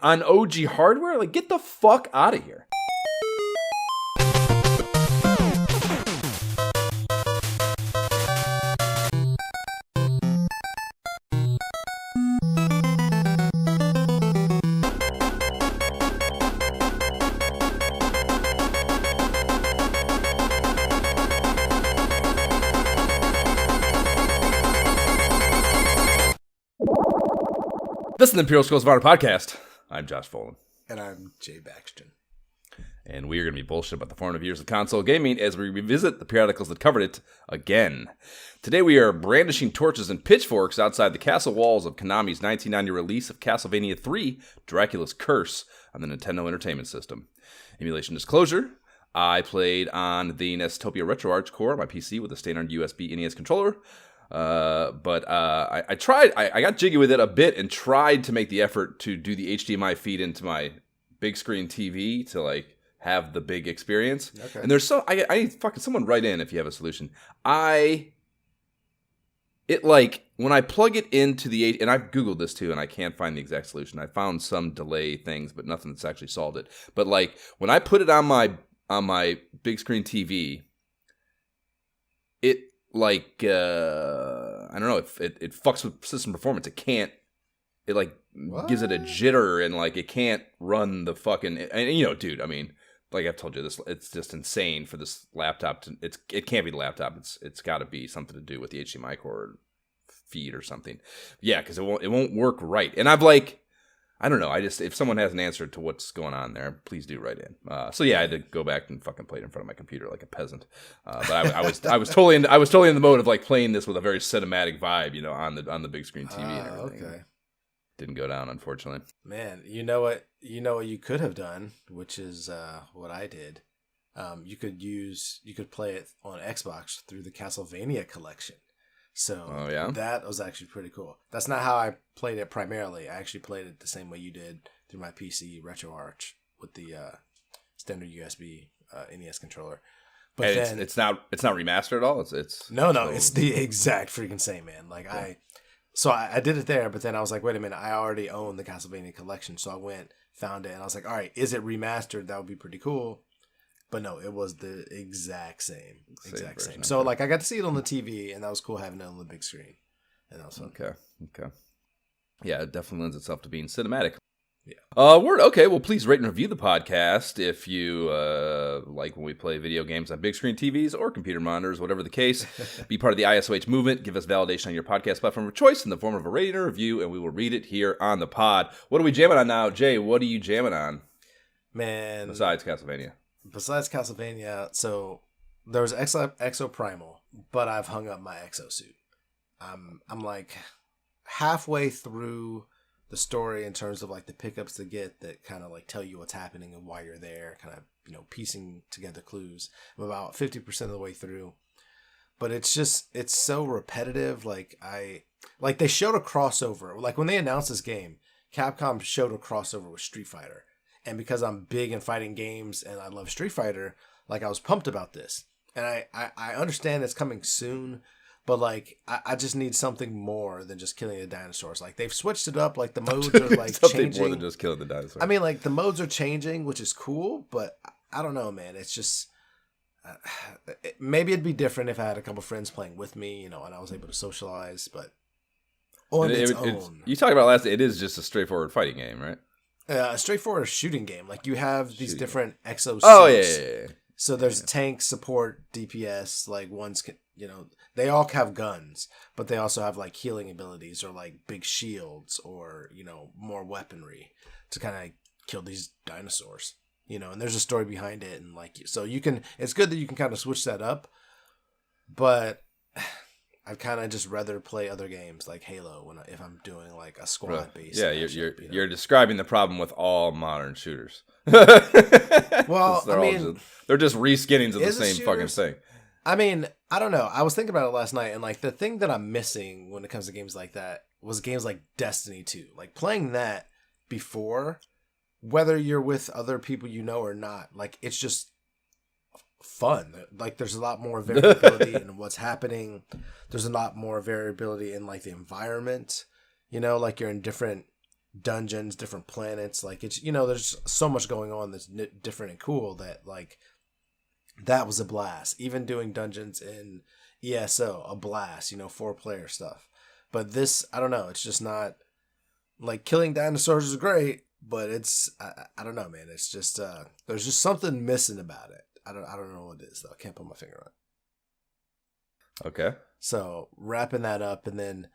On OG hardware? Like, get the fuck out of here. This is the Imperial Schools of Honor podcast. I'm Josh Folan. And I'm Jay Baxtron. And we are going to be bullshit about the formative years of console gaming as we revisit the periodicals that covered it again. Today we are brandishing torches and pitchforks outside the castle walls of Konami's 1990 release of Castlevania III, Dracula's Curse, on the Nintendo Entertainment System. Emulation disclosure. I played on the Nestopia RetroArch core on my PC with a standard USB NES controller. But I tried, I got jiggy with it a bit and tried to make the effort to do the HDMI feed into my big screen TV to like have the big experience. Okay. And there's I need fucking someone write in if you have a solution. When I plug it into the, and I've Googled this too, and I can't find the exact solution. I found some delay things, but nothing that's actually solved it. But like when I put it on my big screen TV, it like I don't know if it fucks with system performance. It like gives it a jitter and like it can't run the fucking, and you know, dude, I mean, like I've told you this, it's just insane for this laptop it can't be the laptop. It's got to be something to do with the HDMI cord feed or something. Yeah, because it won't work right. And I've like, I don't know. If someone has an answer to what's going on there, please do write in. So yeah, I had to go back and fucking play it in front of my computer like a peasant. But I was totally in the mode of like playing this with a very cinematic vibe, you know, on the big screen TV and everything. Okay. Didn't go down, unfortunately. Man, you know what you could have done, which is what I did. You could play it on Xbox through the Castlevania collection. So that was actually pretty cool. That's not how I played it primarily. I actually played it the same way you did through my PC RetroArch with the standard USB NES controller. But and then it's not remastered at all. It's no, it's the exact freaking same, man. Like yeah. I did it there, but then I was like, wait a minute, I already own the Castlevania collection, so I went, found it, and I was like, all right, is it remastered? That would be pretty cool. But no, it was the exact same. So like I got to see it on the TV, and that was cool having it on the big screen. And that was fun. Okay. Yeah, it definitely lends itself to being cinematic. Yeah. Word. Okay, well, please rate and review the podcast if you like when we play video games on big screen TVs or computer monitors, whatever the case. Be part of the ISOH movement. Give us validation on your podcast platform of choice in the form of a rating or review, and we will read it here on the pod. What are we jamming on now, Jay? What are you jamming on? Man, besides Castlevania, so there was Exo Primal, but I've hung up my Exosuit. I'm like halfway through the story in terms of like the pickups to get that kind of like tell you what's happening and why you're there, kind of, you know, piecing together clues. I'm about 50% of the way through, but it's so repetitive. Like they showed a crossover, like when they announced this game, Capcom showed a crossover with Street Fighter. And because I'm big in fighting games and I love Street Fighter, like I was pumped about this. And I understand it's coming soon, but like I just need something more than just killing the dinosaurs. Like they've switched it up. Like the modes are like changing. More than just killing the dinosaurs. I mean, like the modes are changing, which is cool, but I don't know, man. It's just maybe it'd be different if I had a couple friends playing with me, you know, and I was able to socialize. But on its own, you talked about last. It is just a straightforward fighting game, right? A straightforward shooting game. Like you have these different exo suits. Oh yeah. So there's tank, support, DPS. Like one's, you know, they all have guns, but they also have like healing abilities or like big shields or, you know, more weaponry to kind of kill these dinosaurs. You know, and there's a story behind it, and like so you can. It's good that you can kind of switch that up, but I'd kind of just rather play other games like Halo if I'm doing like a squad based. Yeah, you're describing the problem with all modern shooters. Well, they're just reskinnings of the same fucking thing. I mean, I don't know. I was thinking about it last night, and like the thing that I'm missing when it comes to games like that was games like Destiny 2. Like playing that before, whether you're with other people you know or not, like it's just fun. Like there's a lot more variability in what's happening. There's a lot more variability in like the environment. You know, like you're in different dungeons, different planets. Like it's, you know, there's so much going on that's different and cool that like that was a blast. Even doing dungeons in ESO, a blast. You know, 4-player stuff. But this, I don't know. It's just not like killing dinosaurs is great, but it's I don't know, man. It's just there's just something missing about it. I don't know what it is though. I can't put my finger on it. Okay. So wrapping that up, and then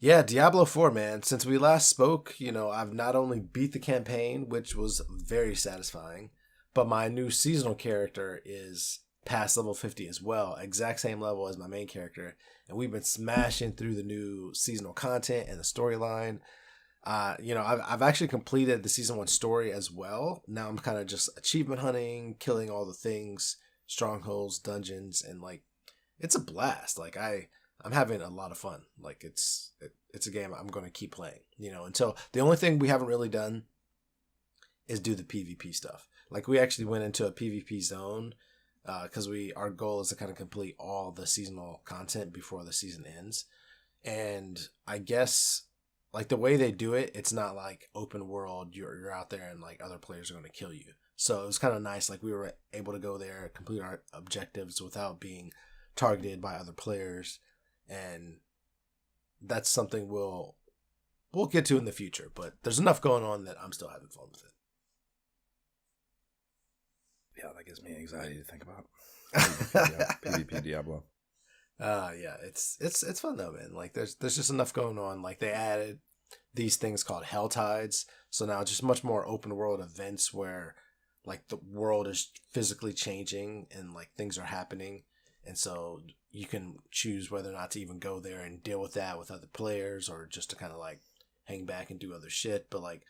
yeah, Diablo 4, man. Since we last spoke, you know, I've not only beat the campaign, which was very satisfying, but my new seasonal character is past level 50 as well, exact same level as my main character, and we've been smashing through the new seasonal content and the storyline. You know, I've actually completed the season 1 story as well. Now I'm kind of just achievement hunting, killing all the things, strongholds, dungeons, and like it's a blast. Like I'm having a lot of fun. Like it's a game I'm going to keep playing, you know, until the only thing we haven't really done is do the PvP stuff. Like we actually went into a PvP zone because our goal is to kind of complete all the seasonal content before the season ends. And I guess like the way they do it, it's not like open world. You're out there and like other players are going to kill you. So it was kind of nice. Like we were able to go there, complete our objectives without being targeted by other players. And that's something we'll get to in the future. But there's enough going on that I'm still having fun with it. Yeah, that gives me anxiety to think about. PvP Diablo. Yeah, it's fun though, man. Like there's just enough going on. Like they added these things called Hell Tides, so now just much more open world events where like the world is physically changing and like things are happening, and so you can choose whether or not to even go there and deal with that with other players or just to kind of like hang back and do other shit. But like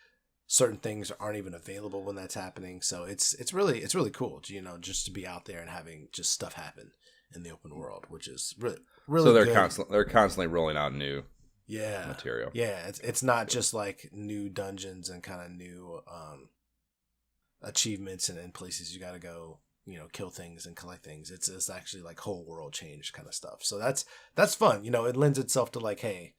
certain things aren't even available when that's happening, so it's really cool, you know, just to be out there and having just stuff happen in the open world, which is really so they're good. constantly rolling out new material. Yeah, it's not just like new dungeons and kind of new achievements and places you got to go, you know, kill things and collect things. It's actually like whole world change kind of stuff. So that's fun. You know, it lends itself to like, hey,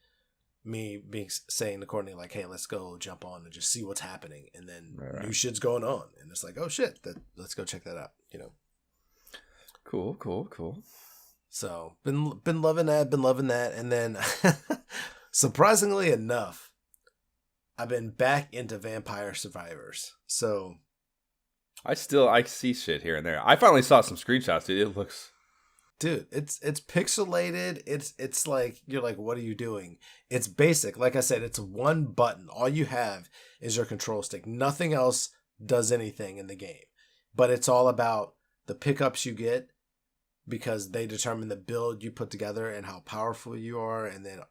me saying to Courtney like, hey, let's go jump on and just see what's happening, and then new shit's going on, and it's like, oh shit, let's go check that out. You know. Cool. So been loving that, and then surprisingly enough, I've been back into Vampire Survivors. So I see shit here and there. I finally saw some screenshots, dude. It looks, dude, it's pixelated. It's like you're like, what are you doing? It's basic. Like I said, it's one button. All you have is your control stick. Nothing else does anything in the game. But it's all about the pickups you get, because they determine the build you put together and how powerful you are, and then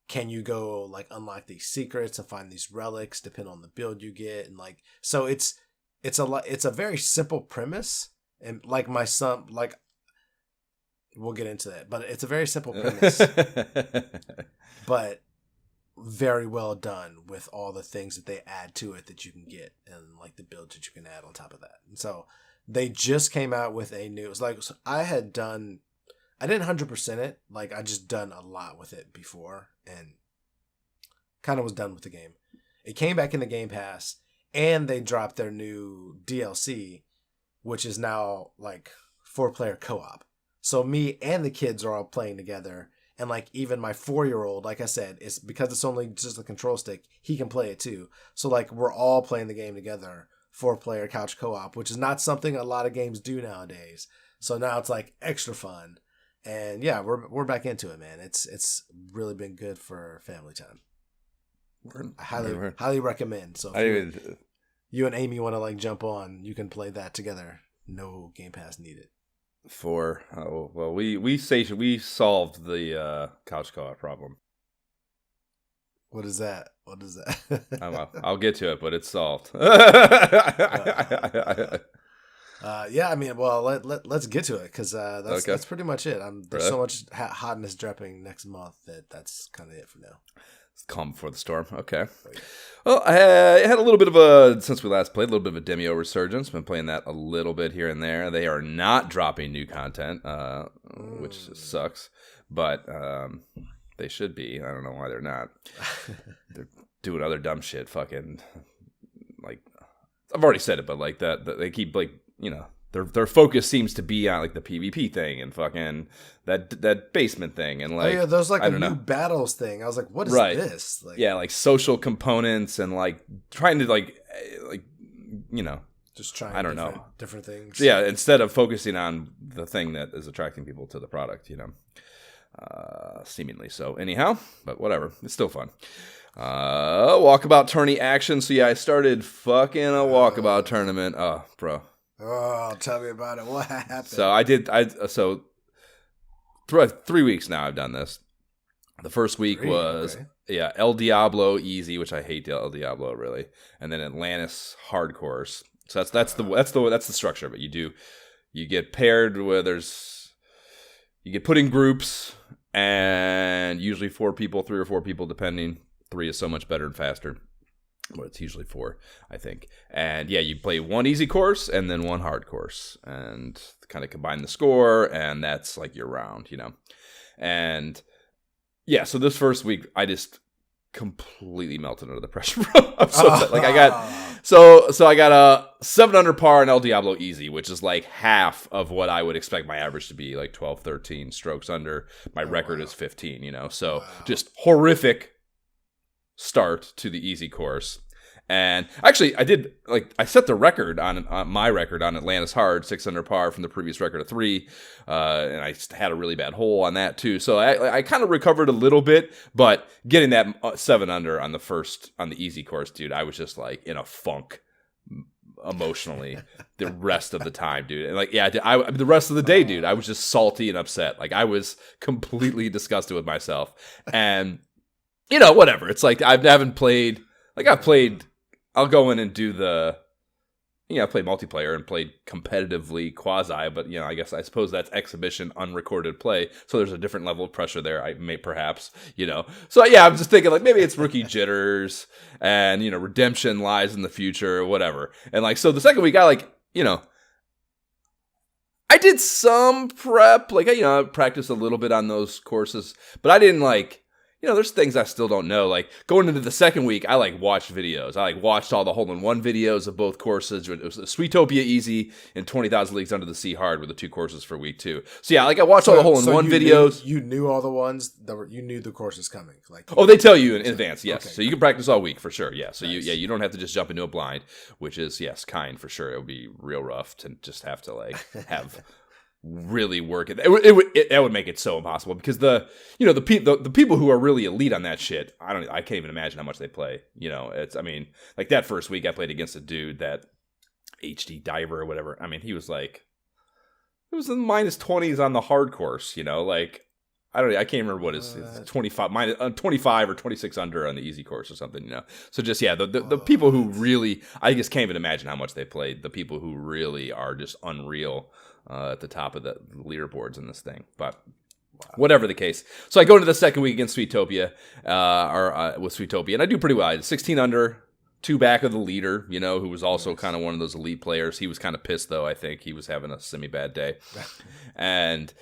can you go like unlock these secrets and find these relics depending on the build you get, and like so it's a very simple premise, and like my son, like we'll get into that, but it's a very simple premise, but very well done with all the things that they add to it that you can get, and like the builds that you can add on top of that. And so they just came out with a new, it was like, I didn't 100% it, like I just done a lot with it before and kind of was done with the game. It came back in the Game Pass, and they dropped their new DLC, which is now like 4-player co-op. So me and the kids are all playing together, and like even my 4-year-old, like I said, it's because it's only just a control stick, he can play it too. So like we're all playing the game together, 4-player couch co-op, which is not something a lot of games do nowadays. So now it's like extra fun, and yeah, we're back into it, man. It's really been good for family time. I highly recommend. So if you and Amy want to like jump on, you can play that together. No Game Pass needed. We solved the couch co-op problem. What is that? I'll get to it, but it's solved. Yeah, I mean, well, let's get to it, because that's pretty much it. There's so much hotness dropping next month that's kind of it for now. It's calm before the storm. Okay. Well, I had a little bit of since we last played, a little bit of a Demio resurgence. Been playing that a little bit here and there. They are not dropping new content, which sucks, but they should be. I don't know why they're not. doing other dumb shit. Fucking like I've already said it, but like that they keep like their focus seems to be on like the PvP thing and fucking that basement thing and like there's like a new battles thing. I was like, what is this? Like, like social components and like trying to like just trying. I don't know different things. So, yeah, instead of focusing on the thing that is attracting people to the product, seemingly so. Anyhow, but whatever, it's still fun. Walkabout tourney action. So yeah, I started fucking a walkabout tournament. Oh, bro. Oh, tell me about it. What happened? So through 3 weeks now I've done this. The first week was El Diablo easy, which I hate El Diablo really, and then Atlantis hardcores. So that's the structure of it. You get paired with you get put in groups and usually 3 or 4 people depending. 3 is so much better and faster. But it's usually 4, I think. And yeah, you play 1 easy course and then 1 hard course and kind of combine the score, and that's like your round, And yeah, so this first week I just completely melted under the pressure. I'm so upset. Like I got a 7 under par in El Diablo easy, which is like half of what I would expect my average to be, like 12, 13 strokes under. My record is 15, So just horrific start to the easy course. And actually I set the record on my record on Atlantis hard, 6 under par from the previous record of 3, and I had a really bad hole on that too, so I kind of recovered a little bit, but getting that 7 under on the easy course, dude, I was just like in a funk emotionally the rest of the time, dude. And like the rest of the day, dude, I was just salty and upset. Like I was completely disgusted with myself. And whatever. It's like I haven't played. Like I'll go in and do I played multiplayer and played competitively quasi, but I suppose that's exhibition unrecorded play. So there's a different level of pressure there. I may perhaps, So yeah, I'm just thinking like maybe it's rookie jitters and redemption lies in the future or whatever. And like so the second week I I did some prep, like I practiced a little bit on those courses, but I didn't there's things I still don't know. Like going into the second week, I watched videos. I watched all the hole-in-one videos of both courses. It was Sweetopia easy and 20,000 Leagues Under the Sea hard were the 2 courses for week 2. So yeah, I watched all the hole-in-one videos. You knew all the ones you knew the courses coming. They tell you in advance. Yes, okay. So you can practice all week for sure. Yeah, so nice. You don't have to just jump into a blind, which is kind for sure. It would be real rough to just have to have. Really work it. That would make it so impossible because the people who are really elite on that shit, I can't even imagine how much they play. Like that first week I played against a dude, that HD diver or whatever. He was like, it was in -20s on the hard course. I can't remember what his 25 or 26 under on the easy course or something. So just the people who really, I just can't even imagine how much they played. The people who really are just unreal. At the top of the leaderboards in this thing, but whatever the case. So I go into the second week against Sweetopia, with Sweetopia, and I do pretty well. I had 16 under, 2 back of the leader, who was also kind of one of those elite players. He was kind of pissed though. I think he was having a semi-bad day, and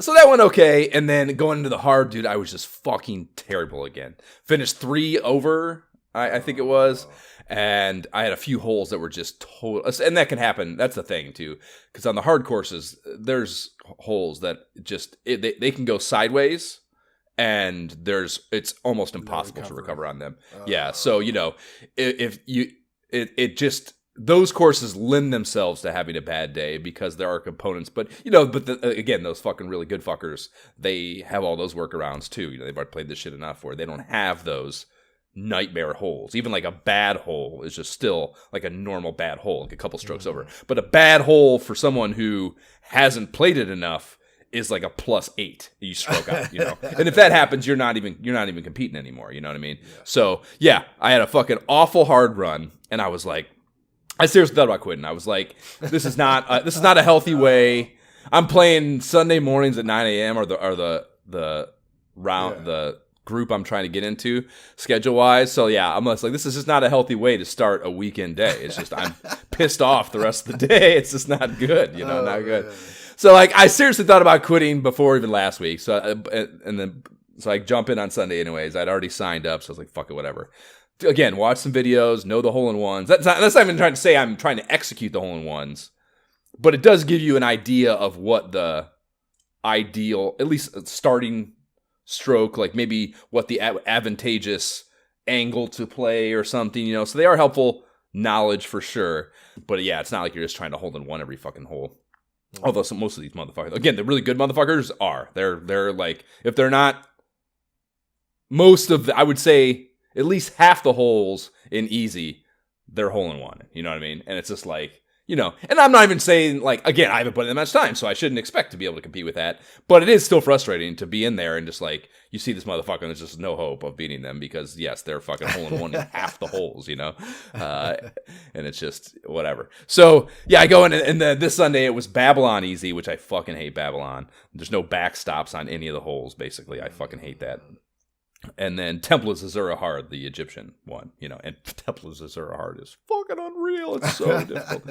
so that went okay. And then going into the hard, dude, I was just fucking terrible again. Finished 3 over. I think it was. And I had a few holes that were just total, and that can happen. That's the thing too, because on the hard courses, there's holes that just they can go sideways, and it's almost impossible to recover on them. Yeah, so if you those courses lend themselves to having a bad day because there are components, but again, those fucking really good fuckers, they have all those workarounds too. They've already played this shit enough where they don't have those nightmare holes. Even like a bad hole is just still like a normal bad hole, like a couple strokes over. But a bad hole for someone who hasn't played it enough is like a +8. You stroke out, And if that happens, you're not even competing anymore. You know what I mean? Yeah. So yeah, I had a fucking awful hard run, and I was like, I seriously thought about quitting. I was like, this is not a healthy way. I'm playing Sunday mornings at 9 a.m. or the group I'm trying to get into schedule wise. So yeah, I'm just like, this is just not a healthy way to start a weekend day. It's just, I'm pissed off the rest of the day. It's just not good, not good. Man. So like, I seriously thought about quitting before even last week. So, and then So I jump in on Sunday anyways. I'd already signed up, so I was like, fuck it, whatever. Again, watch some videos, know the hole-in-ones. That's not even trying to say I'm trying to execute the hole-in-ones. But it does give you an idea of what the ideal, at least starting stroke, like maybe what the advantageous angle to play or something, you know. So they are helpful knowledge for sure. But yeah, it's not like you're just trying to hold in one every fucking hole. Although most of these motherfuckers, again, the really good motherfuckers are. They're like, if they're not, I would say at least half the holes in easy, they're hole-in-one. You know what I mean? And it's just like, you know, and I'm not even saying, like, again, I haven't put in that much time, so I shouldn't expect to be able to compete with that. But it is still frustrating to be in there and just like, you see this motherfucker and there's just no hope of beating them because, yes, they're fucking hole-in-one in half the holes, you know? And it's just whatever. So, yeah, I go in, and this Sunday it was Babylon easy, which I fucking hate Babylon. There's no backstops on any of the holes, basically. I fucking hate that. And then Temple of Zazura Hard, the Egyptian one, you know, and Temple of Zazura Hard is fucking unreal. It's so difficult.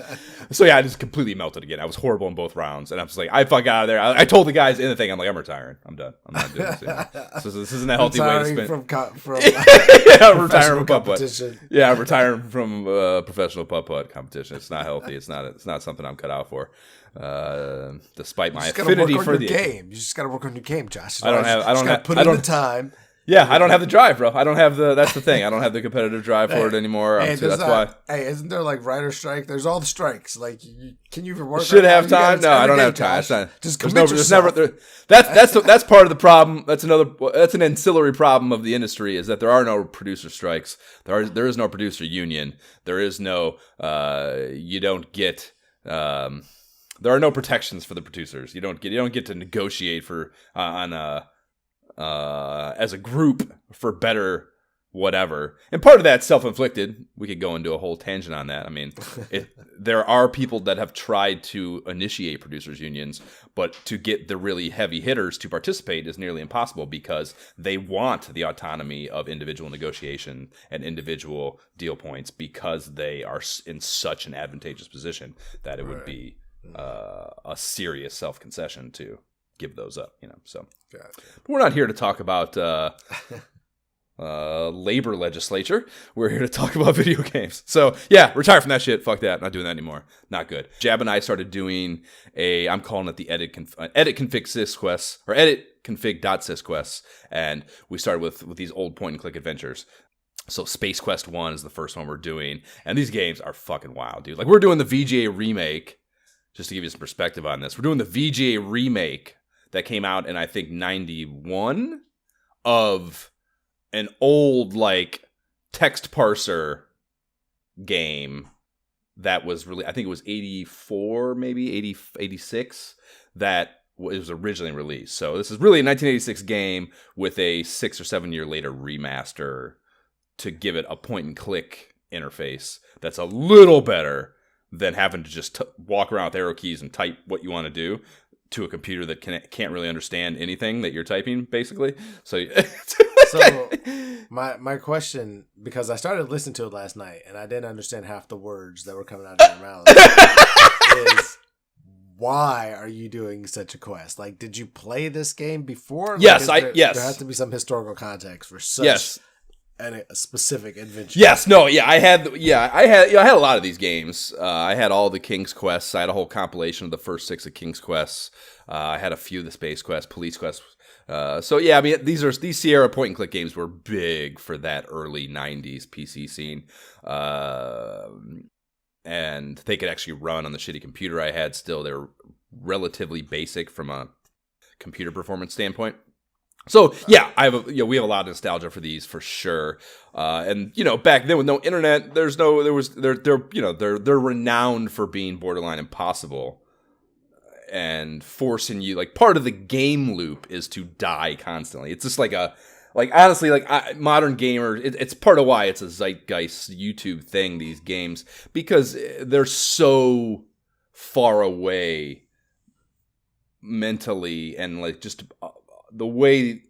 So yeah, I just completely melted again. I was horrible in both rounds, and I was like, I fuck out of there. I told the guys in the thing, I'm like, I'm retiring. I'm done. I'm not doing this anymore. So this isn't a healthy way to spend. Yeah, I'm retiring from putt-putt. Yeah, I'm retiring from professional putt-putt competition. It's not healthy. It's not something I'm cut out for. Despite my affinity for the game, you just got to work on your game, Josh. I don't have put in the time. Yeah, I don't have the drive, bro. That's the thing. I don't have the competitive drive for it anymore. That's why. Hey, isn't there like writer strike? There's all the strikes. Like, can you even work? Should have time? No, I don't have time. Just commit yourself. That's part of the problem. That's an ancillary problem of the industry is that there are no producer strikes. There is no producer union. There is no. You don't get. There are no protections for the producers. You don't get to negotiate for as a group for better whatever. And part of that's self-inflicted. We could go into a whole tangent on that. I mean, there are people that have tried to initiate producers unions, but to get the really heavy hitters to participate is nearly impossible because they want the autonomy of individual negotiation and individual deal points because they are in such an advantageous position that it would be a serious self-concession to give those up, you know. So gotcha. But we're not here to talk about labor legislature. We're here to talk about video games. So yeah, retire from that shit. Fuck that. Not doing that anymore. Not good. Jab and I started doing I'm calling it the edit config sys quests or edit config.sys quests, and we started with these old point and click adventures. So Space Quest 1 is the first one we're doing, and these games are fucking wild, dude. Like, we're doing the VGA remake. Just to give you some perspective on this, we're doing the VGA remake that came out in, I think, 91 of an old, like, text parser game that was really, I think it was 84, maybe 86, that it was originally released. So this is really a 1986 game with a 6 or 7 year later remaster to give it a point and click interface that's a little better than having to just walk around with arrow keys and type what you want to do to a computer that can't really understand anything that you're typing, basically. So, my question, because I started listening to it last night and I didn't understand half the words that were coming out of your mouth, is why are you doing such a quest? Like, did you play this game before? Yes, yes. There has to be some historical context for such a specific adventure. Yes, no, yeah, I had a lot of these games. I had all the King's Quests. I had a whole compilation of the first 6 of King's Quests. I had a few of the Space Quests, Police Quests. So yeah, I mean, these Sierra point and click games were big for that early '90s PC scene, and they could actually run on the shitty computer I had. Still, they were relatively basic from a computer performance standpoint. So yeah, we have a lot of nostalgia for these for sure. And you know, back then with no internet, they're renowned for being borderline impossible and forcing you, like, part of the game loop is to die constantly. It's just honestly, modern gamers, it's part of why it's a zeitgeist YouTube thing, these games, because they're so far away mentally and like just the way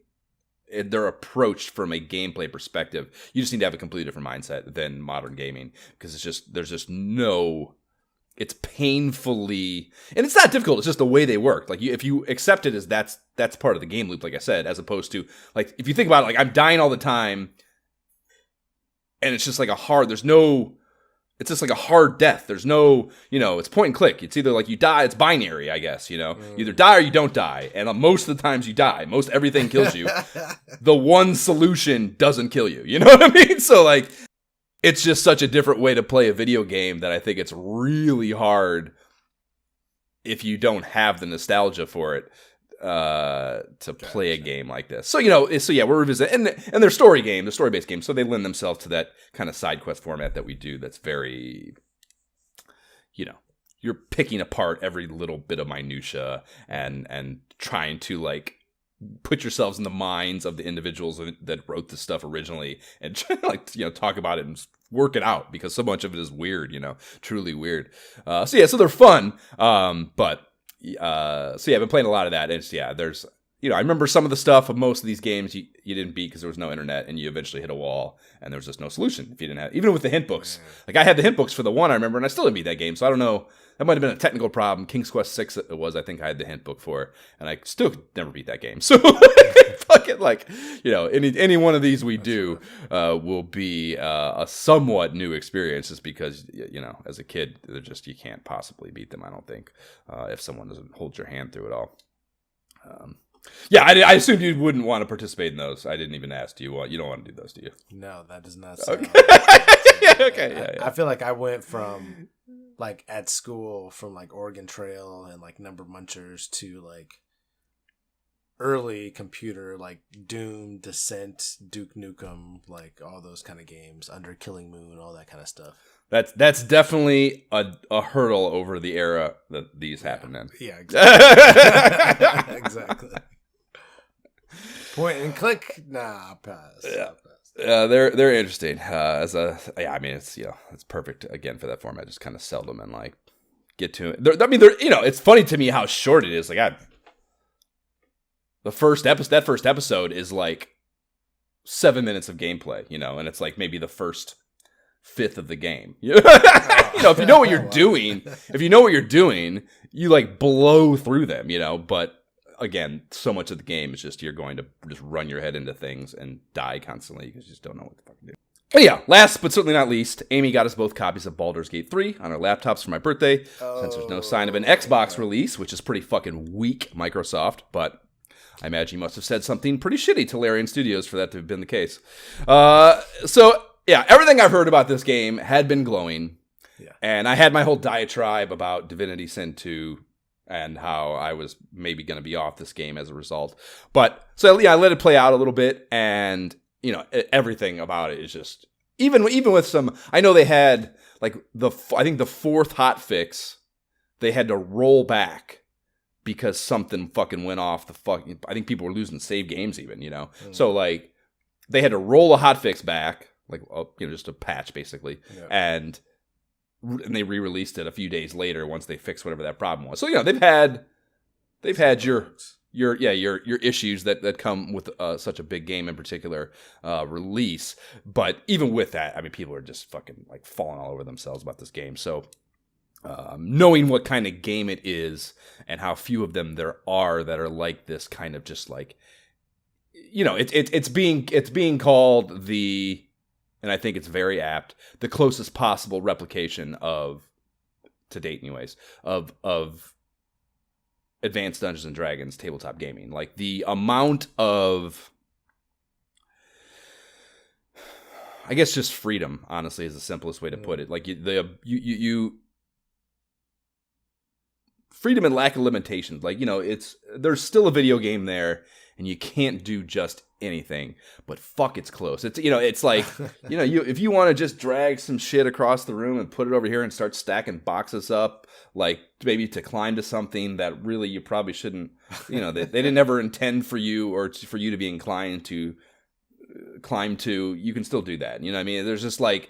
they're approached from a gameplay perspective. You just need to have a completely different mindset than modern gaming, because there's just no it's painfully, and it's not difficult. It's just the way they work. Like if you accept it as that's part of the game loop, like I said, as opposed to like if you think about it, like I'm dying all the time, and it's just like it's just like a hard death. There's no, it's point and click. It's either like you die, it's binary, I guess, You either die or you don't die. And most of the times you die. Most everything kills you. The one solution doesn't kill you. You know what I mean? So like, it's just such a different way to play a video game that I think it's really hard if you don't have the nostalgia for it to play a game like this. So we're revisiting, and they're story-based games, so they lend themselves to that kind of side quest format that we do. That's very, you're picking apart every little bit of minutia and trying to like put yourselves in the minds of the individuals that wrote this stuff originally, and try to like talk about it and work it out, because so much of it is weird, truly weird. So they're fun, but. I've been playing a lot of that. And there's, I remember some of the stuff of most of these games you didn't beat because there was no internet, and you eventually hit a wall, and there was just no solution if you didn't have, even with the hint books. Like I had the hint books for the one, I remember, and I still didn't beat that game. So I don't know. That might have been a technical problem. King's Quest 6 it was, I think I had the hint book for, and I still never beat that game. So fucking like, any one of these we do will be a somewhat new experience, just because, as a kid, you can't possibly beat them, I don't think, if someone doesn't hold your hand through it all. I assumed you wouldn't want to participate in those. I didn't even ask. You don't want to do those, do you? No, that does not sound okay. I feel like I went from like at school from like Oregon Trail and like Number Munchers to like early computer like Doom, Descent, Duke Nukem, like all those kind of games, Under Killing Moon, all that kind of stuff. That's definitely a hurdle over the era that these happened in. Yeah, exactly. Exactly. Point and click. I'll pass. Yeah. They're interesting. It's perfect again for that format. Just kind of sell them and like get to it. It's funny to me how short it is. Like that first episode is like 7 minutes of gameplay, and it's like maybe the first fifth of the game. If you know what you're doing, you like blow through them, but again, so much of the game is just you're going to just run your head into things and die constantly because you just don't know what the fuck to do. But yeah, last but certainly not least, Amy got us both copies of Baldur's Gate 3 on our laptops for my birthday, since there's no sign of an Xbox release, which is pretty fucking weak, Microsoft, but I imagine you must have said something pretty shitty to Larian Studios for that to have been the case. Everything I've heard about this game had been glowing, and I had my whole diatribe about Divinity Sin 2 and how I was maybe going to be off this game as a result. But, I let it play out a little bit, and, everything about it is just, even with some, I know they had, like, I think the fourth hotfix, they had to roll back because something fucking went off I think people were losing save games even, So, like, they had to roll a hotfix back, like, just a patch, basically, and they re-released it a few days later once they fixed whatever that problem was. So they've had your issues that come with such a big game in particular release. But even with that, I mean, people are just fucking like falling all over themselves about this game. So knowing what kind of game it is and how few of them there are that are like this kind of just like, it's being called the. And I think it's very apt, the closest possible replication of, to date anyways, of Advanced Dungeons and Dragons tabletop gaming. Like the amount of, I guess just freedom, honestly, is the simplest way to put it. Like you freedom and lack of limitations. Like, there's still a video game there, and you can't do just anything, but fuck, it's close. It's it's like if you want to just drag some shit across the room and put it over here and start stacking boxes up, like maybe to climb to something that really you probably shouldn't, they didn't ever intend for you or for you to be inclined to climb to, you can still do that. You know what I mean? There's just like,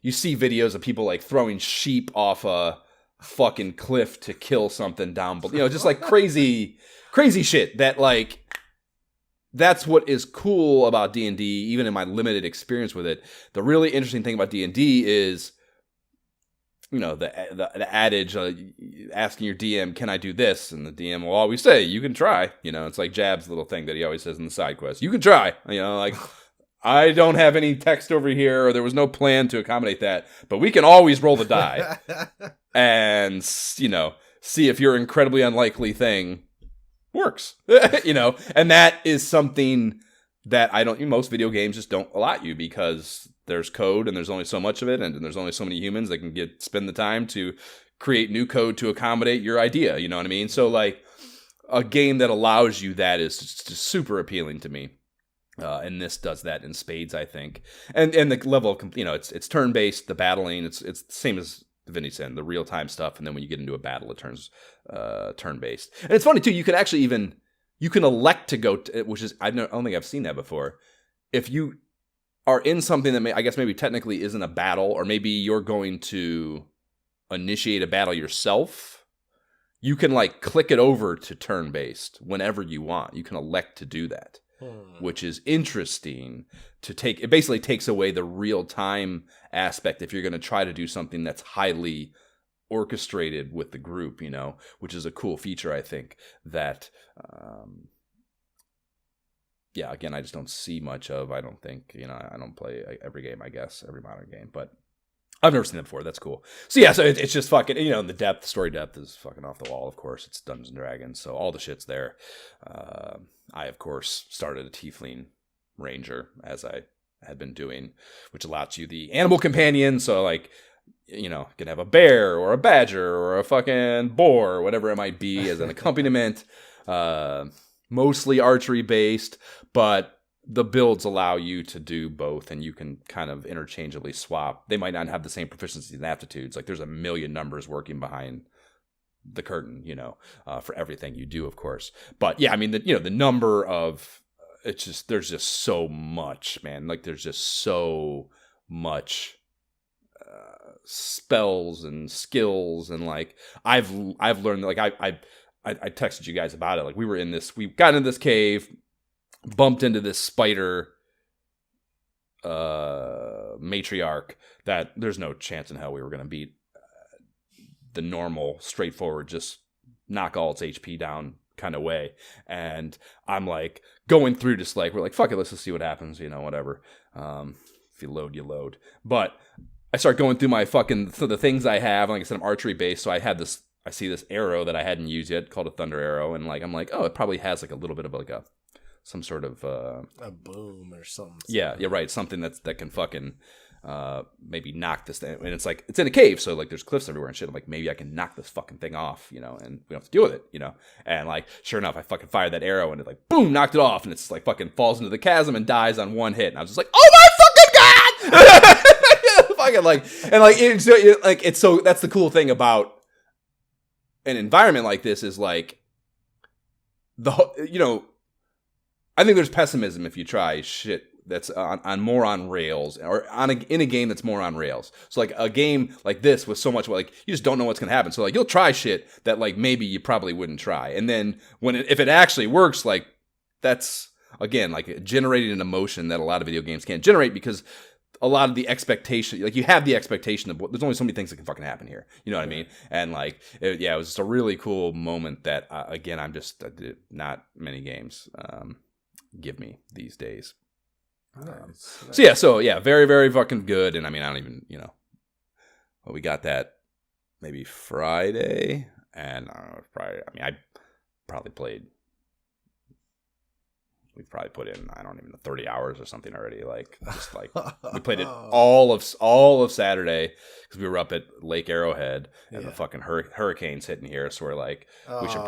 you see videos of people like throwing sheep off a fucking cliff to kill something down, but just like crazy shit that like. That's what is cool about D&D, even in my limited experience with it. The really interesting thing about D&D is the adage, asking your DM, can I do this? And the DM will always say, you can try. It's like Jab's little thing that he always says in the side quest. You can try. Like, I don't have any text over here, or there was no plan to accommodate that, but we can always roll the die and, see if your incredibly unlikely thing works, and that is something that most video games just don't allot you, because there's code and there's only so much of it, and there's only so many humans that can spend the time to create new code to accommodate your idea. You know what I mean? So like a game that allows you that is just super appealing to me. And this does that in spades, I think. And the level of, it's turn-based, the battling, it's the same as Vinny said, the real-time stuff, and then when you get into a battle, it turns turn-based. And it's funny, too, you can elect to go, which is, I don't think I've seen that before. If you are in something that I guess maybe technically isn't a battle, or maybe you're going to initiate a battle yourself, you can like click it over to turn-based whenever you want. You can elect to do that. Which is interesting to take. It basically takes away the real time aspect if you're going to try to do something that's highly orchestrated with the group, which is a cool feature, I think, that, again, I just don't see much of. I don't think, I don't play every game, I guess, every modern game, but I've never seen it before. That's cool. So yeah, so it's just fucking, the story depth is fucking off the wall, of course. It's Dungeons & Dragons, so all the shit's there. I, of course, started a Tiefling Ranger, as I had been doing, which allows you the animal companion, so like, you can have a bear or a badger or a fucking boar or whatever it might be as an accompaniment. Mostly archery-based, but the builds allow you to do both, and you can kind of interchangeably swap. They might not have the same proficiencies and aptitudes. Like, there's a million numbers working behind the curtain, for everything you do, of course. But yeah, I mean, the number of, there's just so much, man. Like, there's just so much spells and skills, and like, I've learned, like, I texted you guys about it. Like, we got into this cave, bumped into this spider matriarch that there's no chance in hell we were going to beat the normal, straightforward, just knock all its HP down kind of way. And I'm like going through just like, we're like, fuck it, let's just see what happens, whatever. If you load, you load. But I start going through my the things I have. Like I said, I'm archery based, so I see this arrow that I hadn't used yet called a thunder arrow, and like I'm like, oh, it probably has like a little bit of like some sort of a boom or something. Yeah, right. Something that can fucking maybe knock this thing. And it's like, it's in a cave, so like there's cliffs everywhere and shit. I'm like, maybe I can knock this fucking thing off, and we don't have to deal with it, And like, sure enough, I fucking fired that arrow and it like boom, knocked it off, and it's like fucking falls into the chasm and dies on one hit. And I was just like, oh my fucking god! Fucking like, and like it's so that's the cool thing about an environment like this is like I think there's pessimism if you try shit that's on rails, or in a game that's more on rails. So like a game like this with so much, like, you just don't know what's gonna happen. So like, you'll try shit that like maybe you probably wouldn't try, and then if it actually works, like, that's again like generating an emotion that a lot of video games can't generate, because a lot of the expectation, like, you have the expectation of there's only so many things that can fucking happen here. You know what I mean? And like, it was just a really cool moment that again, not many games give me these days. Nice. So very, very fucking good. And I mean, I don't even, well, we got that maybe Friday, and I don't know, Friday. I mean, we've probably put in, I don't even know, 30 hours or something already. Like, just like, we played it all of Saturday, because we were up at Lake Arrowhead, and the fucking hurricane's hitting here. So we're like, we should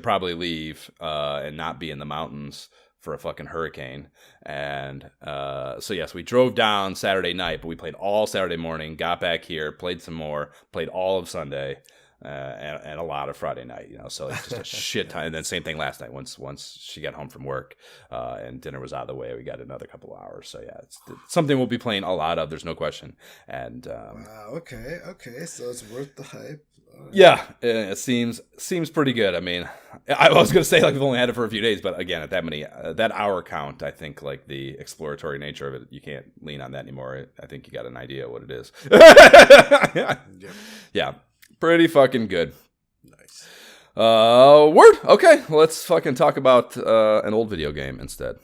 probably leave and not be in the mountains for a fucking hurricane. And so yes, we drove down Saturday night, but we played all Saturday morning, got back here, played some more, played all of Sunday. and a lot of Friday night, so it's just a shit time. And then same thing last night. Once she got home from work and dinner was out of the way, we got another couple of hours. So yeah, it's something we'll be playing a lot of. There's no question. And wow, okay, so it's worth the hype. Right. Yeah, it seems pretty good. I mean, I was gonna say like we've only had it for a few days, but again, at that hour count, I think like the exploratory nature of it, you can't lean on that anymore. I think you got an idea of what it is. Yep. Yeah, pretty fucking good. Nice. Word. Okay, let's fucking talk about an old video game instead.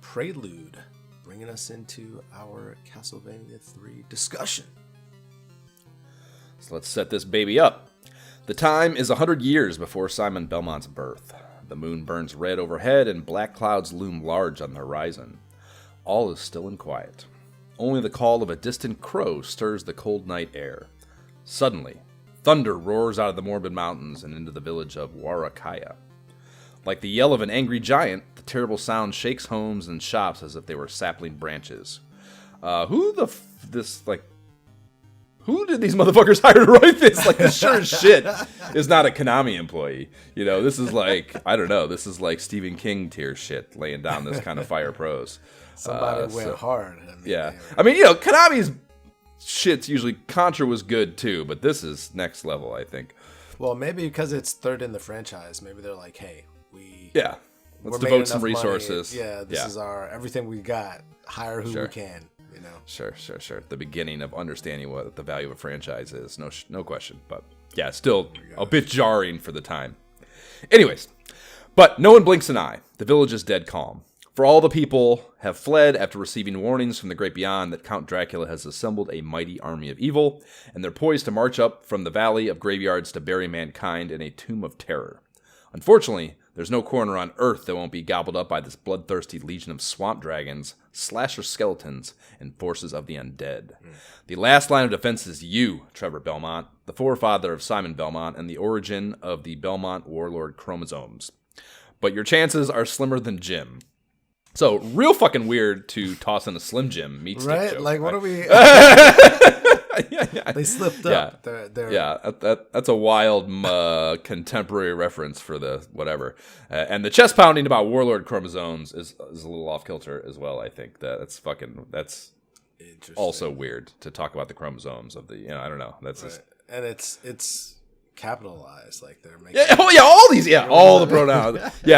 Prelude, bringing us into our Castlevania III discussion. So let's set this baby up. The time is 100 years before Simon Belmont's birth. The moon burns red overhead and black clouds loom large on the horizon. All is still and quiet. Only the call of a distant crow stirs the cold night air. Suddenly, thunder roars out of the Morbid Mountains and into the village of Warakaya. Like the yell of an angry giant, the terrible sound shakes homes and shops as if they were sapling branches. Who did these motherfuckers hire to write this? Like, this sure as shit is not a Konami employee. This is like, I don't know, this is like Stephen King tier shit, laying down this kind of fire prose. Somebody went hard. Konami's shit's usually, Contra was good too, but this is next level, I think. Well, maybe because it's third in the franchise, maybe they're like, hey, let's devote some resources. Money. This is our everything we got. Hire who we can. Sure. The beginning of understanding what the value of a franchise is, no question. But yeah, still a bit jarring for the time. Anyways, but no one blinks an eye. The village is dead calm. For all the people have fled after receiving warnings from the great beyond that Count Dracula has assembled a mighty army of evil, and they're poised to march up from the valley of graveyards to bury mankind in a tomb of terror. Unfortunately, there's no corner on Earth that won't be gobbled up by this bloodthirsty legion of swamp dragons, slasher skeletons, and forces of the undead. The last line of defense is you, Trevor Belmont, the forefather of Simon Belmont and the origin of the Belmont warlord chromosomes. But your chances are slimmer than Jim. So, real fucking weird to toss in a Slim Jim meat stick right? joke. Like, what are we... They slipped up. That's a wild contemporary reference for the whatever. And the chest pounding about warlord chromosomes is a little off kilter as well. I think that's also weird to talk about the chromosomes of the. I don't know. That's right. And it's capitalized, like they're making. All these, all the pronouns. They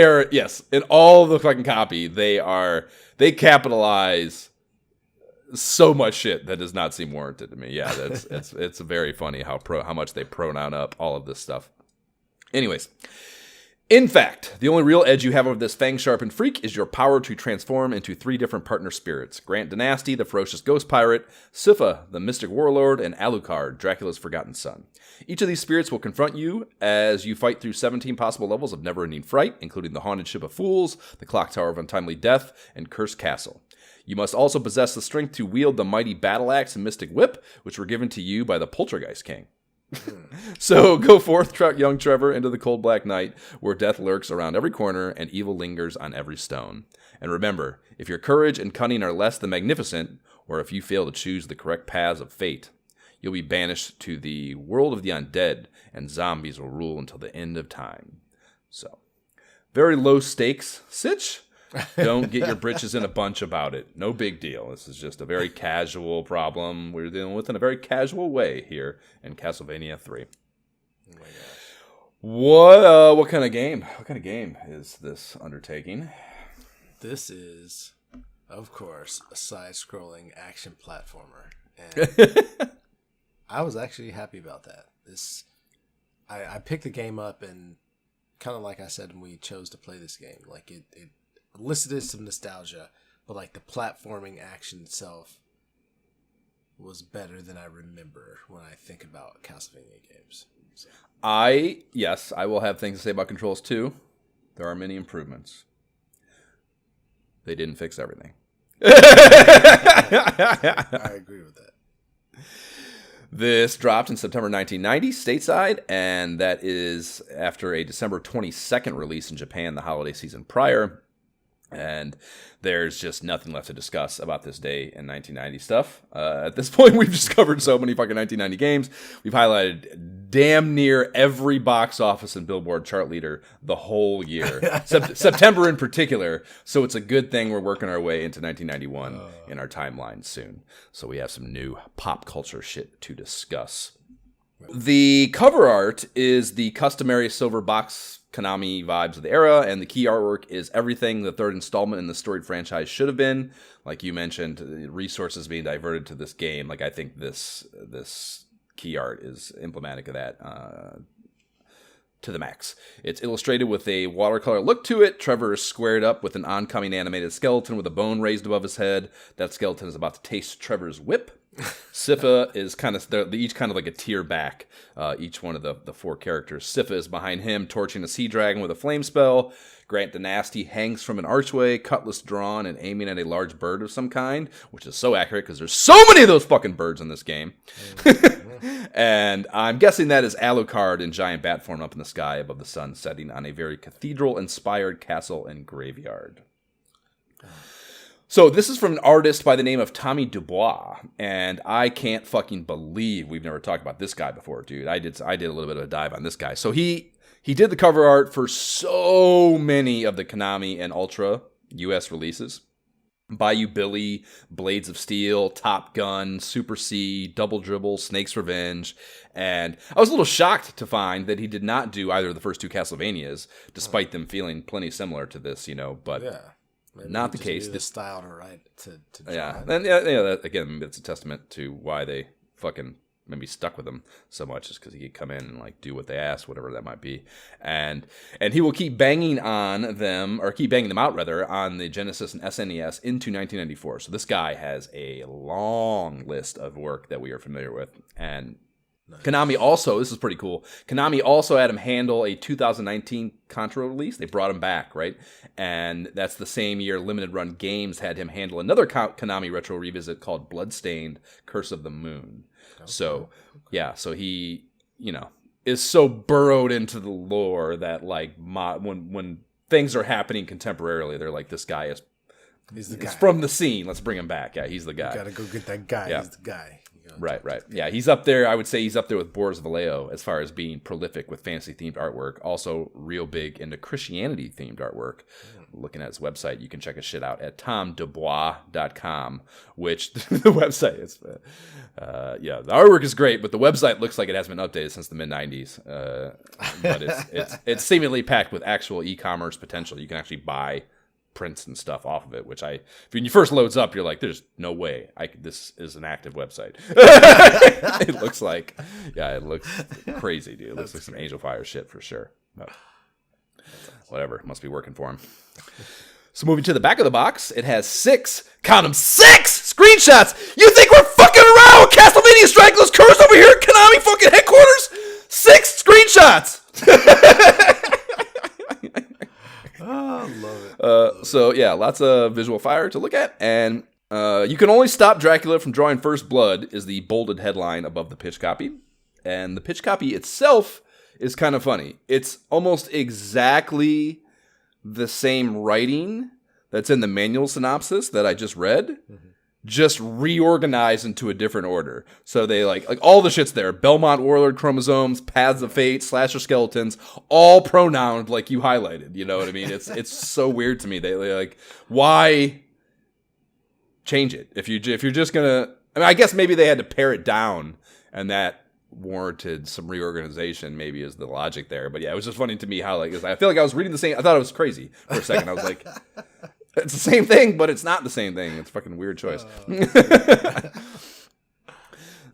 are. Yes, in all the fucking copy, they capitalize so much shit that does not seem warranted to me. Yeah, it's very funny how much they pronoun up all of this stuff. Anyways, in fact, the only real edge you have over this fang-sharpened freak is your power to transform into 3 different partner spirits. Grant Dynasty, the ferocious ghost pirate, Sifa, the mystic warlord, and Alucard, Dracula's forgotten son. Each of these spirits will confront you as you fight through 17 possible levels of never-ending fright, including the Haunted Ship of Fools, the Clock Tower of Untimely Death, and Cursed Castle. You must also possess the strength to wield the mighty battle axe and mystic whip, which were given to you by the Poltergeist King. So go forth, young Trevor, into the cold black night, where death lurks around every corner and evil lingers on every stone. And remember, if your courage and cunning are less than magnificent, or if you fail to choose the correct paths of fate, you'll be banished to the world of the undead, and zombies will rule until the end of time. So, very low stakes, Sitch. Don't get your britches in a bunch about it. No big deal. This is just a very casual problem we're dealing with in a very casual way here in Castlevania 3. Oh my gosh. What kind of game? What kind of game is this undertaking? This is, of course, a side-scrolling action platformer. And I was actually happy about that. I picked the game up and kind of like I said when we chose to play this game, like it elicited some nostalgia, but like the platforming action itself was better than I remember when I think about Castlevania games. So. I will have things to say about controls too. There are many improvements. They didn't fix everything. I agree with that. This dropped in September 1990 stateside, and that is after a December 22nd release in Japan the holiday season prior. And there's just nothing left to discuss about this day in 1990 stuff. At this point, we've just covered so many fucking 1990 games. We've highlighted damn near every box office and Billboard chart leader the whole year. September in particular. So it's a good thing we're working our way into 1991 in our timeline soon. So we have some new pop culture shit to discuss. The cover art is the customary silver box Konami vibes of the era, and the key artwork is everything the third installment in the storied franchise should have been. Like you mentioned, resources being diverted to this game. Like I think this key art is emblematic of that to the max. It's illustrated with a watercolor look to it. Trevor is squared up with an oncoming animated skeleton with a bone raised above his head. That skeleton is about to taste Trevor's whip. Sypha is kind of, they're each kind of like a tier back, each one of the four characters. Sypha is behind him, torching a sea dragon with a flame spell. Grant Dynasty hangs from an archway, cutlass drawn and aiming at a large bird of some kind, which is so accurate because there's so many of those fucking birds in this game. And I'm guessing that is Alucard in giant bat form up in the sky above the sun, setting on a very cathedral-inspired castle and graveyard. So this is from an artist by the name of Tommy Dubois, and I can't fucking believe we've never talked about this guy before, dude. I did a little bit of a dive on this guy. So he did the cover art for so many of the Konami and Ultra US releases. Bayou Billy, Blades of Steel, Top Gun, Super C, Double Dribble, Snake's Revenge, and I was a little shocked to find that he did not do either of the first two Castlevanias, despite them feeling plenty similar to this, but... Yeah. Maybe not the case. The style to write to draw. Yeah, and that, again, it's a testament to why they fucking maybe stuck with him so much, is because he could come in and like do what they asked, whatever that might be, and he will keep banging on them, or keep banging them out rather, on the Genesis and SNES into 1994. So this guy has a long list of work that we are familiar with, and. Nice. Konami also, this is pretty cool, Konami also had him handle a 2019 Contra release. They brought him back, right? And that's the same year Limited Run Games had him handle another Konami retro revisit called Bloodstained Curse of the Moon. Okay. So, yeah, so he, is so burrowed into the lore that, like, when things are happening contemporarily, they're like, this guy is... He's the guy. It's from the scene. Let's bring him back. Yeah, he's the guy. You gotta go get that guy. Yeah. He's the guy. Right. Yeah, he's up there. I would say he's up there with Boris Vallejo as far as being prolific with fantasy-themed artwork. Also, real big into Christianity-themed artwork. Looking at his website, you can check his shit out at tomdubois.com, which the website is... the artwork is great, but the website looks like it hasn't been updated since the mid-90s. But it's seemingly packed with actual e-commerce potential. You can actually buy prints and stuff off of it, which when you first loads up, you're like, there's no way this is an active website. It looks like, it looks crazy, dude. It looks like some Angel Fire shit for sure. But whatever, must be working for him. So moving to the back of the box, it has 6 screenshots. You think we're fucking around with Castlevania Dracula's Curse over here at Konami fucking headquarters? 6 screenshots. Oh, love it. So yeah, lots of visual fire to look at, and you can only stop Dracula from drawing first blood is the bolded headline above the pitch copy, and the pitch copy itself is kind of funny. It's almost exactly the same writing that's in the manual synopsis that I just read, just reorganized into a different order. So they like all the shit's there. Belmont Warlord chromosomes, Paths of Fate, Slasher skeletons, all pronouned like you highlighted. You know what I mean? It's so weird to me. They like, why change it if you're just gonna? I mean, I guess maybe they had to pare it down, and that warranted some reorganization. Maybe is the logic there. But yeah, it was just funny to me how like I feel like I was reading the same. I thought it was crazy for a second. I was like. It's the same thing, but it's not the same thing. It's a fucking weird choice.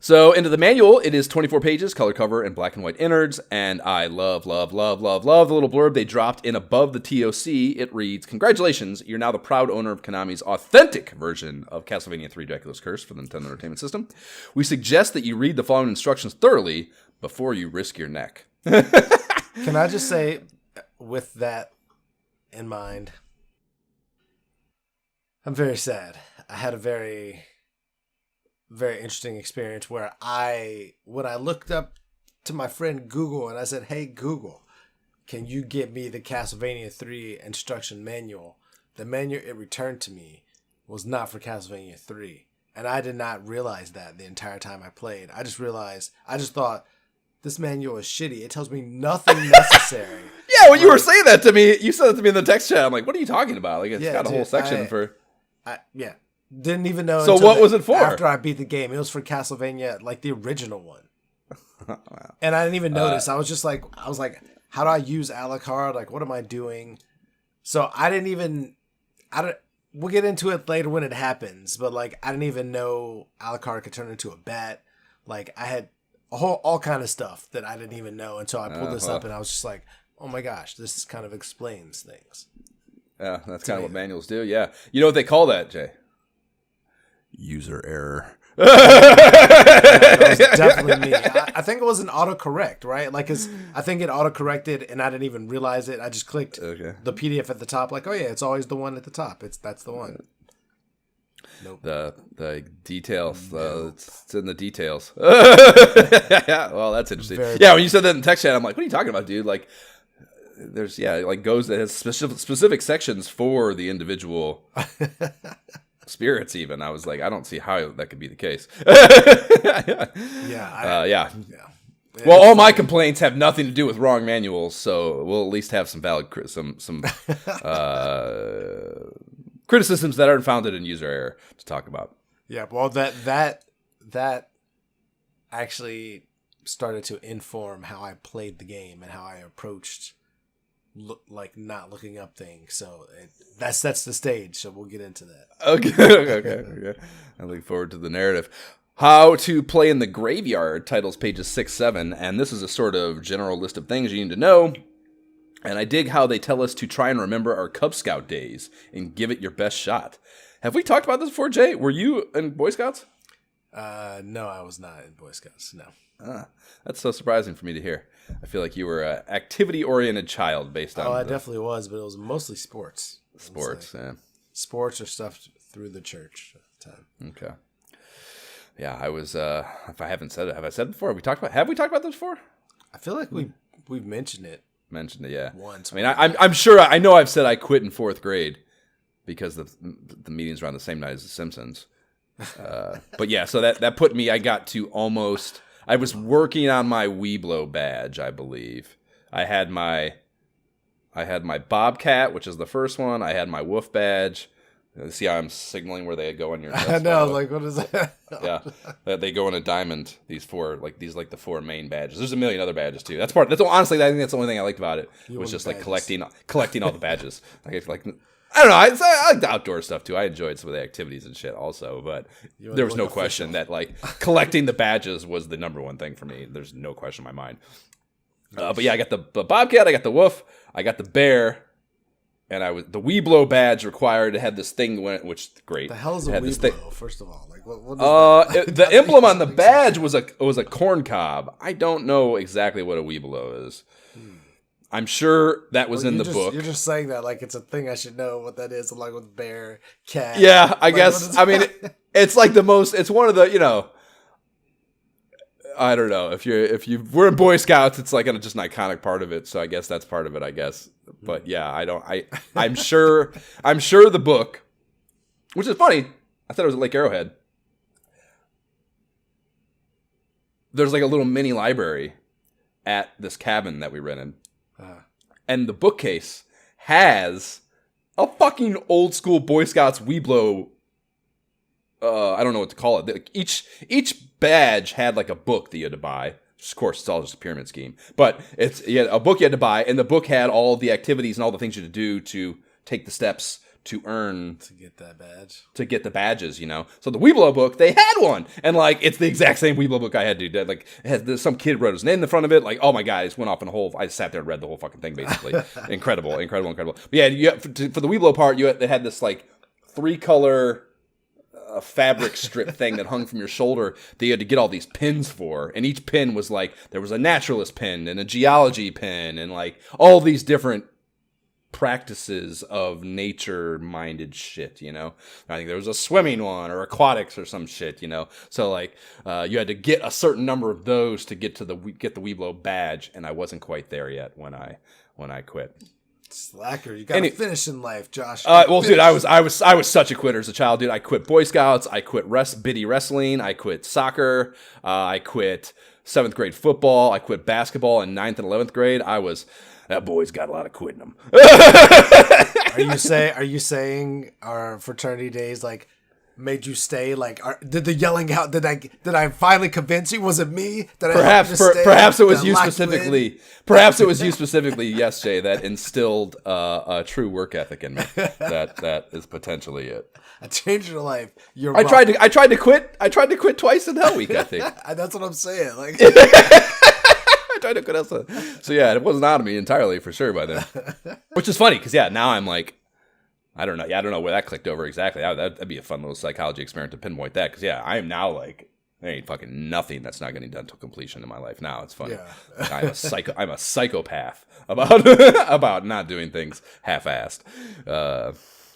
So into the manual, it is 24 pages, color cover, and black and white innards, and I love the little blurb they dropped in above the TOC. It reads, "Congratulations, you're now the proud owner of Konami's authentic version of Castlevania III Dracula's Curse for the Nintendo Entertainment System. We suggest that you read the following instructions thoroughly before you risk your neck." Can I just say, with that in mind, I'm very sad. I had a very interesting experience where when I looked up to my friend Google and I said, "Hey Google, can you get me the Castlevania 3 instruction manual?" The manual it returned to me was not for Castlevania 3. And I did not realize that the entire time I played. I just thought, this manual is shitty. It tells me nothing necessary. Yeah, when you were saying that to me, you said it to me in the text chat. I'm like, what are you talking about? Like, it's got a whole section for... Yeah. Didn't even know. So what was it for? After I beat the game. It was for Castlevania, like the original one. Wow. And I didn't even notice. I was like, how do I use Alucard? Like, what am I doing? So we'll get into it later when it happens, but like, I didn't even know Alucard could turn into a bat. Like, I had all kind of stuff that I didn't even know until I pulled this up, and I was just like, oh my gosh, this kind of explains things. Yeah, that's kind of what manuals do. Yeah. You know what they call that, Jay? User error. That was definitely me. I think it was an autocorrect, right? Like, cause I think it autocorrected and I didn't even realize it. I just clicked the PDF at the top, like, oh yeah, it's always the one at the top. That's the one. Nope. The details. It's in the details. Yeah, well, that's interesting. Yeah, when you said that in text chat, I'm like, what are you talking about, dude? Like, there's goes that has specific sections for the individual spirits. Even I was like, I don't see how that could be the case. Yeah. Well, all my complaints have nothing to do with wrong manuals, so we'll at least have some valid some criticisms that aren't founded in user error to talk about. Yeah, well, that actually started to inform how I played the game and how I approached not looking up things. So that sets the stage. So we'll get into that. Okay. I look forward to the narrative. How to Play in the Graveyard titles pages 6-7, and this is a sort of general list of things you need to know. And I dig how they tell us to try and remember our Cub Scout days and give it your best shot. Have we talked about this before, Jay? Were you in Boy Scouts? No, I was not in Boy Scouts. No. That's so surprising for me to hear. I feel like you were an activity-oriented child based on... Oh, I definitely was, but it was mostly sports. Sports, yeah. Sports or stuff through the church at the time. Okay. Yeah, I was... if I haven't said it, have I said it before? Have we talked about this before? I feel like we've mentioned it. Mentioned it, yeah. Once. I mean, I'm sure... I know I've said I quit in 4th grade because the meetings were on the same night as The Simpsons. But yeah, so that put me... I got to almost... I was working on my Weeblo badge, I believe. I had my Bobcat, which is the first one. I had my Wolf badge. See how I'm signaling where they go on your... I know, like, what is that? Yeah, they go in a diamond. These the 4 main badges. There's a million other badges too. Honestly, I think that's the only thing I liked about it was just like collecting all the badges. I don't know. I like the outdoor stuff too. I enjoyed some of the activities and shit also, but there was no question that like collecting the badges was the number one thing for me. There's no question in my mind. But yeah, I got the Bobcat, I got the Wolf, I got the Bear, and the Weeblo badge required to have this thing which is great. The hell is a Weeblo? First of all, like what is the emblem on the badge was a corn cob. I don't know exactly what a Weeblo is. I'm sure that was in the book. You're just saying that like it's a thing I should know what that is, along with bear, cat. Yeah, I guess. I mean, it's like the most. It's one of the, I don't know. We're in Boy Scouts, it's like just an iconic part of it. So I guess that's part of it. I guess. But yeah, I'm sure. I'm sure the book, which is funny. I thought it was at Lake Arrowhead. There's like a little mini library at this cabin that we rented. And the bookcase has a fucking old school Boy Scouts Weeblo. I don't know what to call it. Each badge had like a book that you had to buy. Of course, it's all just a pyramid scheme. But you had a book you had to buy, and the book had all the activities and all the things you had to do to take the steps to earn to get that badge. To get the badges, you know. So the Weeblo book, they had one, and like it's the exact same Weeblo book I had to do. Like it has some kid wrote his name in the front of it. Like, oh my god, I just went off in a whole. I sat there and read the whole fucking thing basically. Incredible. But yeah, for the Weeblo part, they had this like 3-color fabric strip thing that hung from your shoulder that you had to get all these pins for, and each pin was like there was a naturalist pin and a geology pin and like all these different practices of nature-minded shit, you know. I think there was a swimming one or aquatics or some shit, you know. So like, you had to get a certain number of those to get the Weeblo badge, and I wasn't quite there yet when I quit. Slacker, you gotta finish in life, Josh. Dude, I was such a quitter as a child, dude. I quit Boy Scouts, I quit biddy wrestling, I quit soccer, I quit 7th grade football, I quit basketball in 9th and 11th grade. That boy's got a lot of quitting him. Are you saying our fraternity days like made you stay? Like, did the yelling out? Did I finally convince you? Was it me? Perhaps it was you specifically. Perhaps it was you specifically. Yes, Jay, that instilled a true work ethic in me. That is potentially it. I changed your life. I tried to quit. I tried to quit twice in Hell Week, I think. That's what I'm saying. Like. Tried to quit Elsa. So yeah, it wasn't out of me entirely for sure by then. Which is funny because now I'm like, I don't know. Yeah, I don't know where that clicked over exactly. That'd be a fun little psychology experiment to pinpoint that. Because I am now like, there ain't fucking nothing that's not getting done till completion in my life. Now it's funny. Yeah. I'm a psychopath about not doing things half-assed.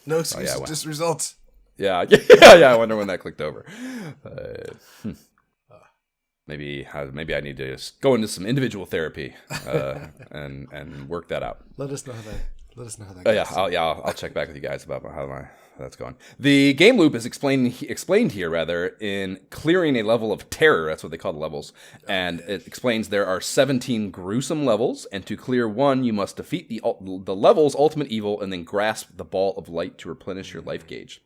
No excuses, just results. Yeah. I wonder when that clicked over. Maybe I need to just go into some individual therapy and work that out. Let us know how that goes. I'll check back with you guys about how that's going. The game loop is explained here in clearing a level of terror. That's what they call the levels. And it explains there are 17 gruesome levels, and to clear one, you must defeat the level's ultimate evil and then grasp the ball of light to replenish your life gauge.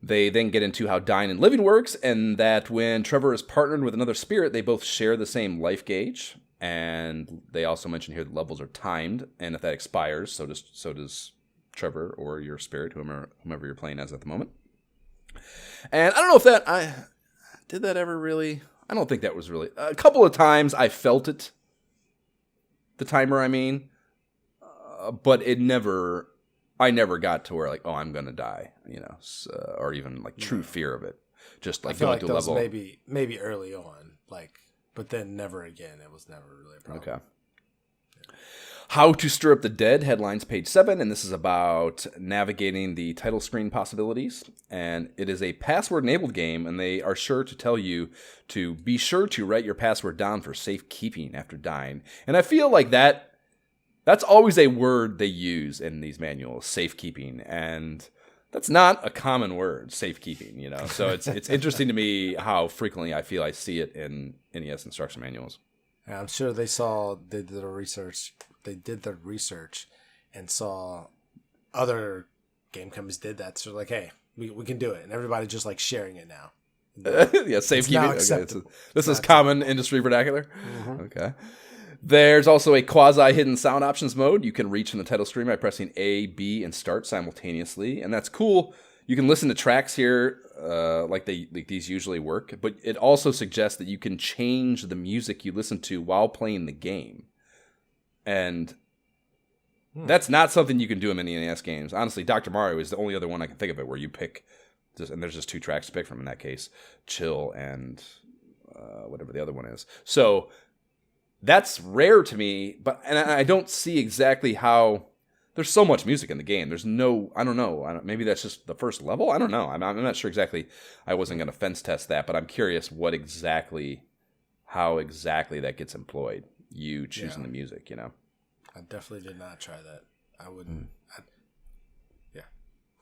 They then get into how dying and living works, and that when Trevor is partnered with another spirit, they both share the same life gauge. And they also mention here the levels are timed, and if that expires, so does Trevor or your spirit, whomever you're playing as at the moment. And I don't know if did that ever really. I don't think that was really a couple of times I felt it. The timer, I mean, but it never. I never got to where like, oh, I'm gonna die, you know, or even like true fear of it. Just like going to a level. Maybe early on, like, but then never again. It was never really a problem. Okay. Yeah. How to Stir Up the Dead, headlines page 7, and this is about navigating the title screen possibilities. And it is a password-enabled game, and they are sure to tell you to be sure to write your password down for safekeeping after dying. And I feel like that's always a word they use in these manuals, safekeeping, and that's not a common word, safekeeping, you know. So it's interesting to me how frequently I feel I see it in NES instruction manuals. Yeah, I'm sure they did their research. They did their research and saw other game companies did that. So like, hey, we can do it, and everybody just like sharing it now. Yeah, safekeeping. Okay, this is common industry vernacular. Mm-hmm. Okay. There's also a quasi-hidden sound options mode. You can reach in the title screen by pressing A, B, and start simultaneously, and that's cool. You can listen to tracks here like these usually work, but it also suggests that you can change the music you listen to while playing the game. And that's not something you can do in many NES games. Honestly, Dr. Mario is the only other one I can think of it where you pick, and there's just 2 tracks to pick from in that case, Chill and whatever the other one is. So that's rare to me, and I don't see exactly how. There's so much music in the game. There's no, I don't know. Maybe that's just the first level. I don't know. I'm not sure exactly. I wasn't going to fence test that, but I'm curious how exactly that gets employed. You choosing the music, you know. I definitely did not try that. I wouldn't.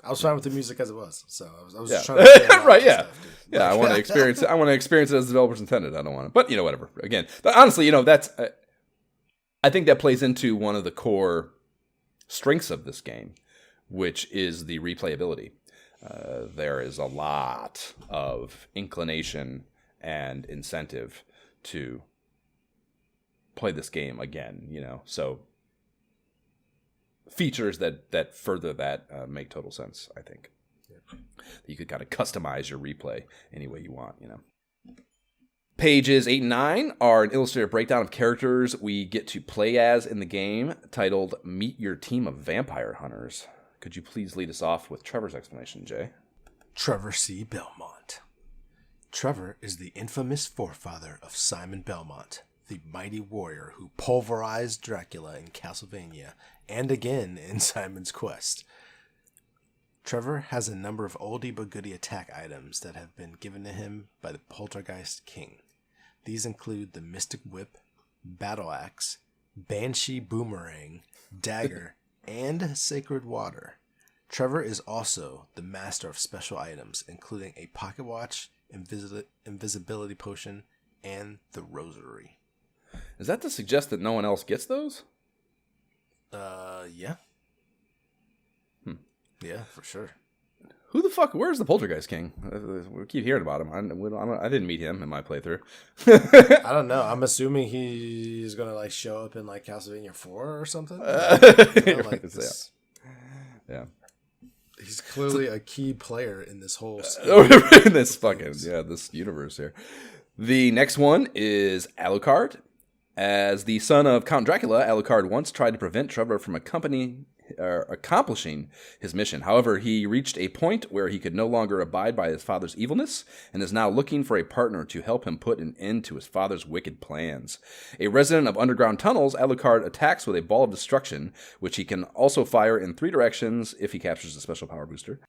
I was fine with the music as it was, so I was just trying to right. Yeah, stuff, yeah. I want to experience it. I want to experience it as the developers intended. I don't want to, but whatever. Again, but honestly, that's. I think that plays into one of the core strengths of this game, which is the replayability. There is a lot of inclination and incentive to play this game again. So features that further that make total sense, I think. Yeah. You could kind of customize your replay any way you want, Pages 8 and 9 are an illustrated breakdown of characters we get to play as in the game, titled Meet Your Team of Vampire Hunters. Could you please lead us off with Trevor's explanation, Jay? Trevor C. Belmont. Trevor is the infamous forefather of Simon Belmont, the mighty warrior who pulverized Dracula in Castlevania and again in Simon's Quest. Trevor has a number of oldie but goodie attack items that have been given to him by the Poltergeist King. These include the Mystic Whip, Battle Axe, Banshee Boomerang, Dagger, and Sacred Water. Trevor is also the master of special items, including a pocket watch, invisibility potion, and the rosary. Is that to suggest that no one else gets those? Yeah. Yeah, for sure. Who the fuck? Where's the Poltergeist King? We keep hearing about him. I didn't meet him in my playthrough. I don't know. I'm assuming he's gonna show up in Castlevania 4 or something. Yeah. He's clearly a key player in this whole in this this universe here. The next one is Alucard. As the son of Count Dracula, Alucard once tried to prevent Trevor from accomplishing his mission. However, he reached a point where he could no longer abide by his father's evilness and is now looking for a partner to help him put an end to his father's wicked plans. A resident of underground tunnels, Alucard attacks with a ball of destruction, which he can also fire in 3 directions if he captures a special power booster.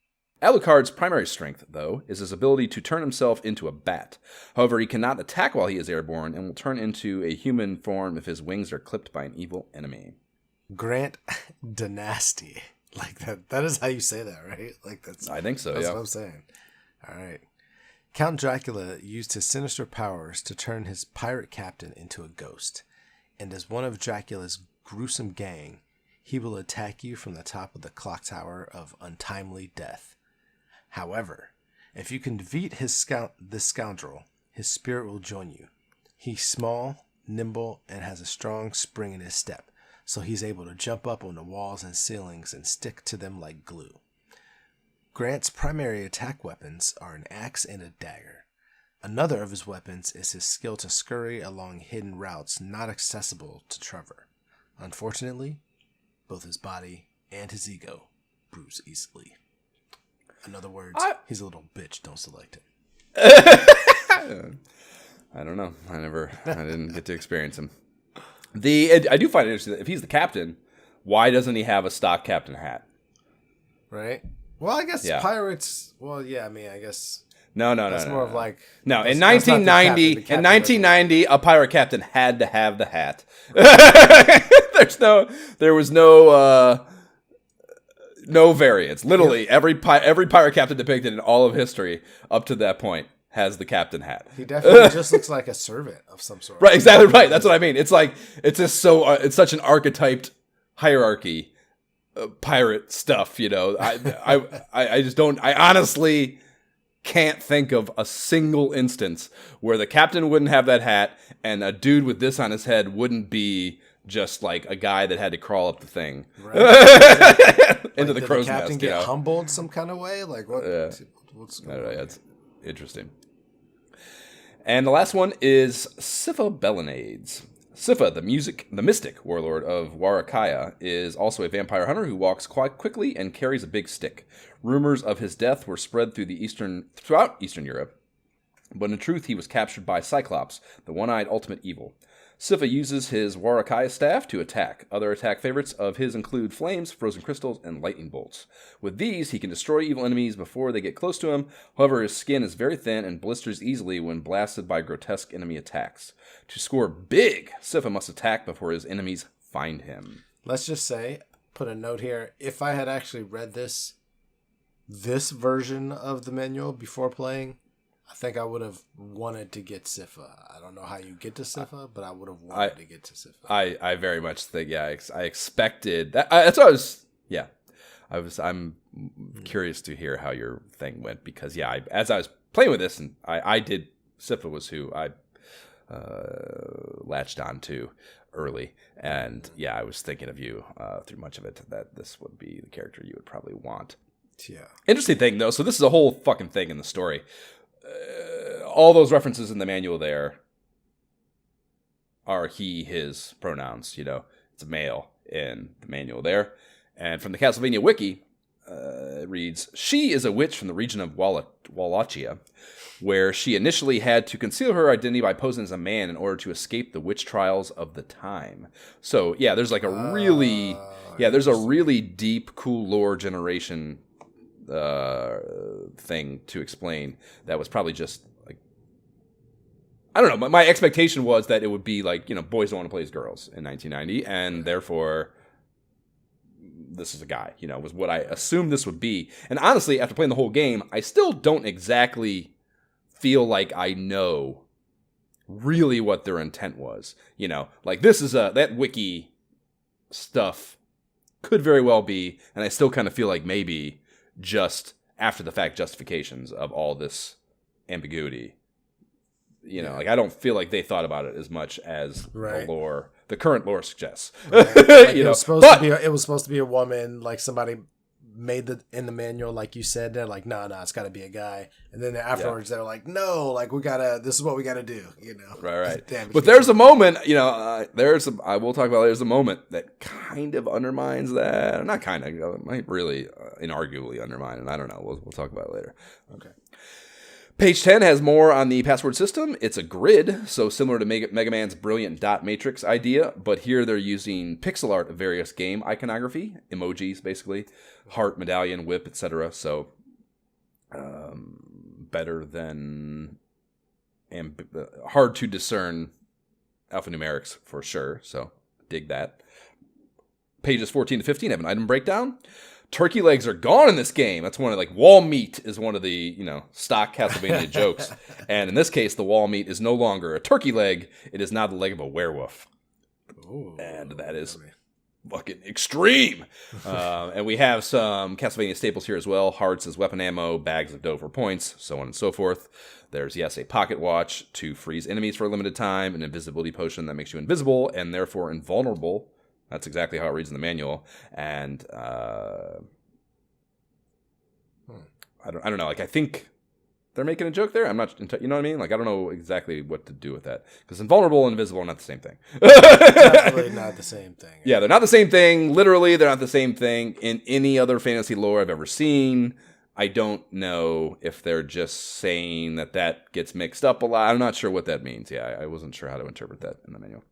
Alucard's primary strength, though, is his ability to turn himself into a bat. However, he cannot attack while he is airborne and will turn into a human form if his wings are clipped by an evil enemy. Grant Dynasty. That is how you say that, right? I think so, that's what I'm saying. All right. Count Dracula used his sinister powers to turn his pirate captain into a ghost. And as one of Dracula's gruesome gang, he will attack you from the top of the clock tower of untimely death. However, if you can defeat this scoundrel, his spirit will join you. He's small, nimble, and has a strong spring in his step, so he's able to jump up on the walls and ceilings and stick to them like glue. Grant's primary attack weapons are an axe and a dagger. Another of his weapons is his skill to scurry along hidden routes not accessible to Trevor. Unfortunately, both his body and his ego bruise easily. In other words, he's a little bitch. Don't select him. I don't know. I didn't get to experience him. I do find it interesting that if he's the captain, why doesn't he have a stock captain hat? Right. Well, I guess pirates. Well, yeah. I mean, I guess. No. That's more of No, in 1990, a pirate captain had to have the hat. There was no variance. Literally, every pirate captain depicted in all of history up to that point has the captain hat. He definitely just looks like a servant of some sort. Right, exactly right. That's what I mean. It's it's such an archetyped hierarchy, pirate stuff. I just don't. I honestly can't think of a single instance where the captain wouldn't have that hat and a dude with this on his head wouldn't be just a guy that had to crawl up the thing into the crow's nest. Did the captain get humbled some kind of way? What? Yeah. What's going on? That's interesting. And the last one is Sipha Belenades. Sipha, the mystic warlord of Warakaya, is also a vampire hunter who walks quite quickly and carries a big stick. Rumors of his death were spread throughout Eastern Europe, but in truth he was captured by Cyclops, the one-eyed ultimate evil. Sipha uses his Warakaya staff to attack. Other attack favorites of his include flames, frozen crystals, and lightning bolts. With these, he can destroy evil enemies before they get close to him. However, his skin is very thin and blisters easily when blasted by grotesque enemy attacks. To score big, Sipha must attack before his enemies find him. Let's just say, put a note here, if I had actually read this version of the manual before playing, I think I would have wanted to get Sipha. I don't know how you get to Sipha, but I would have wanted to get to Sipha. I very much think, I expected that. That's what I was, I'm curious to hear how your thing went because, as I was playing with this, and I did, Sipha was who I latched on to early. And yeah, I was thinking of you through much of it, that this would be the character you would probably want. Yeah. Interesting thing, though. So this is a whole fucking thing in the story. All those references in the manual there are he, his pronouns. It's a male in the manual there. And from the Castlevania wiki, it reads, she is a witch from the region of Wallachia, where she initially had to conceal her identity by posing as a man in order to escape the witch trials of the time. So, yeah, there's like a really... there's a really deep, cool lore generation thing to explain that was probably just like, I don't know. My expectation was that it would be like, boys don't want to play as girls in 1990, and therefore this is a guy, was what I assumed this would be. And honestly, after playing the whole game, I still don't exactly feel like I know really what their intent was. Like this is that wiki stuff could very well be, and I still kind of feel like maybe just after the fact justifications of all this ambiguity. Like I don't feel like they thought about it as much as the current lore suggests. Right. Like it was supposed to be a woman, like somebody made in the manual, like you said, they're like, no, it's got to be a guy. And then afterwards, they're like, no, like this is what we got to do, Right. Damn, but there's a moment, I will talk about. There's a moment that kind of undermines that. Not kind of, it might really inarguably undermine it. I don't know. We'll talk about it later. Okay. Page 10 has more on the password system. It's a grid, so similar to Mega Man's brilliant dot matrix idea, but here they're using pixel art of various game iconography, emojis basically, heart, medallion, whip, etc. So better than hard to discern alphanumerics for sure, so dig that. Pages 14 to 15 have an item breakdown. Turkey legs are gone in this game. That's one of wall meat is one of the, stock Castlevania jokes. And in this case, the wall meat is no longer a turkey leg. It is now the leg of a werewolf. Ooh, and that is fucking extreme. And we have some Castlevania staples here as well. Hearts as weapon ammo, bags of dough for points, so on and so forth. There's, a pocket watch to freeze enemies for a limited time, an invisibility potion that makes you invisible and therefore invulnerable. That's exactly how it reads in the manual. And I don't know. Like, I think they're making a joke there. I'm not, you know what I mean? Like, I don't know exactly what to do with that. Because invulnerable and invisible are not the same thing. Definitely not the same thing. Yeah, they're not the same thing. Literally, they're not the same thing in any other fantasy lore I've ever seen. I don't know if they're just saying that gets mixed up a lot. I'm not sure what that means. Yeah, I wasn't sure how to interpret that in the manual.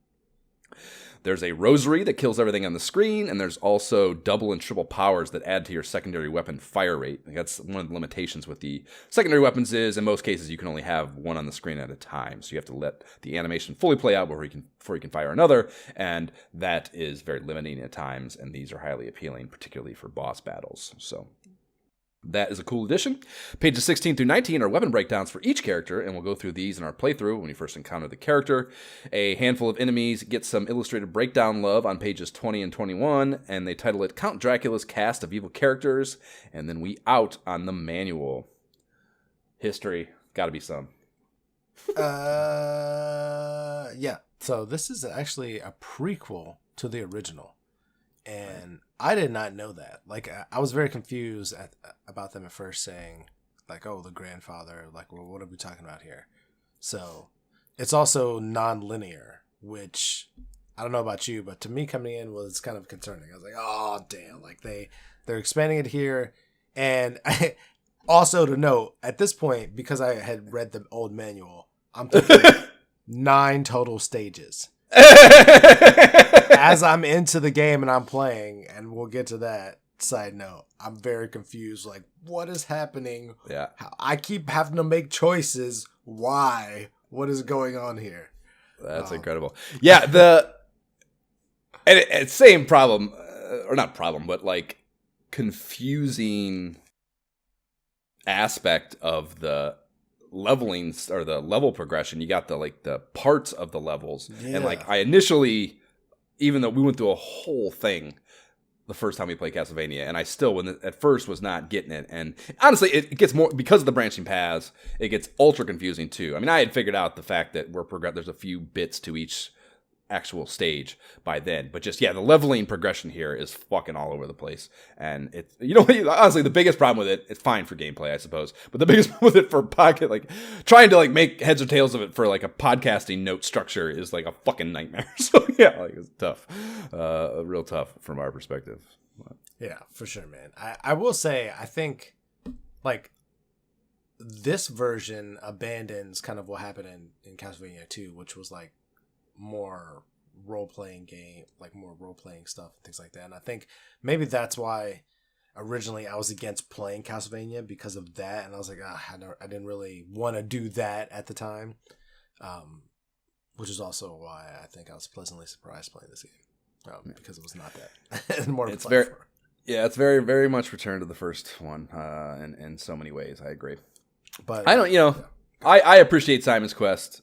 There's a rosary that kills everything on the screen, and there's also double and triple powers that add to your secondary weapon fire rate. That's one of the limitations with the secondary weapons is, in most cases, you can only have one on the screen at a time. So you have to let the animation fully play out before you can fire another, and that is very limiting at times, and these are highly appealing, particularly for boss battles. So that is a cool addition. Pages 16 through 19 are weapon breakdowns for each character, and we'll go through these in our playthrough when you first encounter the character. A handful of enemies get some illustrated breakdown love on pages 20 and 21, and they title it Count Dracula's Cast of Evil Characters, and then we out on the manual. History, gotta be some. Yeah. So this is actually a prequel to the original. And I did not know that. Like, I was very confused about them at first, saying, like, oh, the grandfather. Like, well, what are we talking about here? So, it's also non-linear, which, I don't know about you, but to me, coming in was kind of concerning. I was like, oh, damn. Like, they're expanding it here. And also to note, at this point, because I had read the old manual, I'm thinking 9 total stages. As I'm into the game and I'm playing, and we'll get to that side note, I'm very confused. Like, what is happening? Yeah. I keep having to make choices. Why? What is going on here? That's incredible. Yeah, and same problem, or not problem, but like confusing aspect of the leveling or the level progression. You got the parts of the levels, and like I initially, even though we went through a whole thing, the first time we played Castlevania, and I still, at first, was not getting it. And honestly, it gets more, because of the branching paths, it gets ultra confusing too. I mean, I had figured out the fact that there's a few bits to each actual stage by then, but just, the leveling progression here is fucking all over the place. And it's, honestly, the biggest problem with it's fine for gameplay, I suppose, but the biggest problem with it for podcast, like trying to like make heads or tails of it for like a podcasting note structure is like a fucking nightmare. So it's tough, real tough from our perspective. Yeah, for sure, man. I will say, I think like this version abandons kind of what happened in Castlevania 2, which was like more role-playing game, like more role-playing stuff and things like that. And I think maybe that's why originally I was against playing Castlevania, because of that. And I was like, I didn't really want to do that at the time, which is also why I think I was pleasantly surprised playing this game, because it was not that. More it's very, it's very, very much returned to the first one in so many ways. I agree, but I don't, I appreciate Simon's Quest.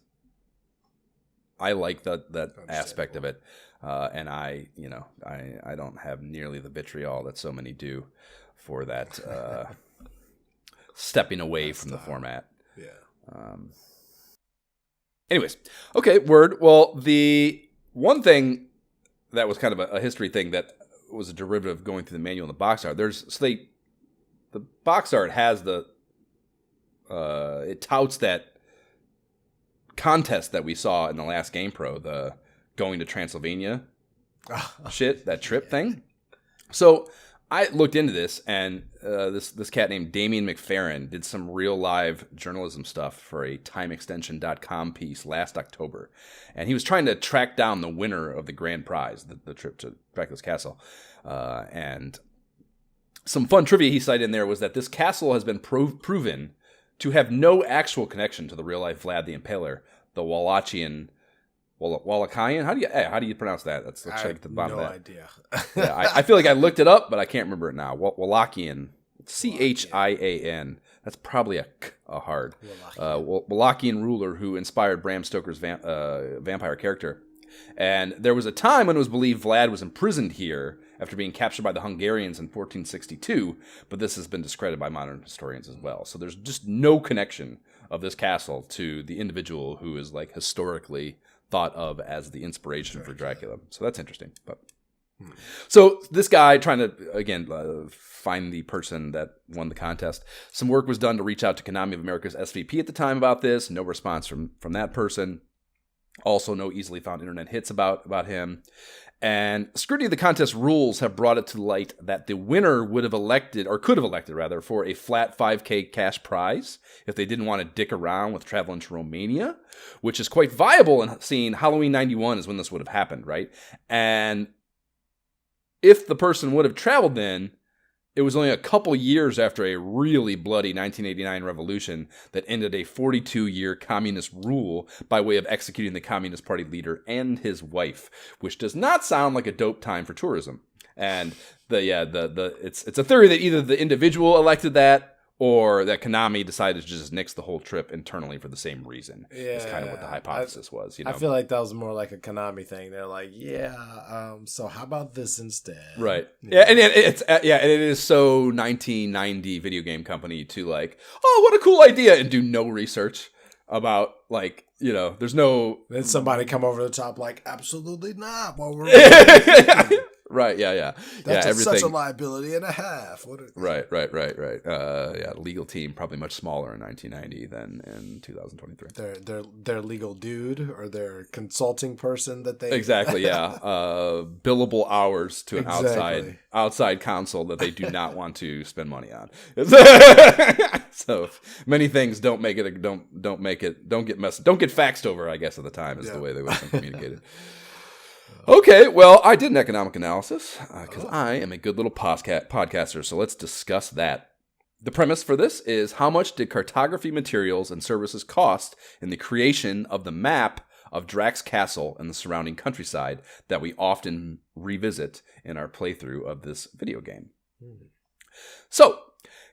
I like that aspect of it, and I don't have nearly the vitriol that so many do for that stepping away from the format. Yeah. Anyways, okay, word. Well, the one thing that was kind of a history thing that was a derivative of going through the manual and the box art. The box art has it touts that contest that we saw in the last Game Pro, the going to Transylvania shit, that trip thing. So I looked into this, and this cat named Damien McFerrin did some real live journalism stuff for a TimeExtension.com piece last October, and he was trying to track down the winner of the grand prize, the trip to Dracula's castle, and some fun trivia he cited in there was that this castle has been proven to have no actual connection to the real-life Vlad the Impaler, the Wallachian. How do you pronounce that? Let's check at the bottom of that. Idea. I feel like I looked it up, but I can't remember it now. Wallachian, Chian. That's probably a hard. Wallachian ruler who inspired Bram Stoker's vampire character. And there was a time when it was believed Vlad was imprisoned here after being captured by the Hungarians in 1462, but this has been discredited by modern historians as well. So there's just no connection of this castle to the individual who is like historically thought of as the inspiration for Dracula. So that's interesting. But so this guy trying to, again, find the person that won the contest. Some work was done to reach out to Konami of America's SVP at the time about this. No response from that person. Also, no easily found internet hits about him. And scrutiny of the contest rules have brought it to light that the winner could have elected for a flat $5,000 cash prize if they didn't want to dick around with traveling to Romania, which is quite viable in seeing Halloween 91 is when this would have happened, right? And if the person would have traveled then, it was only a couple years after a really bloody 1989 revolution that ended a 42-year communist rule by way of executing the Communist Party leader and his wife, which does not sound like a dope time for tourism. And it's a theory that either the individual elected that or that Konami decided to just nix the whole trip internally for the same reason. Yeah, it's kind of what the hypothesis was. I feel like that was more like a Konami thing. They're like, so how about this instead? Right. Yeah, and it is so 1990 video game company to like, oh, what a cool idea, and do no research about like, there's no. Then somebody come over the top like, absolutely not. While we're Right, yeah. That's such a liability and a half. Right. Legal team probably much smaller in 1990 than in 2023. Their legal dude or their consulting person that they exactly, yeah. Billable hours to an outside counsel that they do not want to spend money on. So many things don't get faxed over. I guess at the time is the way they would have been communicated. Okay, well, I did an economic analysis because I am a good little podcaster, so let's discuss that. The premise for this is how much did cartography materials and services cost in the creation of the map of Drax Castle and the surrounding countryside that we often revisit in our playthrough of this video game. So,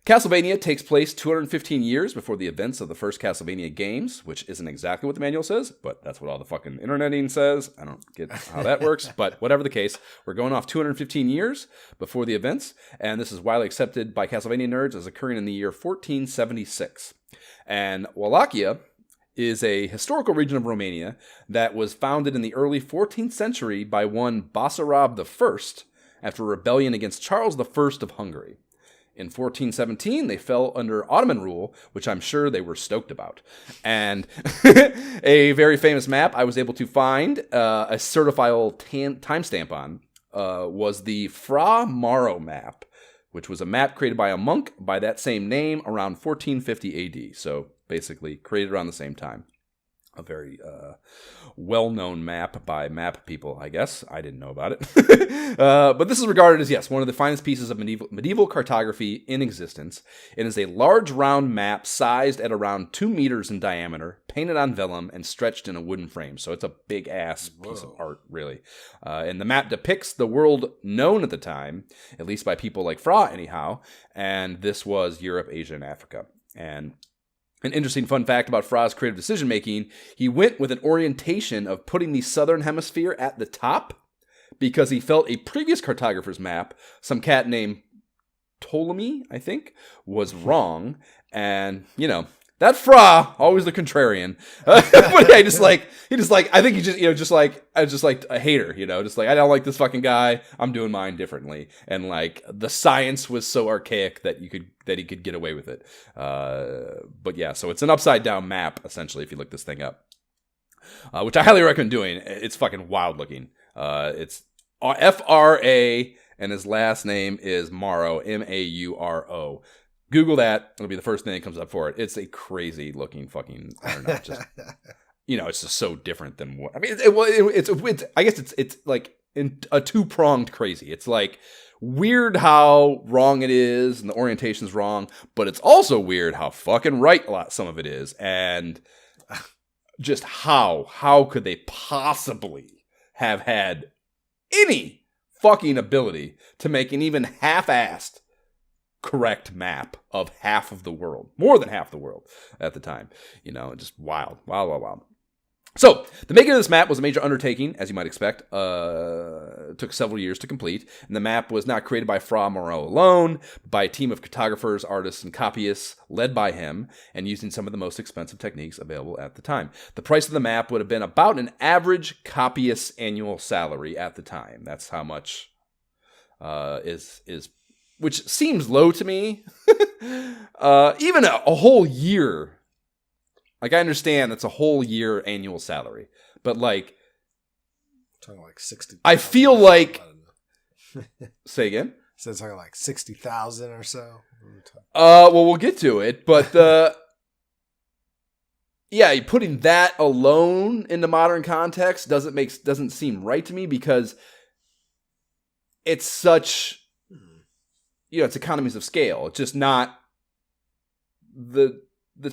Castlevania takes place 215 years before the events of the first Castlevania games, which isn't exactly what the manual says, but that's what all the fucking interneting says. I don't get how that works, but whatever the case, we're going off 215 years before the events, and this is widely accepted by Castlevania nerds as occurring in the year 1476. And Wallachia is a historical region of Romania that was founded in the early 14th century by one Basarab I after a rebellion against Charles I of Hungary. In 1417, they fell under Ottoman rule, which I'm sure they were stoked about. And a very famous map I was able to find a certifiable timestamp on was the Fra Mauro map, which was a map created by a monk by that same name around 1450 AD. So basically created around the same time. A very well-known map by map people, I guess. I didn't know about it. But this is regarded as, yes, one of the finest pieces of medieval cartography in existence. It is a large round map sized at around 2 meters in diameter, painted on vellum, and stretched in a wooden frame. So it's a big-ass piece of art, really. And the map depicts the world known at the time, at least by people like Fra, anyhow. And this was Europe, Asia, and Africa. And an interesting fun fact about Fra's creative decision-making, he went with an orientation of putting the southern hemisphere at the top because he felt a previous cartographer's map, some cat named Ptolemy, I think, was wrong. And, you know, that Fra, always the contrarian. But yeah, I think he just like a hater, just like, I don't like this fucking guy. I'm doing mine differently. And like the science was so archaic that he could get away with it. But yeah, so it's an upside down map, essentially, if you look this thing up. Which I highly recommend doing. It's fucking wild looking. It's F-R-A, and his last name is Mauro, M-A-U-R-O. Google that. It'll be the first thing that comes up for it. It's a crazy looking fucking, I don't know, just, it's just so different than what, I mean, I guess it's like in a two-pronged crazy. It's like weird how wrong it is and the orientation's wrong, but it's also weird how fucking right some of it is. And just how could they possibly have had any fucking ability to make an even half-assed correct map of half of the world, more than half the world at the time, just wild. So the making of this map was a major undertaking, as you might expect. It took several years to complete, and the map was not created by Fra Mauro alone, but by a team of cartographers, artists, and copyists led by him, and using some of the most expensive techniques available at the time. The price of the map would have been about an average copyist's annual salary at the time. That's how much is which seems low to me. Even a whole year. Like, I understand that's a whole year annual salary. But, like, talking like 60. I feel like. Say again? So it's talking like 60,000 or so. Well, we'll get to it. But, yeah, putting that alone into modern context doesn't seem right to me because it's such. It's economies of scale. It's just not the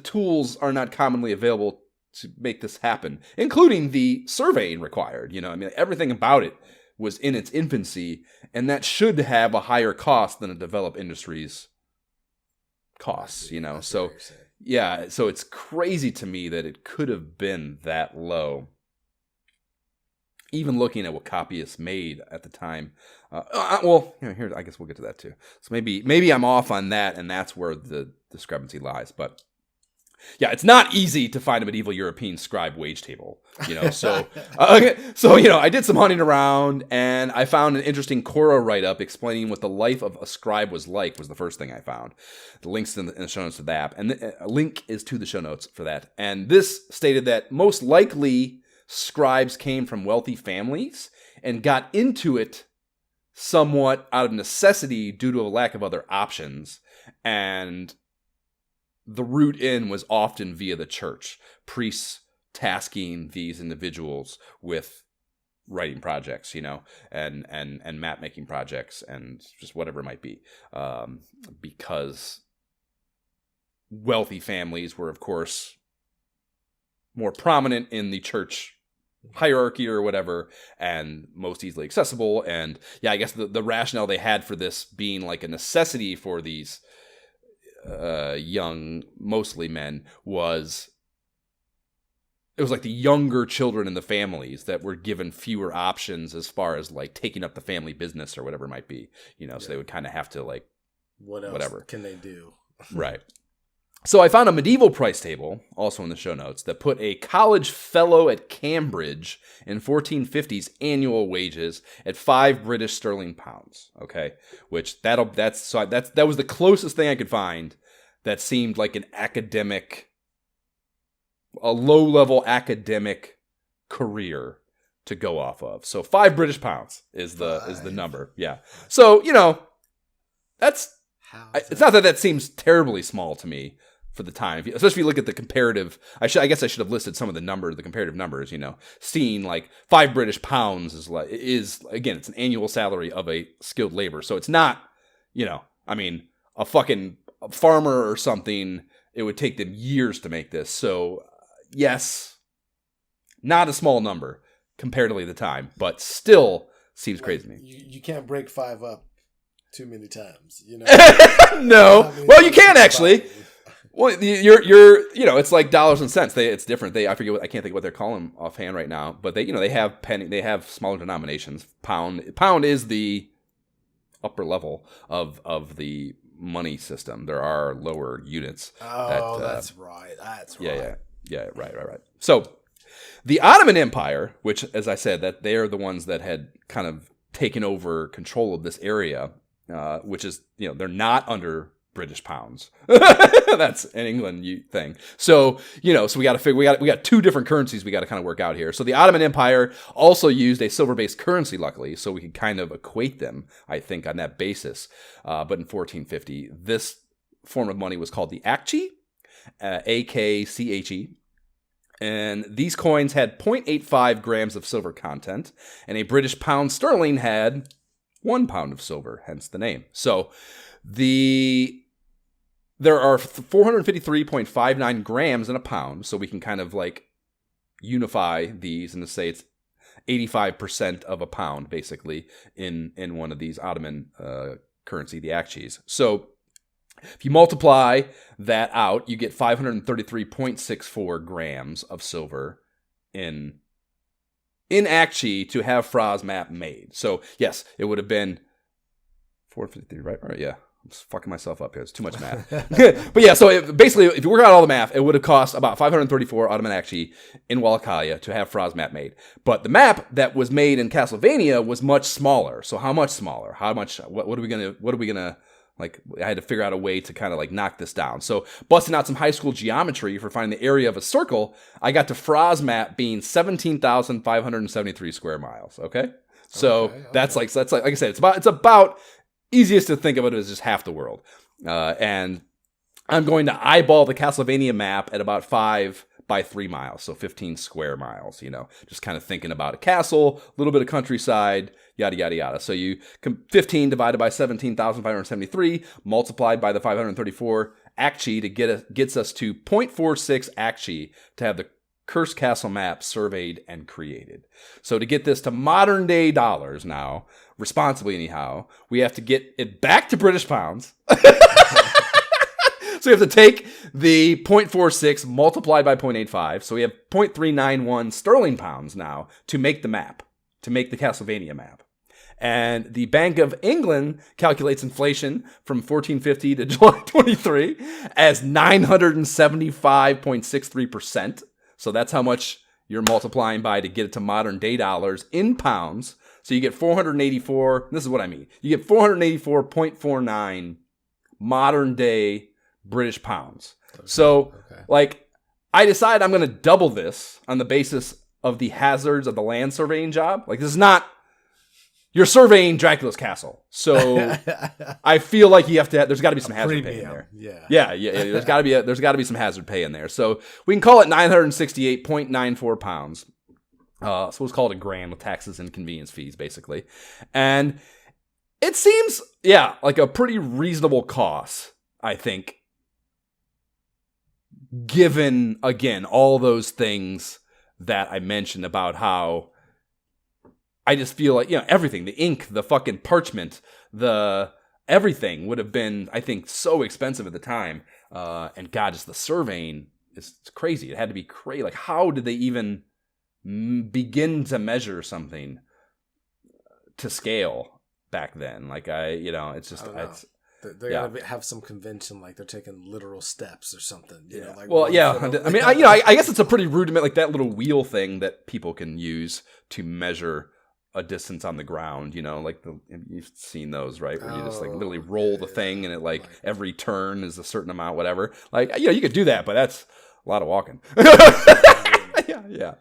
tools are not commonly available to make this happen, including the surveying required. Everything about it was in its infancy, and that should have a higher cost than a developed industry's costs. So yeah, so it's crazy to me that it could have been that low. Even looking at what copyists made at the time. Here, I guess we'll get to that too. So maybe I'm off on that, and that's where the discrepancy lies. But yeah, it's not easy to find a medieval European scribe wage table. So I did some hunting around, and I found an interesting Quora write-up explaining what the life of a scribe was like. Was the first thing I found. The link's in the show notes to that, and a link is to the show notes for that. And this stated that most likely scribes came from wealthy families and got into it somewhat out of necessity due to a lack of other options. And the route in was often via the church, priests tasking these individuals with writing projects, and map making projects and just whatever it might be. Because wealthy families were, of course, more prominent in the church hierarchy or whatever, and most easily accessible. And yeah, I guess the rationale they had for this being like a necessity for these young, mostly men, was it was like the younger children in the families that were given fewer options as far as like taking up the family business or whatever it might be, so they would kind of have to like what else whatever can they do? Right. So I found a medieval price table, also in the show notes, that put a college fellow at Cambridge in 1450's annual wages at 5 British sterling pounds. Okay, which that was the closest thing I could find that seemed like a low-level academic career to go off of. So 5 British pounds is the number. Yeah. So that's. It's not that seems terribly small to me for the time, especially if you look at the comparative. I guess I should have listed some of the comparative numbers. Seeing like 5 British pounds is again, it's an annual salary of a skilled labor, so it's not, a fucking farmer or something. It would take them years to make this. So yes, not a small number comparatively at the time, but still seems crazy to me. You can't break 5 up too many times, No. Well, you can actually. Well, it's like dollars and cents. It's different. I can't think of what they're calling offhand right now, but they have penny. They have smaller denominations. Pound is the upper level of the money system. There are lower units. Oh, that's right. Yeah. Right. So, the Ottoman Empire, which, as I said, that they are the ones that had kind of taken over control of this area. Which is, they're not under British pounds. That's an England thing. So, so we got to we got 2 different currencies we got to kind of work out here. So the Ottoman Empire also used a silver-based currency, luckily, so we could kind of equate them, I think, on that basis. But in 1450, this form of money was called the akçe, AKCHE. And these coins had 0.85 grams of silver content, and a British pound sterling had 1 pound of silver, hence the name. So there are 453.59 grams in a pound, so we can kind of like unify these and say it's 85% of a pound, basically, in one of these Ottoman currency, the akçes. So if you multiply that out, you get 533.64 grams of silver in akçe to have Fra's map made. So, yes, it would have been 453, right? All right, yeah. I'm just fucking myself up here. It's too much math. But yeah, so basically, if you work out all the math, it would have cost about 534 Ottoman akçe in Wallachia to have Fra's map made. But the map that was made in Castlevania was much smaller. So how much smaller? What are we gonna like, I had to figure out a way to kind of like knock this down. So busting out some high school geometry for finding the area of a circle, I got to Fra's map being 17,573 square miles. Okay. So that's like I said, it's about easiest to think of it as just half the world. And I'm going to eyeball the Castlevania map at about 5 by 3 miles. So 15 square miles, just kind of thinking about a castle, a little bit of countryside, yada, yada, yada. So 15 divided by 17,573 multiplied by the 534 akçe gets us to 0.46 akçe to have the Cursed Castle map surveyed and created. So to get this to modern day dollars now, responsibly anyhow, we have to get it back to British pounds. So we have to take the 0.46 multiplied by 0.85. So we have 0.391 sterling pounds now to make the map, to make the Castlevania map. And the Bank of England calculates inflation from 1450 to July 23 as 975.63%. So that's how much you're multiplying by to get it to modern day dollars in pounds. So you get 484. This is what I mean. You get 484.49 modern day British pounds. Okay. So, I decide I'm going to double this on the basis of the hazards of the land surveying job. Like, this is not, you're surveying Dracula's castle. So, I feel like there's got to be some hazard pay in there. Yeah. There's got to be some hazard pay in there. So, we can call it 968.94 pounds. So let's call it a grand with taxes and convenience fees, basically. And it seems, like a pretty reasonable cost, I think, given, again, all those things that I mentioned about how I just feel like, everything, the ink, the fucking parchment, everything would have been, I think, so expensive at the time. And God, just the surveying is crazy. It had to be crazy. Like, how did they even begin to measure something to scale back then? Like, it's just, they're gonna have some convention, like they're taking literal steps or something. You know, like well, yeah. I mean, I guess it's a pretty rudiment, like that little wheel thing that people can use to measure a distance on the ground. You know, like you've seen those, right? Where you just like literally roll the thing, and it like every turn is a certain amount, whatever. Like, you could do that, but that's a lot of walking. Yeah.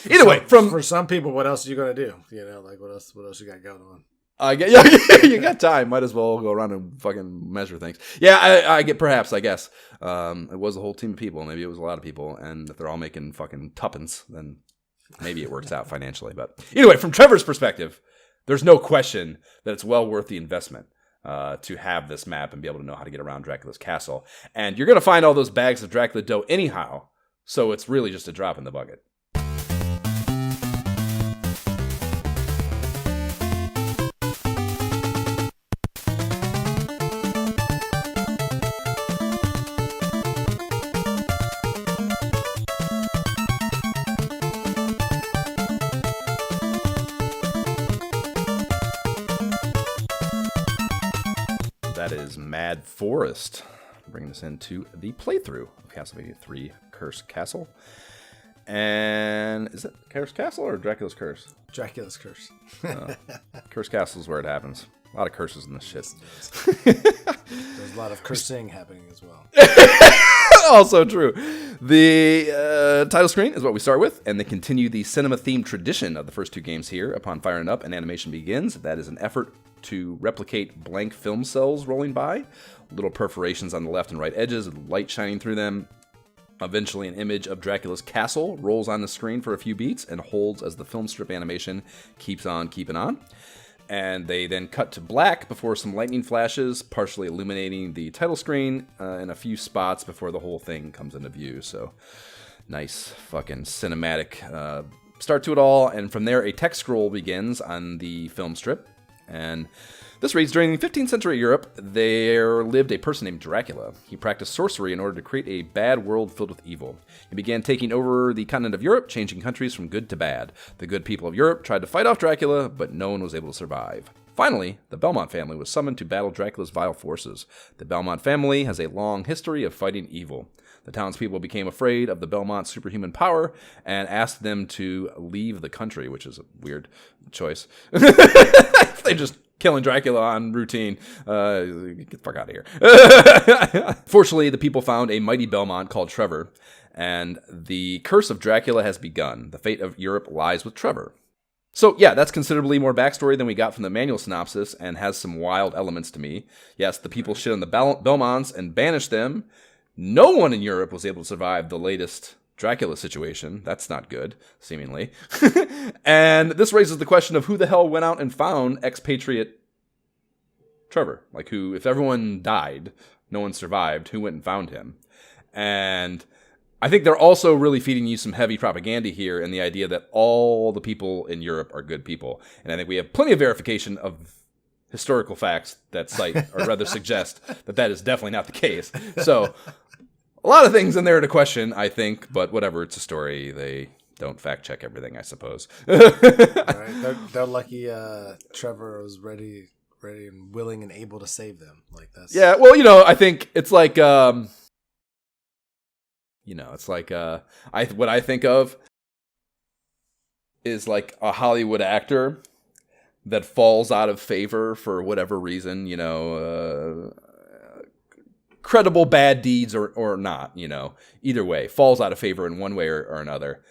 Either way, for some people, what else are you gonna do? You know, like what else you got going on? You got time. Might as well go around and fucking measure things. Yeah, I guess. It was a whole team of people. Maybe it was a lot of people. And if they're all making fucking tuppence, then maybe it works out financially. But anyway, from Trevor's perspective, there's no question that it's well worth the investment to have this map and be able to know how to get around Dracula's castle. And you're going to find all those bags of Dracula dough anyhow. So it's really just a drop in the bucket. That is Mad Forest, bringing us into the playthrough of Castlevania III Cursed Castle. And is it Cursed Castle or Dracula's Curse? Dracula's Curse. Cursed Castle is where it happens. A lot of curses in this shit. There's a lot of cursing happening as well. Also true. The title screen is what we start with, and they continue the cinema-themed tradition of the first two games here. Upon firing up, an animation begins. That is an effort to replicate blank film cells rolling by, little perforations on the left and right edges with light shining through them. Eventually, an image of Dracula's castle rolls on the screen for a few beats and holds as the film strip animation keeps on keeping on. And they then cut to black before some lightning flashes, partially illuminating the title screen in a few spots before the whole thing comes into view. So, nice fucking cinematic start to it all. And from there, a text scroll begins on the film strip. And this reads, during the 15th century Europe, there lived a person named Dracula. He practiced sorcery in order to create a bad world filled with evil. He began taking over the continent of Europe, changing countries from good to bad. The good people of Europe tried to fight off Dracula, but no one was able to survive. Finally, the Belmont family was summoned to battle Dracula's vile forces. The Belmont family has a long history of fighting evil. The townspeople became afraid of the Belmont's superhuman power and asked them to leave the country, which is a weird choice. They just killing Dracula on routine. Get the fuck out of here. Fortunately, the people found a mighty Belmont called Trevor, and the curse of Dracula has begun. The fate of Europe lies with Trevor. So, yeah, that's considerably more backstory than we got from the manual synopsis and has some wild elements to me. Yes, the people shit on the Belmonts and banished them. No one in Europe was able to survive the latest Dracula situation. That's not good, seemingly. And this raises the question of who the hell went out and found expatriate Trevor. Like, who, if everyone died, no one survived, who went and found him? And I think they're also really feeding you some heavy propaganda here in the idea that all the people in Europe are good people. And I think we have plenty of verification of historical facts that cite, or rather suggest, that is definitely not the case. So, a lot of things in there to question, I think, but whatever, it's a story. They don't fact check everything, I suppose. Right. They're lucky Trevor was ready and willing and able to save them. Like that's yeah. Well, I think it's like what I think of is like a Hollywood actor that falls out of favor for whatever reason, credible bad deeds or not, either way, falls out of favor in one way or another.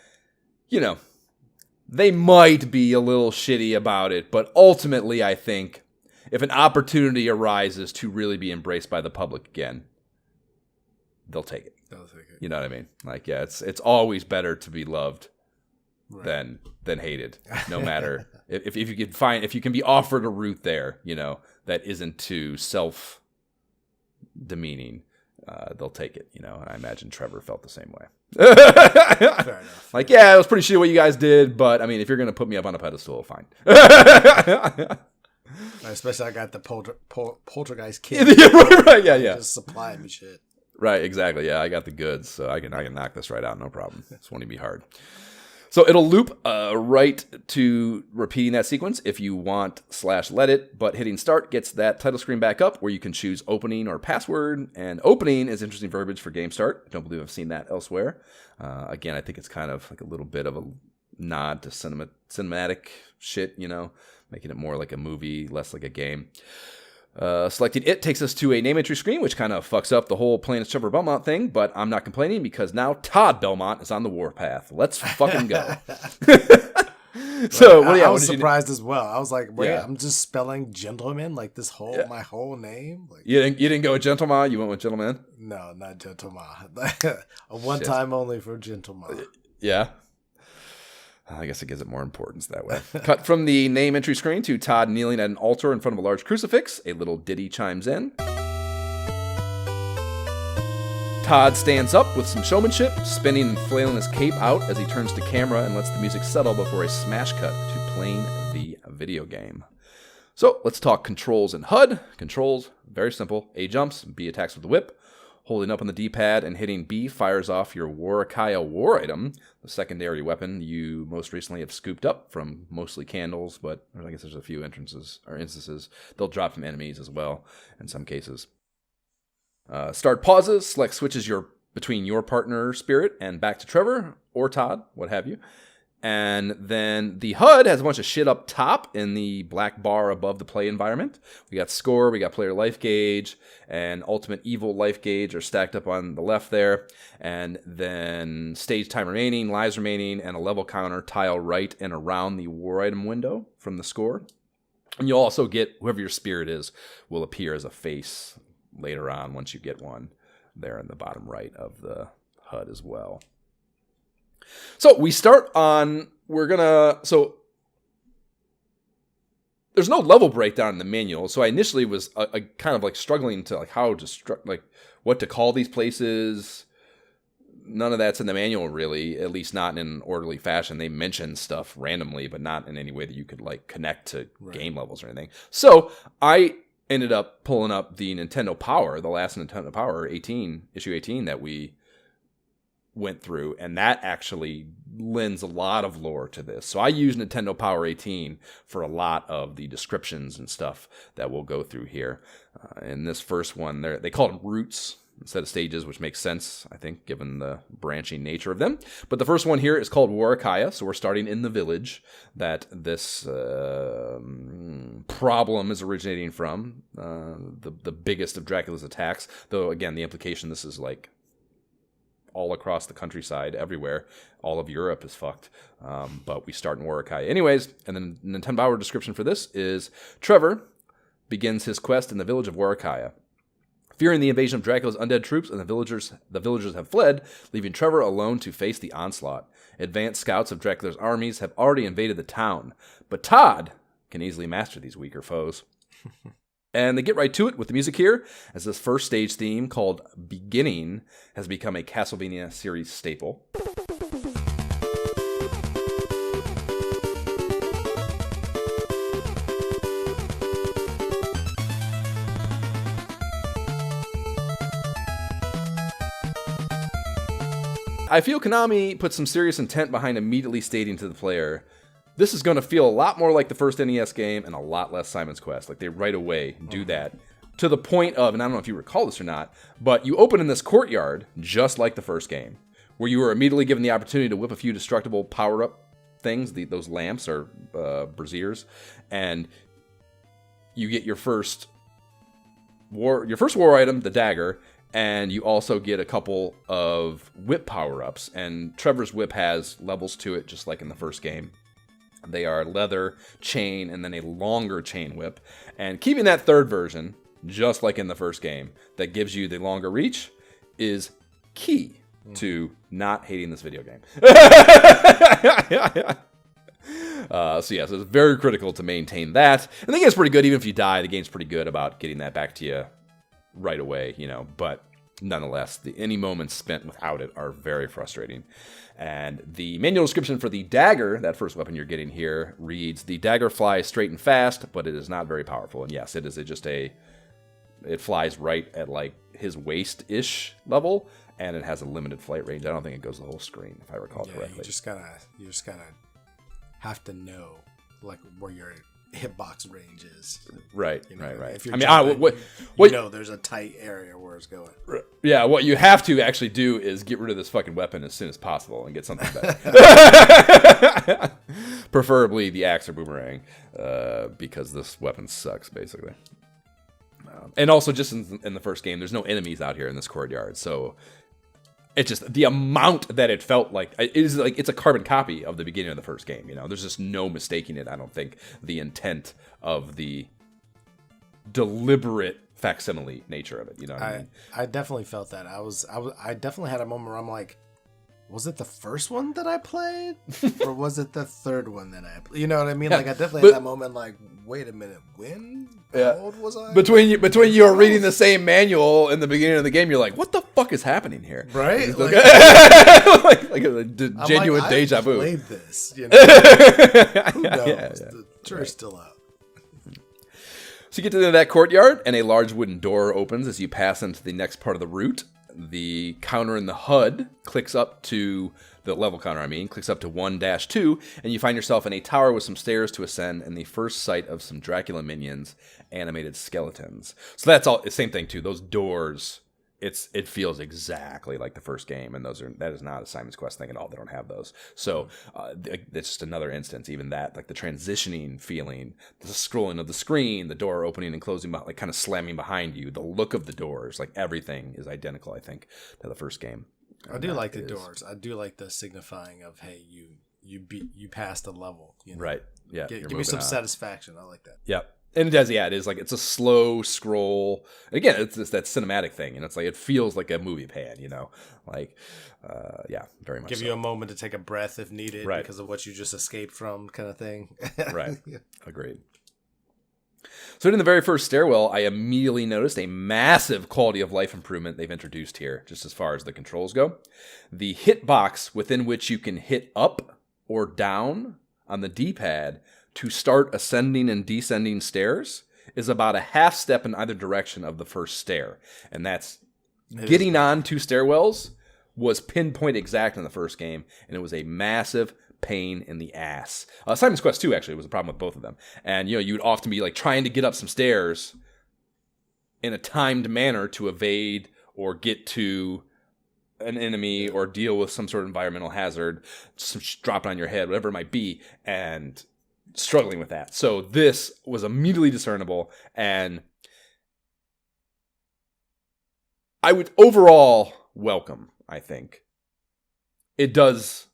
They might be a little shitty about it, but ultimately I think if an opportunity arises to really be embraced by the public again, they'll take it. You know what I mean? Like, yeah, it's always better to be loved than hated, no matter if you can be offered a route there, that isn't too self demeaning, they'll take it, and I imagine Trevor felt the same way. Fair enough. Like, yeah, it was pretty shitty what you guys did, but I mean, if you're gonna put me up on a pedestal, fine. Especially I got the poltergeist kit. Right, yeah. Just supply me shit. Right, exactly. Yeah, I got the goods, so I can knock this right out, no problem. This won't even be hard. So it'll loop right to repeating that sequence if you want /let it, but hitting start gets that title screen back up where you can choose opening or password, and opening is interesting verbiage for game start. I don't believe I've seen that elsewhere. Again, I think it's kind of like a little bit of a nod to cinematic shit, you know, making it more like a movie, less like a game. Selecting it takes us to a name entry screen, which kind of fucks up the whole playing as Trevor Belmont thing, but I'm not complaining because now Todd Belmont is on the warpath. Let's fucking go. So, I was surprised as well. I was like, wait, I'm just spelling gentleman like this my whole name? Like, you didn't go with gentleman? You went with gentleman? No, not gentleman. A one time only for gentleman. Yeah. I guess it gives it more importance that way. Cut from the name entry screen to Todd kneeling at an altar in front of a large crucifix. A little ditty chimes in. Todd stands up with some showmanship, spinning and flailing his cape out as he turns to camera and lets the music settle before a smash cut to playing the video game. So let's talk controls and HUD. Controls, very simple. A jumps, B attacks with the whip. Holding up on the D-pad and hitting B fires off your Warikaya war item, the secondary weapon you most recently have scooped up from mostly candles, but I guess there's a few instances. They'll drop from enemies as well in some cases. Start pauses, select switches between your partner Spirit and back to Trevor or Todd, what have you. And then the HUD has a bunch of shit up top in the black bar above the play environment. We got score, we got player life gauge, and ultimate evil life gauge are stacked up on the left there. And then stage time remaining, lives remaining, and a level counter tile right and around the war item window from the score. And you'll also get, whoever your spirit is, will appear as a face later on once you get one there in the bottom right of the HUD as well. So we start on, so there's no level breakdown in the manual. So I initially was kind of like struggling to like how to what to call these places. None of that's in the manual really, at least not in an orderly fashion. They mention stuff randomly, but not in any way that you could like connect to game levels or anything. So I ended up pulling up the Nintendo Power, the last Nintendo Power issue 18 that we went through, and that actually lends a lot of lore to this. So I use Nintendo Power 18 for a lot of the descriptions and stuff that we'll go through here. In this first one, they call them routes instead of stages, which makes sense, I think, given the branching nature of them. But the first one here is called Warikaya, so we're starting in the village that this problem is originating from, the biggest of Dracula's attacks. Though, again, the implication this is like all across the countryside, everywhere. All of Europe is fucked. But we start in Warikaya. Anyways, and then the Nintendo Power description for this is Trevor begins his quest in the village of Warikaya. Fearing the invasion of Dracula's undead troops and the villagers have fled, leaving Trevor alone to face the onslaught. Advanced scouts of Dracula's armies have already invaded the town, but Todd can easily master these weaker foes. And they get right to it with the music here, as this first stage theme, called Beginning, has become a Castlevania series staple. I feel Konami put some serious intent behind immediately stating to the player, this is going to feel a lot more like the first NES game and a lot less Simon's Quest. Like, they right away do that. To the point of, and I don't know if you recall this or not, but you open in this courtyard just like the first game, where you were immediately given the opportunity to whip a few destructible power-up things, those lamps or braziers, and you get your first war item, the dagger, and you also get a couple of whip power-ups, and Trevor's whip has levels to it just like in the first game. They are leather, chain, and then a longer chain whip. And keeping that third version, just like in the first game, that gives you the longer reach, is key to not hating this video game. So it's very critical to maintain that. And the game's pretty good. Even if you die, the game's pretty good about getting that back to you right away, But nonetheless, any moments spent without it are very frustrating. And the manual description for the dagger, that first weapon you're getting here, reads, "The dagger flies straight and fast, but it is not very powerful." And yes, it flies right at like his waist-ish level, and it has a limited flight range. I don't think it goes the whole screen, if I recall correctly. You just gotta have to know like where your hitbox range is. Right, you know, right. If you're there's a tight area where it's going. Yeah, what you have to actually do is get rid of this fucking weapon as soon as possible and get something better. Preferably the axe or boomerang, because this weapon sucks, basically. And also, just in the first game, there's no enemies out here in this courtyard, so it's just the amount that it felt like it's a carbon copy of the beginning of the first game. You know, there's just no mistaking it. I don't think the intent of the deliberate facsimile nature of it. You know what I mean? I definitely felt that. I definitely had a moment where I'm like, was it the first one that I played, or was it the third one that I played? You know what I mean? Yeah, like I definitely had that moment. Like, wait a minute, when? How old was I? Between you are reading the same manual in the beginning of the game, you're like, what the fuck is happening here? Right? Like a genuine deja vu. I played this. You know? Who knows? The jury's still out. So you get to the end of that courtyard, and a large wooden door opens as you pass into the next part of the route. The counter in the HUD clicks up to the level counter, clicks up to 1-2, and you find yourself in a tower with some stairs to ascend and the first sight of some Dracula minions, animated skeletons. So that's all, same thing too. Those doors, it feels exactly like the first game, and that is not a Simon's Quest thing at all. They don't have those. So it's just another instance, even that, like the transitioning feeling, the scrolling of the screen, the door opening and closing, like kind of slamming behind you, the look of the doors, like everything is identical, I think, to the first game. I do like the doors. I do like the signifying of, hey, you passed a level. You know? Right. Yeah. Give me some satisfaction. I like that. Yep. And it does, it is like, it's a slow scroll. And again, it's that cinematic thing, and it's like, it feels like a movie pan, you know? Like, very much Give you a moment to take a breath if needed, right, because of what you just escaped from, kind of thing. Right. Agreed. So in the very first stairwell, I immediately noticed a massive quality of life improvement they've introduced here, just as far as the controls go. The hitbox within which you can hit up or down on the D-pad to start ascending and descending stairs is about a half step in either direction of the first stair. And that's getting on 2 stairwells was pinpoint exact in the first game, and it was a massive pain in the ass. Simon's Quest 2 actually was a problem with both of them. And you'd often be like trying to get up some stairs in a timed manner to evade or get to an enemy or deal with some sort of environmental hazard, just dropping on your head, whatever it might be, and struggling with that. So this was immediately discernible, and I would overall welcome, I think. It does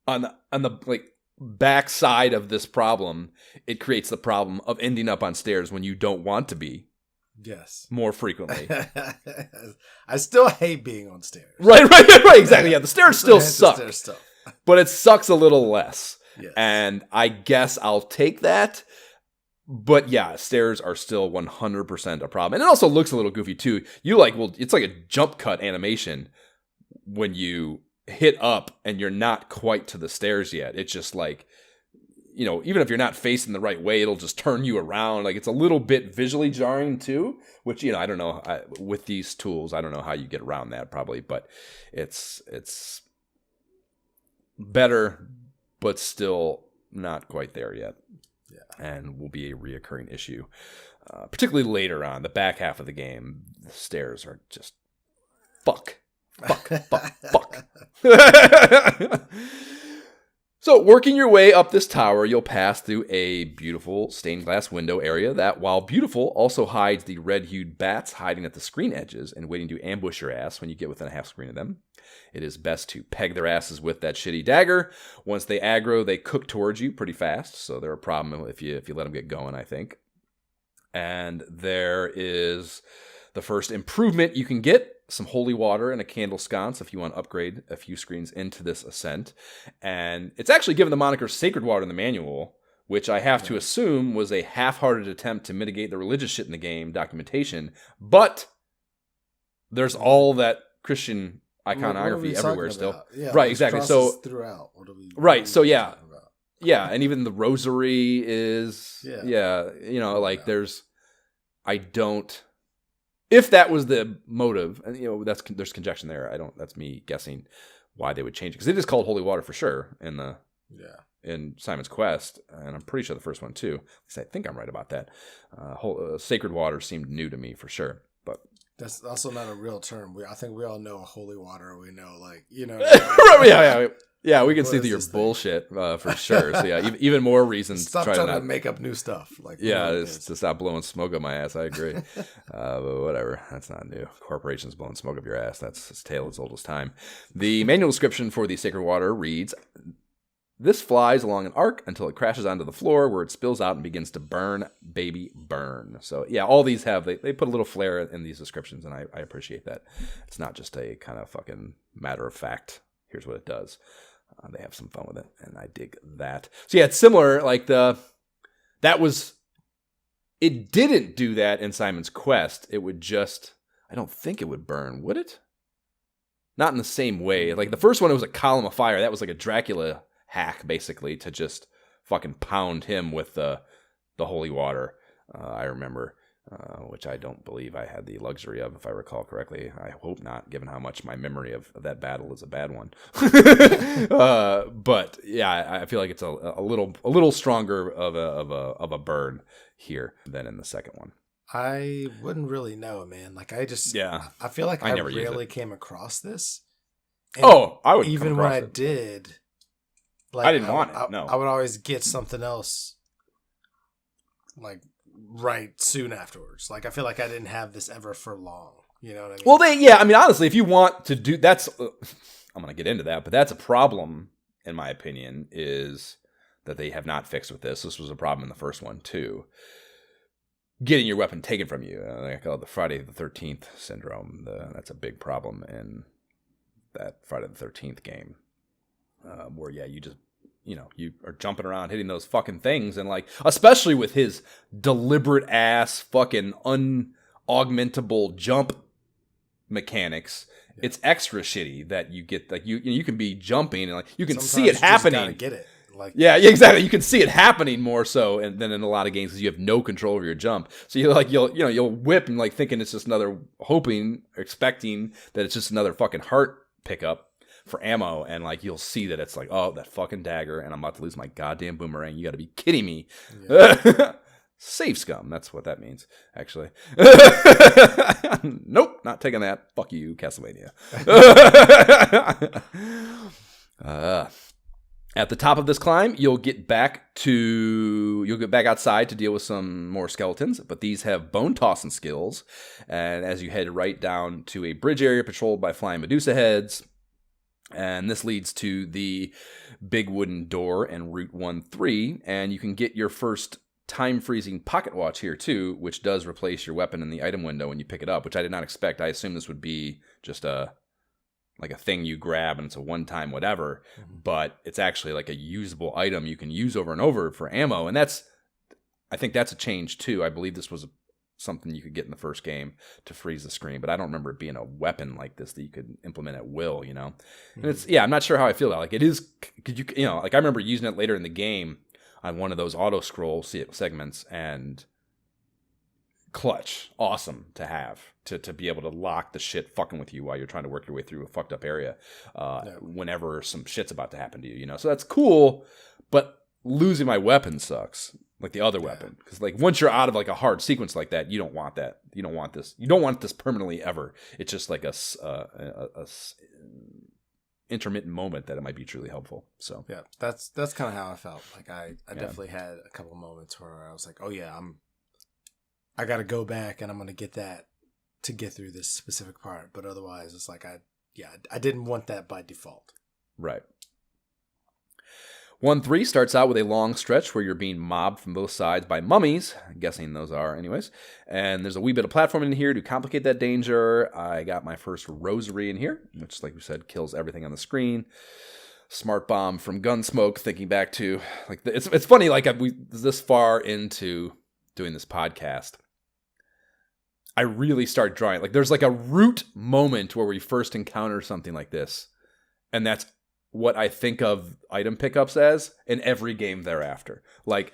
on the like backside of this problem, it creates the problem of ending up on stairs when you don't want to be. Yes. More frequently. I still hate being on stairs. Right, exactly. Yeah, the stairs still suck. But it sucks a little less. Yes. And I guess I'll take that. But yeah, stairs are still 100% a problem. And it also looks a little goofy too. It's like a jump cut animation when you hit up and you're not quite to the stairs yet. It's just like, even if you're not facing the right way, it'll just turn you around. Like, it's a little bit visually jarring too, which, I don't know, with these tools, I don't know how you get around that probably, but it's better, but still not quite there yet. Yeah. And will be a reoccurring issue, particularly later on, the back half of the game. The stairs are just fuck. So, working your way up this tower, you'll pass through a beautiful stained glass window area that, while beautiful, also hides the red-hued bats hiding at the screen edges and waiting to ambush your ass when you get within a half screen of them. It is best to peg their asses with that shitty dagger. Once they aggro, they cook towards you pretty fast, so they're a problem if you let them get going, I think. And there is the first improvement you can get. Some holy water and a candle sconce if you want to upgrade a few screens into this ascent. And it's actually given the moniker Sacred Water in the manual, which I have to assume was a half-hearted attempt to mitigate the religious shit in the game documentation. But there's all that Christian iconography everywhere still. Yeah, right, exactly. So throughout. Right, so yeah. Yeah, and even the rosary is there's if that was the motive, and there's conjecture there. That's me guessing why they would change it, because it is called holy water for sure in Simon's Quest, and I'm pretty sure the first one too. At least I think I'm right about that. Sacred water seemed new to me for sure, but that's also not a real term. I think we all know holy water. We know, Yeah, we can see through your bullshit for sure. So yeah, even more reasons. Stop trying to make up new stuff. To stop blowing smoke up my ass. I agree. But whatever, that's not new. Corporations blowing smoke up your ass. That's a tale as old as time. The manual description for the sacred water reads: "This flies along an arc until it crashes onto the floor, where it spills out and begins to burn, baby, burn." So yeah, all these they put a little flair in these descriptions, and I appreciate that. It's not just a kind of fucking matter of fact. Here's what it does. They have some fun with it, and I dig that. So yeah, it's similar. It didn't do that in Simon's Quest. It would I don't think it would burn, would it? Not in the same way. Like the first one, it was a column of fire. That was like a Dracula hack, basically, to just fucking pound him with the holy water. I remember. Which I don't believe I had the luxury of, if I recall correctly. I hope not, given how much my memory of that battle is a bad one. But yeah, I feel like it's a little stronger of a burn here than in the second one. I wouldn't really know, man. I feel like I rarely came across this. And I would even when I did. I didn't want it. No, I would always get something else. Right soon afterwards. I feel like I didn't have this ever for long. You know what I mean? Well, honestly, if you want to do that's, I'm going to get into that, but that's a problem, in my opinion, is that they have not fixed with this. This was a problem in the first one too. Getting your weapon taken from you, I call it the Friday the 13th syndrome. That's a big problem in that Friday the 13th game, where you just. You are jumping around hitting those fucking things, and especially with his deliberate ass fucking unaugmentable jump mechanics, it's extra shitty that you get you can be jumping and you can see it happening. You just gotta get it. Exactly. You can see it happening more so than in a lot of games because you have no control over your jump. So you'll whip and thinking it's just expecting that it's just another fucking heart pickup for ammo, and you'll see that it's that fucking dagger, and I'm about to lose my goddamn boomerang. You got to be kidding me. Yeah. Save scum. That's what that means, actually. Nope, not taking that. Fuck you, Castlevania. At the top of this climb, you'll get back outside to deal with some more skeletons, but these have bone tossing skills, and as you head right down to a bridge area patrolled by flying Medusa heads. And this leads to the big wooden door and Route 1-3, and you can get your first time-freezing pocket watch here too, which does replace your weapon in the item window when you pick it up, which I did not expect. I assumed this would be just a thing you grab and it's a one-time whatever, but it's actually a usable item you can use over and over for ammo, and I think that's a change too. I believe this was something you could get in the first game to freeze the screen, but I don't remember it being a weapon like this that you could implement at will, And it's, I'm not sure how I feel about it. It is, I remember using it later in the game on one of those auto scroll segments, and clutch, awesome to have, to be able to lock the shit fucking with you while you're trying to work your way through a fucked up area, whenever some shit's about to happen to you, So that's cool, but losing my weapon sucks. The other weapon, because once you're out of a hard sequence like that, you don't want that. You don't want this. You don't want this permanently ever. It's just a intermittent moment that it might be truly helpful. So yeah, that's kind of how I felt. I definitely had a couple moments where I was like, oh yeah, I got to go back and I'm gonna get that to get through this specific part. But otherwise, it's I didn't want that by default. Right. 1-3 starts out with a long stretch where you're being mobbed from both sides by mummies. I'm guessing those are anyways. And there's a wee bit of platforming in here to complicate that danger. I got my first rosary in here, which, like we said, kills everything on the screen. smart bomb from Gunsmoke, thinking back to like it's funny, like we this far into doing this podcast, I really start drawing like there's like a root moment where we first encounter something like this, and that's what I think of item pickups as in every game thereafter. Like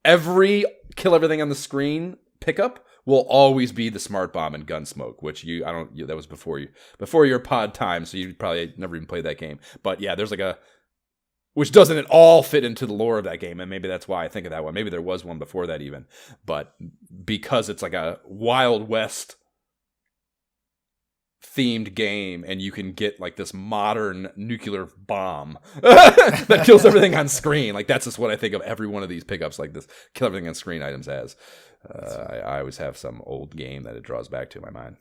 every kill everything on the screen pickup will always be the smart bomb and Gunsmoke, which that was before your pod time, so you probably never even played that game. But yeah, there's like which doesn't at all fit into the lore of that game, and maybe that's why I think of that one. Maybe there was one before that even, but because it's like a Wild West themed game, and you can get like this modern nuclear bomb that kills everything on screen. Like that's just what I think of every one of these pickups, like this kill everything on screen items as. I always have some old game that it draws back to in my mind.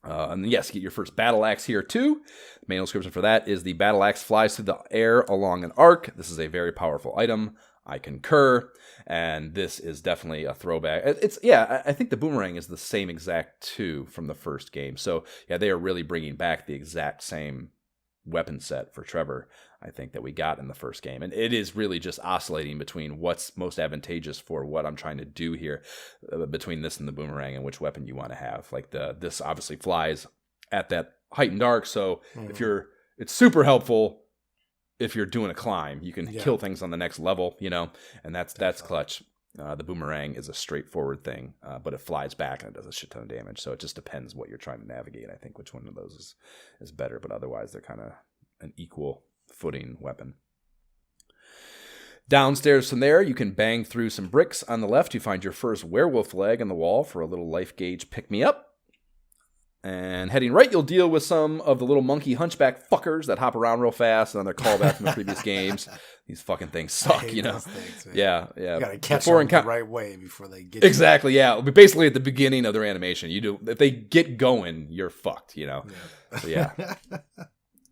And yes, you get your first battle axe here too. The manual description for that is the battle axe flies through the air along an arc. This is a very powerful item. I concur, and this is definitely a throwback. I think the boomerang is the same exact two from the first game. So yeah, they are really bringing back the exact same weapon set for Trevor, I think, that we got in the first game. And it is really just oscillating between what's most advantageous for what I'm trying to do here, between this and the boomerang and which weapon you want to have. Like this obviously flies at that heightened arc, so it's super helpful if you're doing a climb. You can kill things on the next level, and that's clutch. The boomerang is a straightforward thing, but it flies back and it does a shit ton of damage. So it just depends what you're trying to navigate, I think, which one of those is better. But otherwise, they're kind of an equal footing weapon. Downstairs from there, you can bang through some bricks. On the left, you find your first werewolf leg on the wall for a little life gauge pick-me-up. And heading right, you'll deal with some of the little monkey hunchback fuckers that hop around real fast, and they're callback from the previous games. These fucking things suck, Those things, yeah. You gotta catch them the right way before they get exactly, yeah. Basically, at the beginning of their animation, if they get going, you're fucked, So yeah,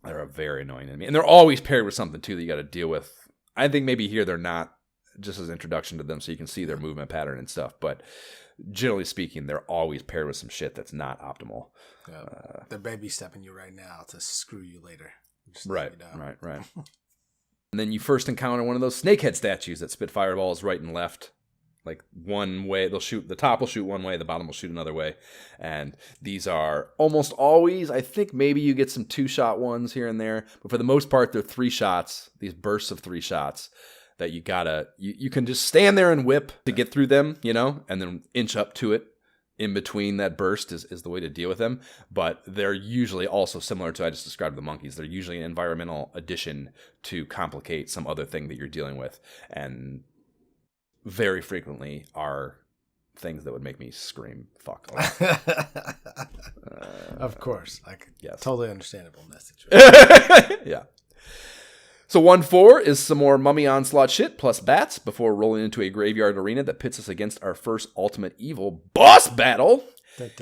they're a very annoying enemy, and they're always paired with something too that you got to deal with. I think maybe here they're not, just as introduction to them, so you can see their movement pattern and stuff, but generally speaking, they're always paired with some shit that's not optimal. Yeah. They're baby stepping you right now to screw you later. Right. And then you first encounter one of those snakehead statues that spit fireballs right and left. Like one way, the top will shoot one way, the bottom will shoot another way. And these are almost always, I think maybe you get some 2-shot ones here and there, but for the most part, they're 3 shots, these bursts of 3 shots. That you can just stand there and whip to get through them, and then inch up to it in between that burst is the way to deal with them. But they're usually also similar to, I just described the monkeys, they're usually an environmental addition to complicate some other thing that you're dealing with. And very frequently are things that would make me scream, fuck. Of course. Totally understandable in that situation. Yeah. So 1-4 is some more Mummy Onslaught shit plus bats before rolling into a graveyard arena that pits us against our first Ultimate Evil boss battle.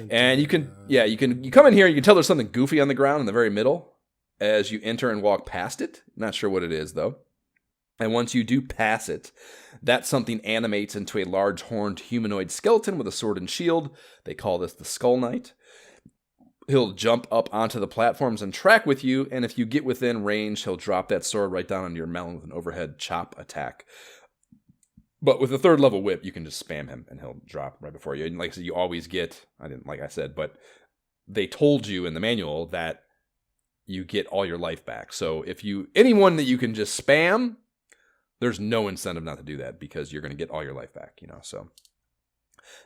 And you come in here, you can tell there's something goofy on the ground in the very middle as you enter and walk past it. Not sure what it is though. And once you do pass it, that something animates into a large horned humanoid skeleton with a sword and shield. They call this the Skull Knight. He'll jump up onto the platforms and track with you, and if you get within range, he'll drop that sword right down onto your melon with an overhead chop attack. But with a 3rd level whip, you can just spam him, and he'll drop right before you. And like I said, you always get, but they told you in the manual that you get all your life back. So anyone that you can just spam, there's no incentive not to do that, because you're going to get all your life back, So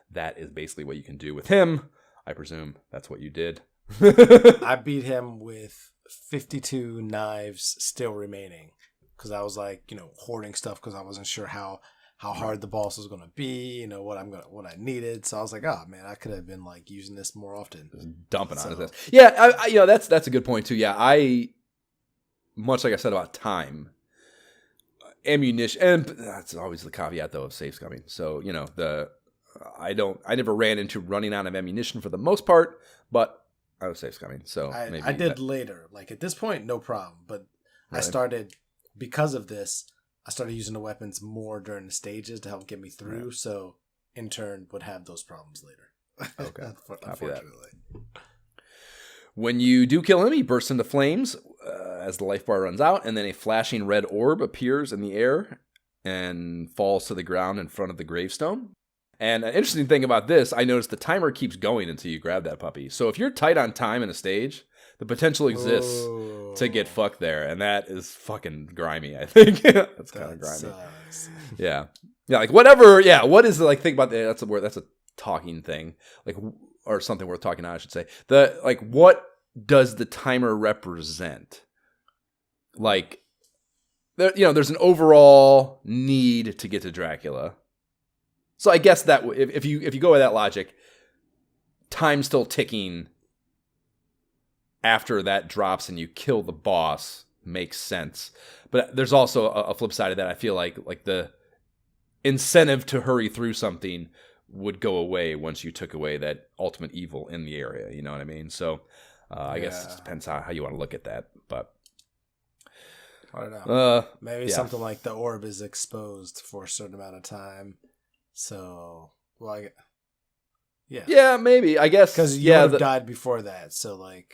that is basically what you can do with him. I presume that's what you did. I beat him with 52 knives still remaining, because I was hoarding stuff because I wasn't sure how hard the boss was going to be, what I needed. So I was like, oh man, I could have been using this more often. Just dumping on his ass. Yeah, that's a good point too. Yeah, much like I said about time, ammunition, and that's always the caveat though of safe scumming. So I never ran into running out of ammunition for the most part, but I was safe scumming. So I did later. At this point, no problem. But right. I started, because of this, I started using the weapons more during the stages to help get me through. Right. So in turn would have those problems later. Okay. Unfortunately. When you do kill him, he bursts into flames as the life bar runs out, and then a flashing red orb appears in the air and falls to the ground in front of the gravestone. And an interesting thing about this, I noticed the timer keeps going until you grab that puppy. So if you're tight on time in a stage, the potential exists to get fucked there, and that is fucking grimy, I think. That's kind of grimy. Sucks. Yeah, like whatever. Yeah, what is like? Think about that. That's a word. That's a talking thing, like, or something worth talking about, I should say. What does the timer represent? Like, there's an overall need to get to Dracula. So I guess that if you go by that logic, time's still ticking after that drops and you kill the boss makes sense. But there's also a flip side of that. I feel like the incentive to hurry through something would go away once you took away that ultimate evil in the area. You know what I mean? So I guess it depends how you want to look at that. But I don't know. Maybe something like the orb is exposed for a certain amount of time. So, yeah, maybe, I guess, because you would have died before that. So, like,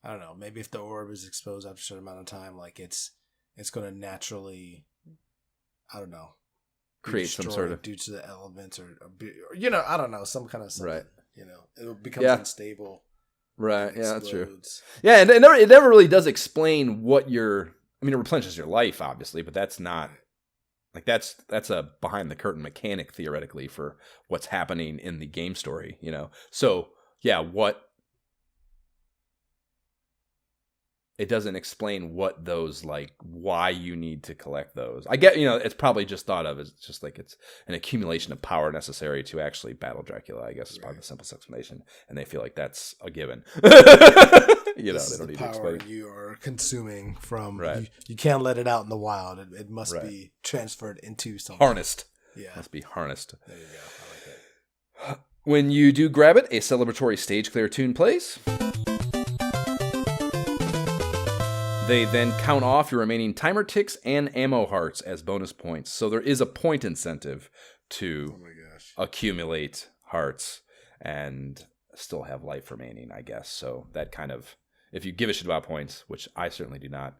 I don't know. Maybe if the orb is exposed after a certain amount of time, like it's going to naturally, I don't know, create some sort of due to the elements or I don't know, some kind of something. Right. It becomes unstable. Right. Yeah, that's true. Yeah, and it never really does explain what it replenishes your life, obviously, but that's not. Like that's a behind the curtain mechanic theoretically for what's happening in the game story, So yeah, it doesn't explain what those why you need to collect those. I get it's probably just thought of as just like it's an accumulation of power necessary to actually battle Dracula. I guess is probably the simplest explanation, and they feel like that's a given. They don't need to explain. You are consuming from. Right. You can't let it out in the wild. It must be transferred into something. Harnessed. Yeah. Must be harnessed. There you go. I like it. When you do grab it, a celebratory stage clear tune plays. They then count off your remaining timer ticks and ammo hearts as bonus points. So there is a point incentive to accumulate hearts and still have life remaining, I guess. So that kind of, if you give a shit about points, which I certainly do not,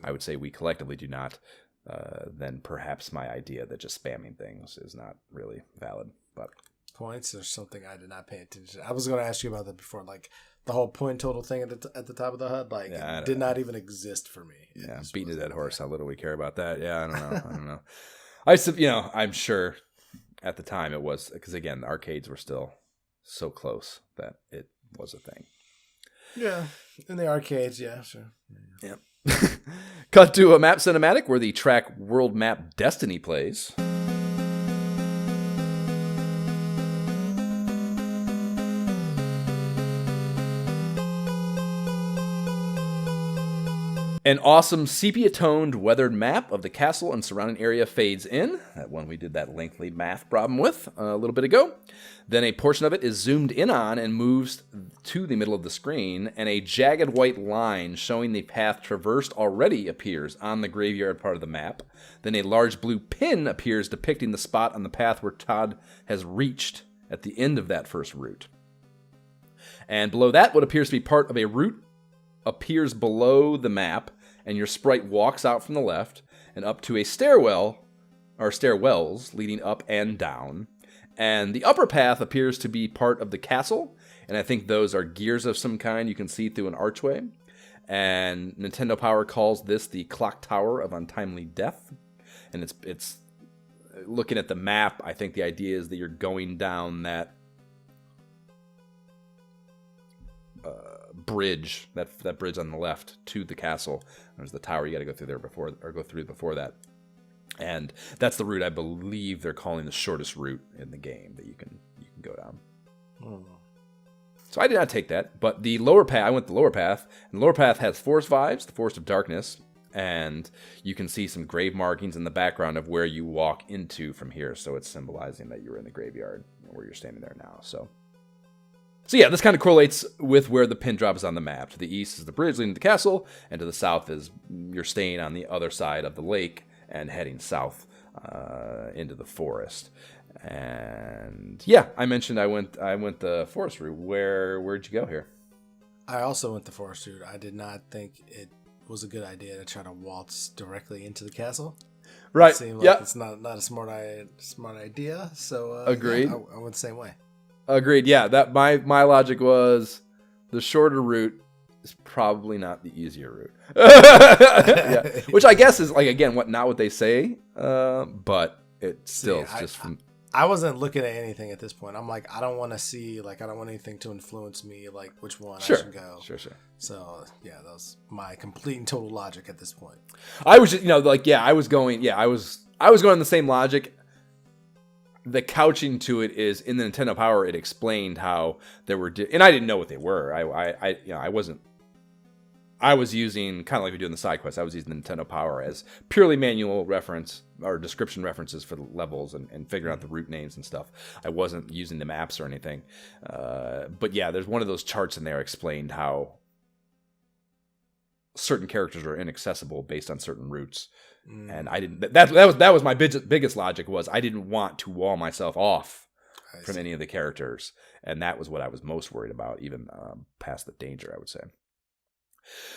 I would say we collectively do not, then perhaps my idea that just spamming things is not really valid. But points are something I did not pay attention to. I was going to ask you about that before, like the whole point total thing at the top of the HUD, it did not even exist for me. Beating a dead horse. How little we care about that. Yeah, I don't know. I'm sure at the time it was, because again, the arcades were still so close that it was a thing. Yeah, in the arcades, yeah, sure. Yeah. Cut to a map cinematic where the track World Map Destiny plays. An awesome sepia-toned weathered map of the castle and surrounding area fades in. That one we did that lengthy math problem with a little bit ago. Then a portion of it is zoomed in on and moves to the middle of the screen, and a jagged white line showing the path traversed already appears on the graveyard part of the map. Then a large blue pin appears depicting the spot on the path where Todd has reached at the end of that first route. And below that, what appears to be part of a route appears below the map, and your sprite walks out from the left and up to a stairwell, or stairwells, leading up and down. And the upper path appears to be part of the castle, and I think those are gears of some kind you can see through an archway. And Nintendo Power calls this the Clock Tower of Untimely Death. And it's looking at the map, I think the idea is that you're going down that bridge, that bridge on the left to the castle. There's the tower you got to go through there before that, and that's the route I believe they're calling the shortest route in the game that you can go down. So I did not take that, but the lower path, I went the lower path, and the lower path has forest vibes, the Forest of Darkness, and you can see some grave markings in the background of where you walk into from here. So it's symbolizing that you're in the graveyard where you're standing there now. So yeah, this kind of correlates with where the pin drop is on the map. To the east is the bridge leading to the castle, and to the south is you're staying on the other side of the lake and heading south into the forest. And yeah, I mentioned I went the forest route. Where'd you go here? I also went the forest route. I did not think it was a good idea to try to waltz directly into the castle. Right. It seemed like it's not a smart idea. So agreed. Yeah, I went the same way. Agreed. Yeah, that my logic was the shorter route is probably not the easier route. Yeah. Which I guess is like, again, not what they say, but it still is just from. I wasn't looking at anything at this point. I'm like, I don't want to see, like, I don't want anything to influence me, like, which one I should go. Sure. So, yeah, that was my complete and total logic at this point. I was just, I was going on the same logic. The couching to it is in the Nintendo Power. It explained how there were, and I didn't know what they were. I was using, kind of like we do in the side quests, I was using the Nintendo Power as purely manual reference or description references for the levels and figuring out the route names and stuff. I wasn't using the maps or anything. But yeah, there's one of those charts in there explained how certain characters are inaccessible based on certain routes. And I didn't, that was my biggest logic was I didn't want to wall myself off from any of the characters. And that was what I was most worried about, even past the danger, I would say.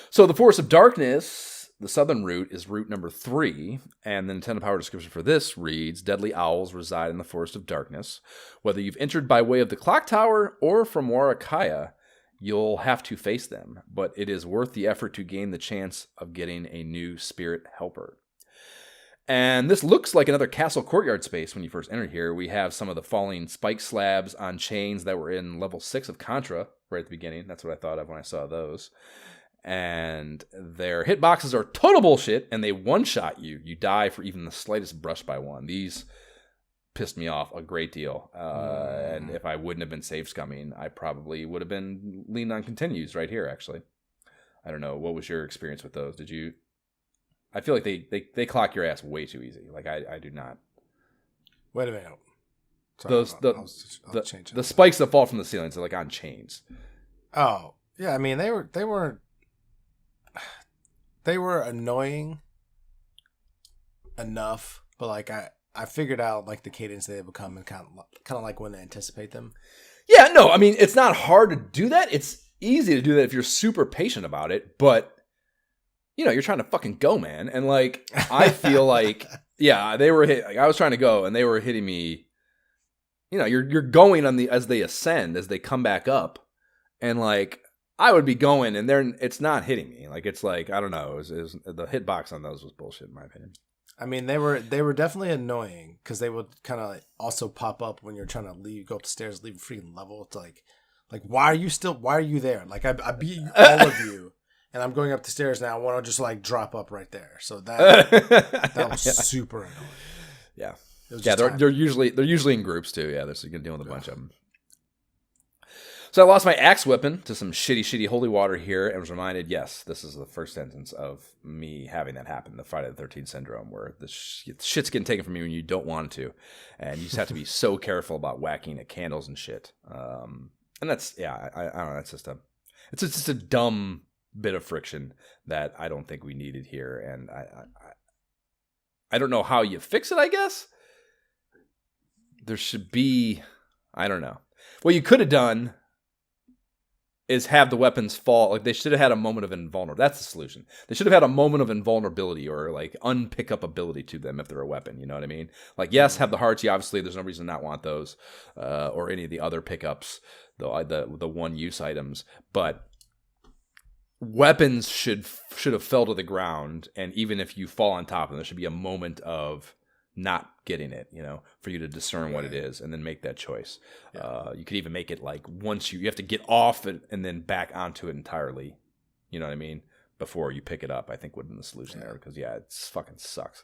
So the Forest of Darkness, the southern route, is route number 3, and the Nintendo Power description for this reads, deadly owls reside in the Forest of Darkness. Whether you've entered by way of the Clock Tower or from Warakaya, you'll have to face them, but it is worth the effort to gain the chance of getting a new spirit helper. And this looks like another castle courtyard space when you first enter here. We have some of the falling spike slabs on chains that were in level 6 of Contra right at the beginning. That's what I thought of when I saw those. And their hitboxes are total bullshit, and they one-shot you. You die for even the slightest brush by one. These pissed me off a great deal. And if I wouldn't have been save scumming, I probably would have been leaning on continues right here, actually. I don't know. What was your experience with those? Did you... I feel like they clock your ass way too easy. Like, I do not. Wait a minute. Sorry, the spikes that fall from the ceilings are like on chains. Oh, yeah. I mean, they were annoying enough, but like I figured out like the cadence they become and kind of like when to anticipate them. Yeah, no, I mean it's not hard to do that. It's easy to do that if you're super patient about it, but you're trying to fucking go, man. And like I feel like they were like, I was trying to go and they were hitting me. You're going on as they ascend, as they come back up, and like I would be going, and it's not hitting me. Like it's like I don't know. The hitbox on those was bullshit in my opinion. I mean, they were definitely annoying because they would kind of also pop up when you're trying to go up the stairs, leave a freaking level. It's like why are you there? Like I beat all of you, and I'm going up the stairs now. I want to just like drop up right there. So that was super annoying. Yeah. Yeah, they're usually in groups too. Yeah, so you can deal with a bunch of them. So I lost my axe weapon to some shitty holy water here and was reminded, yes, this is the first instance of me having that happen, the Friday the 13th syndrome, where the shit's getting taken from you when you don't want to. And you just have to be so careful about whacking at candles and shit. And that's, I don't know, that's it's just a dumb bit of friction that I don't think we needed here. And I don't know how you fix it, I guess. There should be, I don't know. What you could have done is have the weapons fall. Like they should have had a moment of invulnerability. That's the solution. They should have had a moment of invulnerability or like unpick up ability to them if they're a weapon. You know what I mean? Like, yes, have the hearts. Obviously, there's no reason to not want those or any of the other pickups, the one use items. But weapons should have fell to the ground. And even if you fall on top of them, there should be a moment of not getting it, for you to discern what it is and then make that choice. Yeah. You could even make it like once you have to get off it and then back onto it entirely. You know what I mean? Before you pick it up, I think would have been the solution there because it fucking sucks.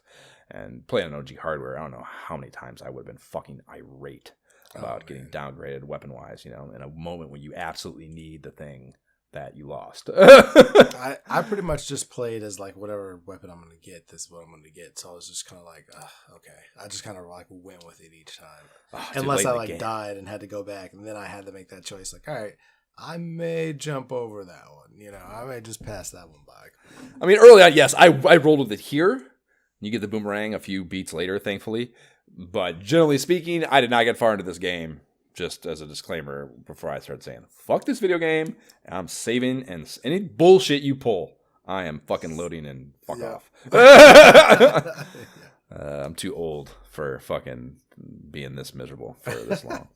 And playing on OG hardware, I don't know how many times I would have been fucking irate about getting downgraded weapon wise, in a moment when you absolutely need the thing that you lost. I pretty much just played as like whatever weapon I'm going to get, this is what I'm going to get. So I was just kind of like, okay. I just kind of like went with it each time. Unless I like died and had to go back and then I had to make that choice. Like, all right, I may jump over that one. I may just pass that one by. I mean, early on, yes, I rolled with it here. You get the boomerang a few beats later, thankfully. But generally speaking, I did not get far into this game just as a disclaimer before I start saying, fuck this video game, I'm saving, and any bullshit you pull, I am fucking loading and fuck off. I'm too old for fucking being this miserable for this long.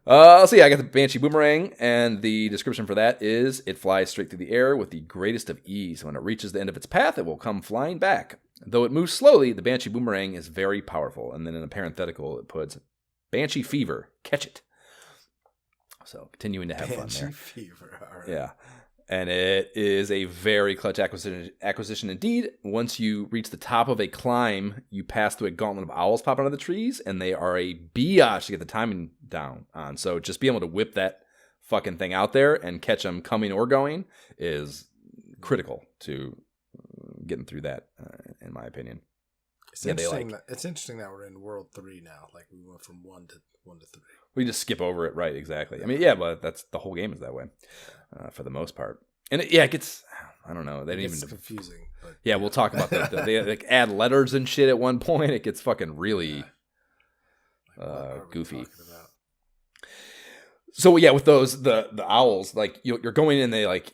So yeah, I got the Banshee Boomerang, and the description for that is, it flies straight through the air with the greatest of ease. When it reaches the end of its path, it will come flying back. Though it moves slowly, the Banshee Boomerang is very powerful. And then in a parenthetical, it puts, Banshee Fever, catch it. So continuing to have fun there. Banshee Fever, all right. Yeah. And it is a very clutch acquisition indeed. Once you reach the top of a climb, you pass through a gauntlet of owls popping out of the trees, and they are a biatch to get the timing down on. So just being able to whip that fucking thing out there and catch them coming or going is critical to getting through that, in my opinion. It's interesting that we're in World 3 now. Like, we went from 1 to 3. We just skip over it, right? Exactly. I mean, yeah, but that's the whole game is that way, for the most part. And it gets, I don't know, It's confusing. But yeah, we'll talk about that. They like add letters and shit at one point. It gets fucking really goofy. So yeah, with those the owls, like you're going in, they like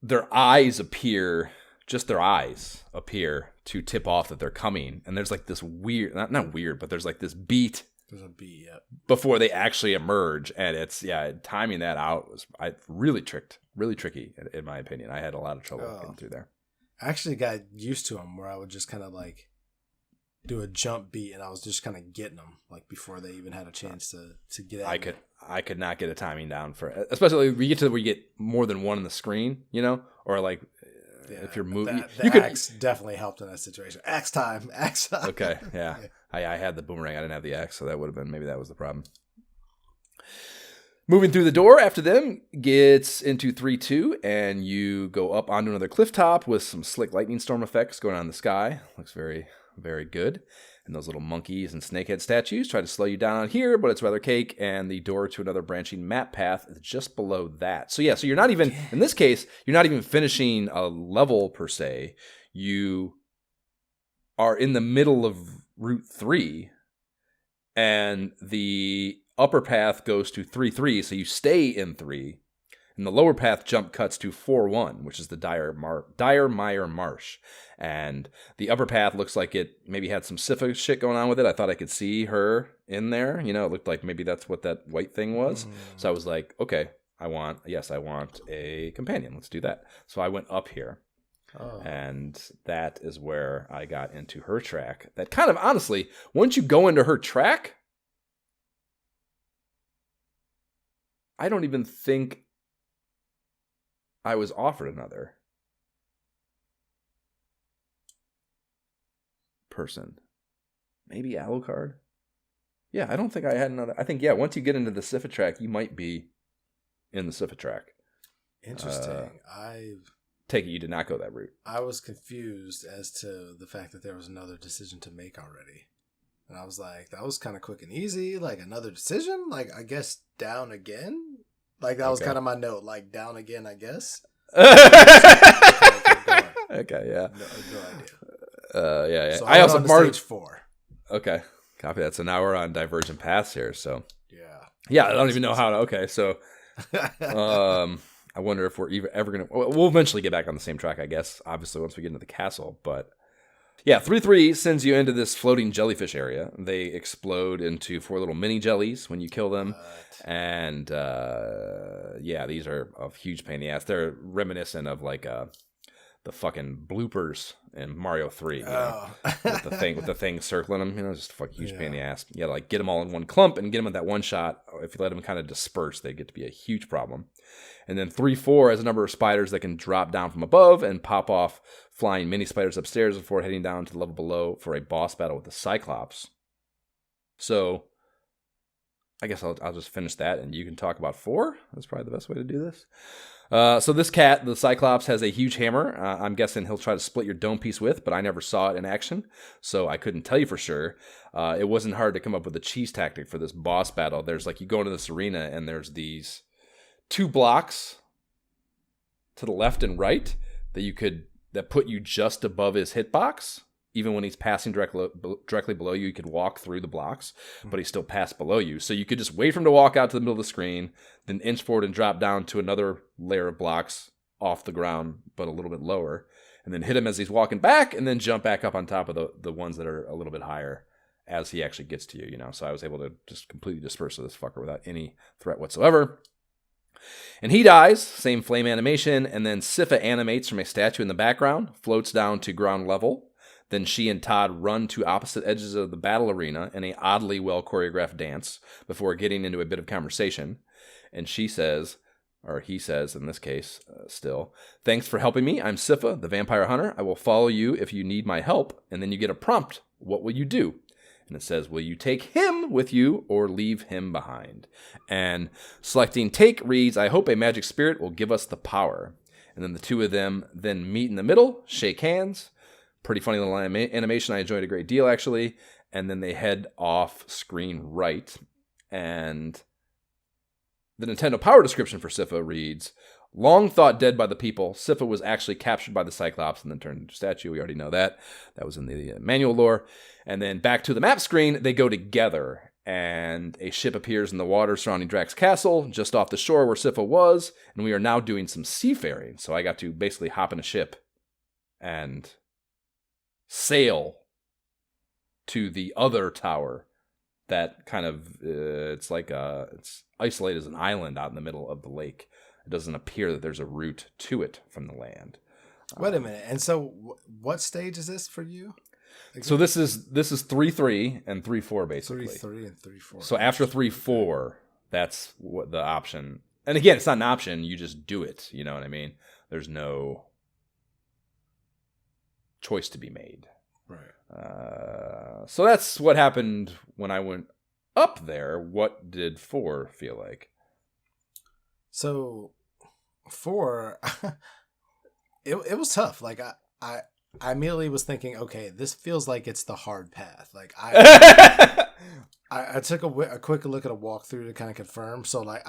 their eyes appear. Just their eyes appear to tip off that they're coming, and there's like this weird, not weird, but there's like this beat. There's a beat, yeah. Before they actually emerge, and it's timing that out was really tricky in my opinion. I had a lot of trouble getting through there. I actually got used to them where I would just kind of like do a jump beat, and I was just kind of getting them like before they even had a chance to get at me. I could not get a timing down for it, especially when you get to where you get more than one on the screen, or like. Yeah, if you're moving, the axe definitely helped in that situation. Axe time. Okay, yeah. I had the boomerang. I didn't have the axe, so that would have been, maybe that was the problem. Moving through the door after them gets into 3-2, and you go up onto another cliff top with some slick lightning storm effects going on in the sky. Looks very, very good. And those little monkeys and snakehead statues try to slow you down on here, but it's rather cake, and the door to another branching map path is just below that. So yeah, so you're not even, in this case, you're not even finishing a level per se. You are in the middle of Route 3, and the upper path goes to 3-3, so you stay in 3, and the lower path jump cuts to 4-1, which is the Dire Marsh. And the upper path looks like it maybe had some Siffa shit going on with it. I thought I could see her in there. It looked like maybe that's what that white thing was. So I was like, okay, I want a companion. Let's do that. So I went up here. Oh. And that is where I got into her track. That kind of, honestly, once you go into her track, I don't even think I was offered another person. Maybe Alucard? Yeah, I don't think I had another. I think, once you get into the Siffa track, you might be in the Siffa track. Interesting. I take it you did not go that route. I was confused as to the fact that there was another decision to make already. And I was like, that was kind of quick and easy. Like, another decision? Like, I guess down again? Like, that was kind of my note. Like, down again, I guess. Okay, yeah. No idea. Yeah. So I also stage 4. Okay, copy that. So now we're on Divergent Paths here. So yeah, I don't even know how to. Okay, so I wonder if we're ever gonna. We'll eventually get back on the same track, I guess. Obviously, once we get into the castle, but yeah, 3-3 sends you into this floating jellyfish area. They explode into 4 little mini jellies when you kill them, and these are a huge pain in the ass. They're reminiscent of like the fucking bloopers in Mario 3, with the thing circling them, just a fucking huge pain in the ass. You gotta like get them all in one clump and get them at that one shot. If you let them kind of disperse, they get to be a huge problem. And then 3-4 has a number of spiders that can drop down from above and pop off flying mini spiders upstairs before heading down to the level below for a boss battle with the Cyclops. So I guess I'll just finish that, and you can talk about 4. That's probably the best way to do this. So this cat, the Cyclops, has a huge hammer. I'm guessing he'll try to split your dome piece with, but I never saw it in action, so I couldn't tell you for sure. It wasn't hard to come up with a cheese tactic for this boss battle. There's like, you go into this arena, and there's these 2 blocks to the left and right that put you just above his hitbox. even when he's passing directly below you, he could walk through the blocks, but he still passed below you. So you could just wait for him to walk out to the middle of the screen, then inch forward and drop down to another layer of blocks off the ground, but a little bit lower, and then hit him as he's walking back, and then jump back up on top of the ones that are a little bit higher as he actually gets to you, you know. So I was able to just completely disperse this fucker without any threat whatsoever. And he dies, same flame animation, and then Sypha animates from a statue in the background, floats down to ground level. Then she and Todd run to opposite edges of the battle arena in a oddly well-choreographed dance before getting into a bit of conversation. And she says, or he says in this case, still, "Thanks for helping me. I'm Sypha, the vampire hunter. I will follow you if you need my help." And then you get a prompt. What will you do? And it says, will you take him with you or leave him behind? And selecting take reads, I hope a magic spirit will give us the power. And then the two of them then meet in the middle, shake hands. Pretty funny little animation. I enjoyed a great deal, actually. And then they head off screen right. And the Nintendo Power description for Sypha reads, long thought dead by the people, Sypha was actually captured by the Cyclops and then turned into a statue. We already know that. That was in the manual lore. And then back to the map screen, they go together. And a ship appears in the water surrounding Drax's castle, just off the shore where Sypha was. And we are now doing some seafaring. So I got to basically hop in a ship and sail to the other tower that kind of, it's isolated as an island out in the middle of the lake. It doesn't appear that there's a route to it from the land. Wait a minute. And so what stage is this for you? Again? So this is 3-3 and 3-4 basically. 3-3 and 3-4. So after 3-4, that's what the option. And again, it's not an option. You just do it. You know what I mean? There's no choice to be made. Right. So that's what happened when I went up there. What did 4 feel like? So 4, it was tough. Like I immediately was thinking, okay, this feels like it's the hard path. Like I took a quick look at a walkthrough to kind of confirm. So like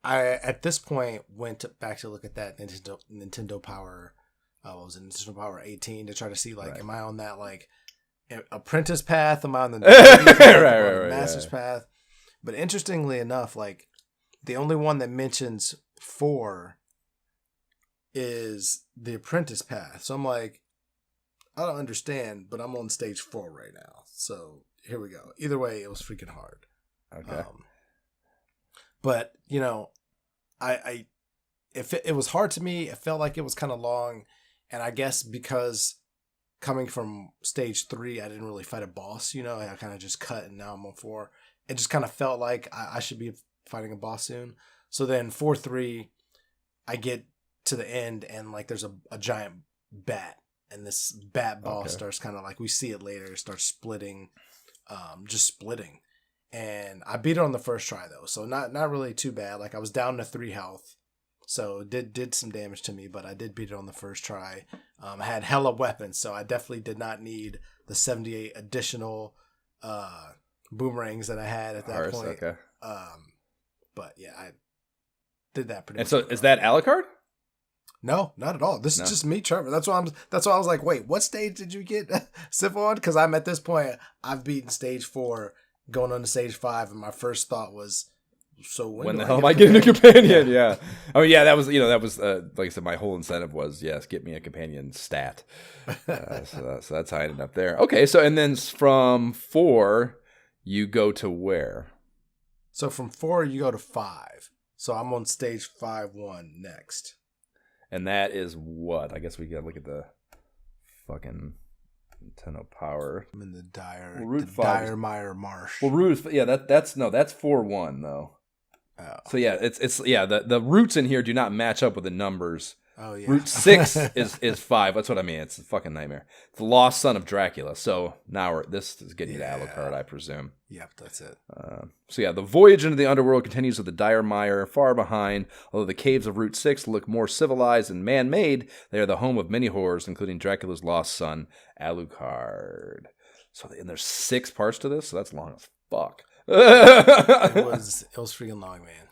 I at this point went back to look at that Nintendo Power. What was it? Nintendo Power 18 to try to see like, am I on that like apprentice path? Am I on the master's path? But interestingly enough, like the only one that mentions 4 is the apprentice path. So I'm like, I don't understand, but I'm on stage 4 right now. So here we go. Either way, it was freaking hard. Okay. But you know, it was hard to me. It felt like it was kind of long, and I guess because coming from stage 3, I didn't really fight a boss. You know, I kind of just cut, and now I'm on 4. It just kind of felt like I should be fighting a boss soon. So then 4-3, I get to the end, and like there's a giant bat, and this bat boss starts kind of like, we see it later, starts splitting, just splitting. And I beat it on the first try though, so not really too bad. Like I was down to 3 health, so it did some damage to me, but I did beat it on the first try. I had hella weapons, so I definitely did not need the 78 additional boomerangs that I had at that point. Okay. But yeah, I did that pretty much. And so is that Alucard? No, not at all. This is just me, Trevor. That's why I was like, wait, what stage did you get Sif on? Because I'm at this point, I've beaten stage 4, going on to stage 5, and my first thought was, so when the hell am I getting a companion? Yeah. Oh yeah, that was like I said, my whole incentive was, yes, get me a companion stat. So that's how I ended up there. Okay, so and then from 4, you go to where? So from 4, you go to 5. So I'm on stage 5-1 next. And that is what? I guess we gotta look at the fucking Nintendo Power. I'm in the Diremire Marsh. Well, Route, that's 4-1 though. Oh. So yeah, it's the routes in here do not match up with the numbers. Oh yeah. Route 6 is 5. That's what I mean. It's a fucking nightmare. It's the lost son of Dracula. So now this is getting you to Alucard, I presume. Yep, that's it. So yeah, the voyage into the underworld continues with the Diremire far behind. Although the caves of Route 6 look more civilized and man-made, they are the home of many horrors, including Dracula's lost son, Alucard. So and there's 6 parts to this, so that's long as fuck. It was freaking long, man.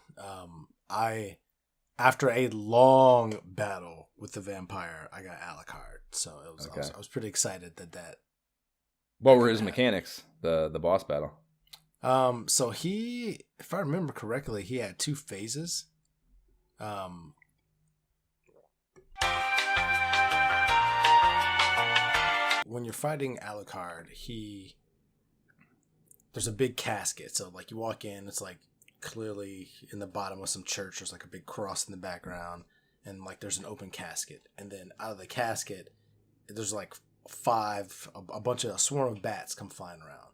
After a long battle with the vampire, I got Alucard. So it was, Okay. I was pretty excited that. What were his mechanics? The boss battle. So he, if I remember correctly, he had 2 phases. When you're fighting Alucard, there's a big casket. So like you walk in, it's like clearly in the bottom of some church. There's like a big cross in the background, and like there's an open casket. And then out of the casket, there's like a swarm of bats come flying around,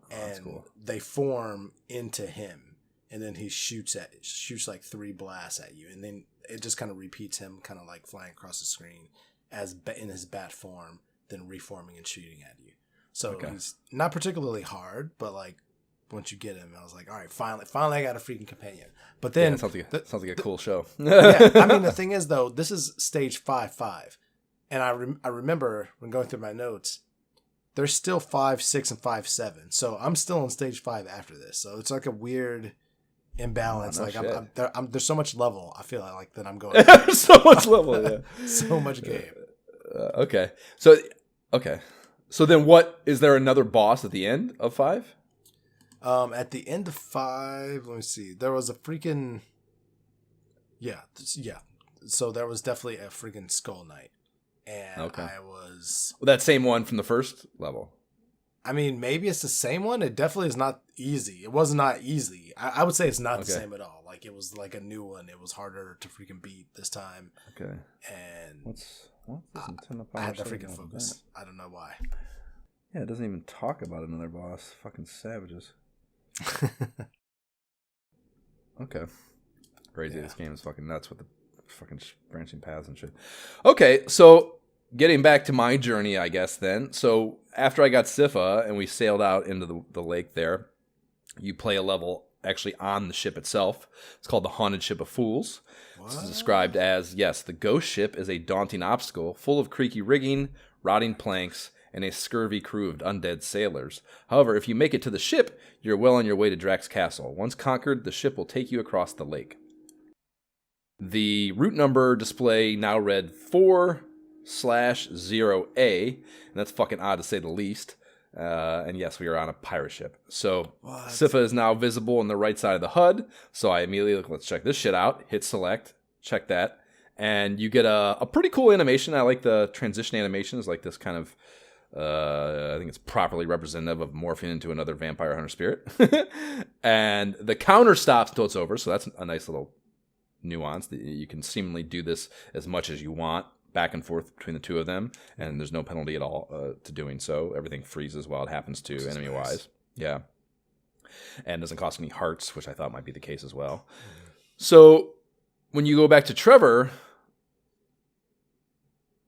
and cool. they form into him. And then he shoots like 3 blasts at you, and then it just kind of repeats him kind of like flying across the screen as in his bat form, then reforming and shooting at you. So he's not particularly hard, but like once you get him, I was like, all right, finally I got a freaking companion. But then sounds like a cool show. Yeah, I mean the thing is though, this is stage 5-5, and I remember when going through my notes, there's still 5, 6, and 5, 7. So I'm still on stage 5 after this. So it's like a weird imbalance. Oh, no like there's so much level. I feel like that I'm going. There's so much level. Yeah. So much game. Okay. So then what, is there another boss at the end of 5? At the end of 5, let me see. There was a freaking yeah. So there was definitely a freaking Skull Knight, and I was that same one from the first level. I mean, maybe it's the same one. It definitely is not easy. It was not easy. I would say it's not the same at all. Like it was like a new one. It was harder to freaking beat this time. Okay. And what's this Nintendo I Power had to Show freaking about focus. that? I don't know why. Yeah, it doesn't even talk about another boss. Fucking savages. Okay. Crazy. Yeah. This game is fucking nuts with the fucking branching paths and shit. Okay, so getting back to my journey, I guess then. So after I got Sypha and we sailed out into the lake there, you play a level actually on the ship itself. It's called the Haunted Ship of Fools. What? It's described as, yes, the ghost ship is a daunting obstacle full of creaky rigging, rotting planks, and a scurvy crew of undead sailors. However, if you make it to the ship, you're well on your way to Drax Castle. Once conquered, the ship will take you across the lake. The route number display now read 4/0A, and that's fucking odd to say the least. And yes, we are on a pirate ship. So Sypha is now visible on the right side of the HUD. So I immediately look, let's check this shit out. Hit select, check that. And you get a pretty cool animation. I like the transition animation. It's like this kind of, I think it's properly representative of morphing into another vampire hunter spirit. And the counter stops until it's over. So that's a nice little nuance. You can seemingly do this as much as you want, back and forth between the two of them, and there's no penalty at all to doing so. Everything freezes while it happens to enemy-wise. Nice. Yeah. And doesn't cost any hearts, which I thought might be the case as well. Mm-hmm. So when you go back to Trevor,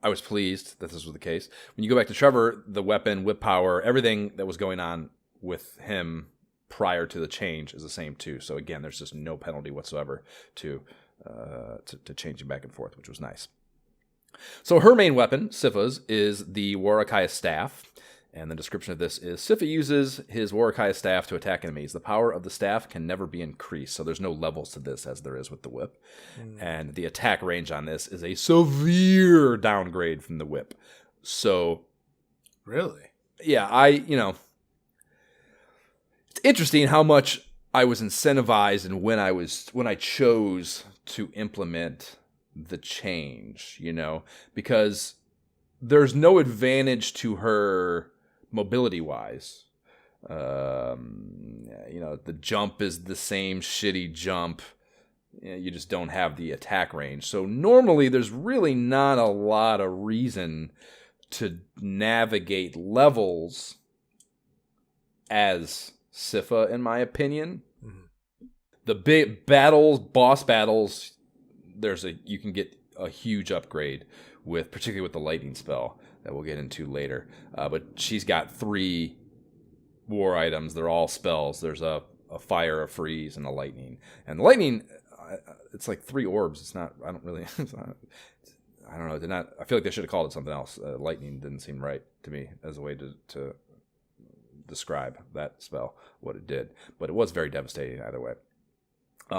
I was pleased that this was the case. When you go back to Trevor, the weapon, whip power, everything that was going on with him prior to the change is the same too. So again, there's just no penalty whatsoever to changing back and forth, which was nice. So her main weapon, Sypha's, is the Warwickaya staff, and the description of this is Sypha uses his Warwickaya staff to attack enemies. The power of the staff can never be increased, so there's no levels to this as there is with the whip. And the attack range on this is a severe downgrade from the whip. So, really? Yeah, it's interesting how much I was incentivized and when I chose to implement the change, because there's no advantage to her mobility wise. The jump is the same shitty jump. You just don't have the attack range. So normally there's really not a lot of reason to navigate levels as Sypha, in my opinion. Mm-hmm. The big battles, boss battles, you can get a huge upgrade particularly with the lightning spell that we'll get into later. But she's got 3 war items. They're all spells. There's a fire, a freeze, and a lightning. And the lightning, it's like 3 orbs. It's not. I don't really. I don't know. Did not. I feel like they should have called it something else. Lightning didn't seem right to me as a way to describe that spell, what it did. But it was very devastating either way.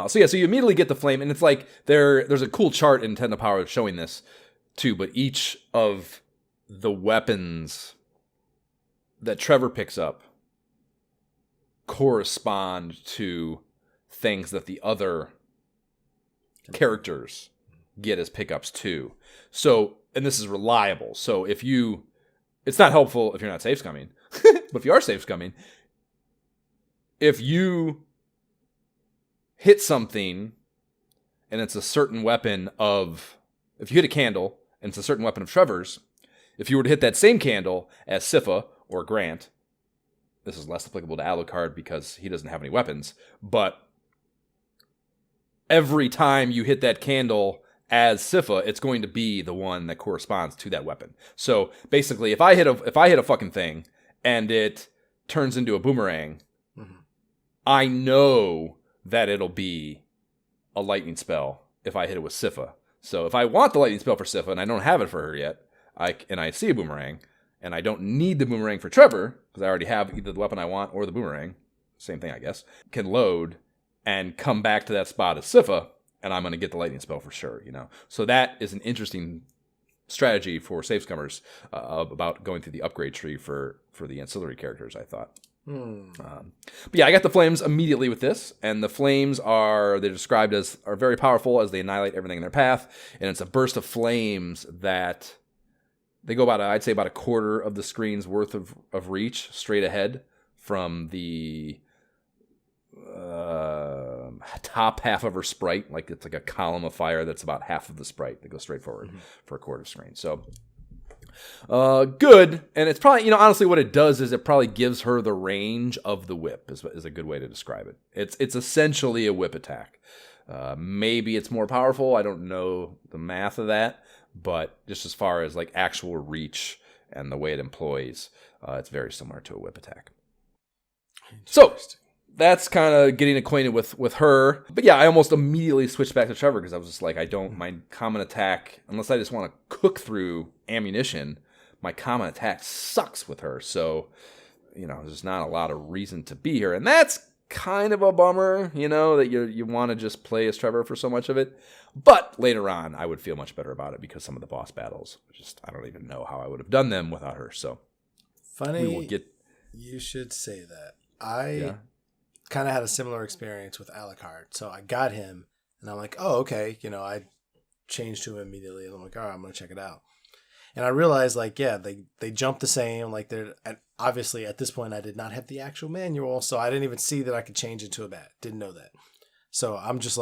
So you immediately get the flame, and it's like there's a cool chart in Nintendo Power showing this. too, but each of the weapons that Trevor picks up correspond to things that the other characters get as pickups too. So, and this is reliable. So it's not helpful if you're not safe scumming, but if you are safe scumming, if you hit something and it's a certain weapon if you hit a candle and it's a certain weapon of Trevor's, if you were to hit that same candle as Sypha or Grant, this is less applicable to Alucard because he doesn't have any weapons, but every time you hit that candle as Sypha, it's going to be the one that corresponds to that weapon. So basically, if I hit a fucking thing and it turns into a boomerang, I know that it'll be a lightning spell if I hit it with Sypha. So if I want the lightning spell for Sypha and I don't have it for her yet, and I see a boomerang, and I don't need the boomerang for Trevor, because I already have either the weapon I want or the boomerang, same thing I guess, can load and come back to that spot as Sypha, and I'm going to get the lightning spell for sure, So that is an interesting strategy for safe scummers about going through the upgrade tree for the ancillary characters, I thought. But yeah, I got the flames immediately with this, and the flames they're described as are very powerful as they annihilate everything in their path, and it's a burst of flames that they go I'd say about a quarter of the screen's worth of reach straight ahead from the top half of her sprite. Like it's like a column of fire that's about half of the sprite that goes straight forward for a quarter of screen. So good. And it's probably, honestly what it does is it probably gives her the range of the whip is a good way to describe it. It's essentially a whip attack. Maybe it's more powerful. I don't know the math of that, but just as far as like actual reach and the way it employs, it's very similar to a whip attack. So that's kind of getting acquainted with her. But yeah, I almost immediately switched back to Trevor because I was just like, my common attack, unless I just want to cook through ammunition, my common attack sucks with her. So, there's not a lot of reason to be here. And that's kind of a bummer, that you want to just play as Trevor for so much of it. But later on, I would feel much better about it because some of the boss battles, I don't even know how I would have done them without her. So, funny you should say that. I kind of had a similar experience with Alucard. So I got him, and I'm like, oh, okay. I changed to him immediately, and I'm like, all right, I'm going to check it out. And I realized, they jump the same. Like, obviously, at this point, I did not have the actual manual, so I didn't even see that I could change it to a bat. Didn't know that. So I'm just,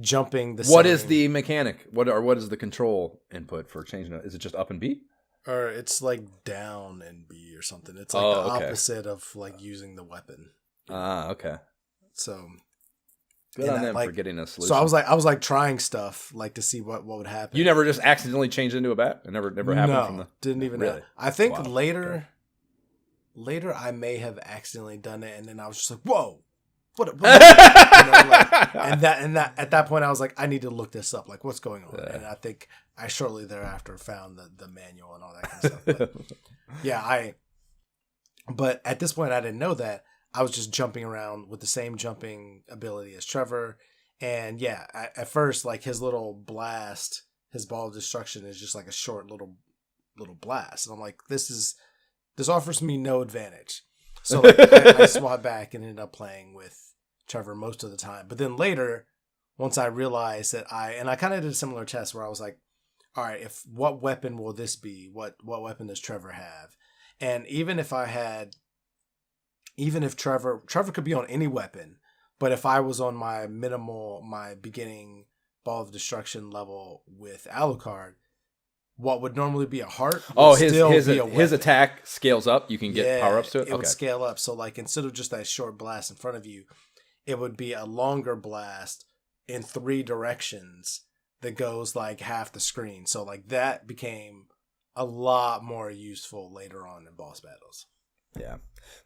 jumping the same. What is the mechanic? What is the control input for changing it? Is it just up and B? Or it's, down and B or something. It's, the opposite of, using the weapon. Okay. So good on them for getting a solution. So I was trying stuff to see what would happen. You never just accidentally changed it into a bat? It never happened no, from the didn't even really? I think later I may have accidentally done it, and then I was just like, whoa. What and that at that point I was like, I need to look this up, what's going on. And I think I shortly thereafter found the manual and all that kind of stuff. But but at this point I didn't know that. I was just jumping around with the same jumping ability as Trevor. And at first, his little blast, his ball of destruction is just a short little blast. And I'm like, this offers me no advantage. So I swat back and ended up playing with Trevor most of the time. But then later, once I realized that I kind of did a similar test where I was like, all right, what weapon will this be? What weapon does Trevor have? And even if Trevor could be on any weapon, but if I was on my beginning ball of destruction level with Alucard, what would normally be a heart would his attack scales up. You can get power-ups to it? It would scale up. So instead of just that short blast in front of you, it would be a longer blast in 3 directions that goes half the screen. So that became a lot more useful later on in boss battles. Yeah,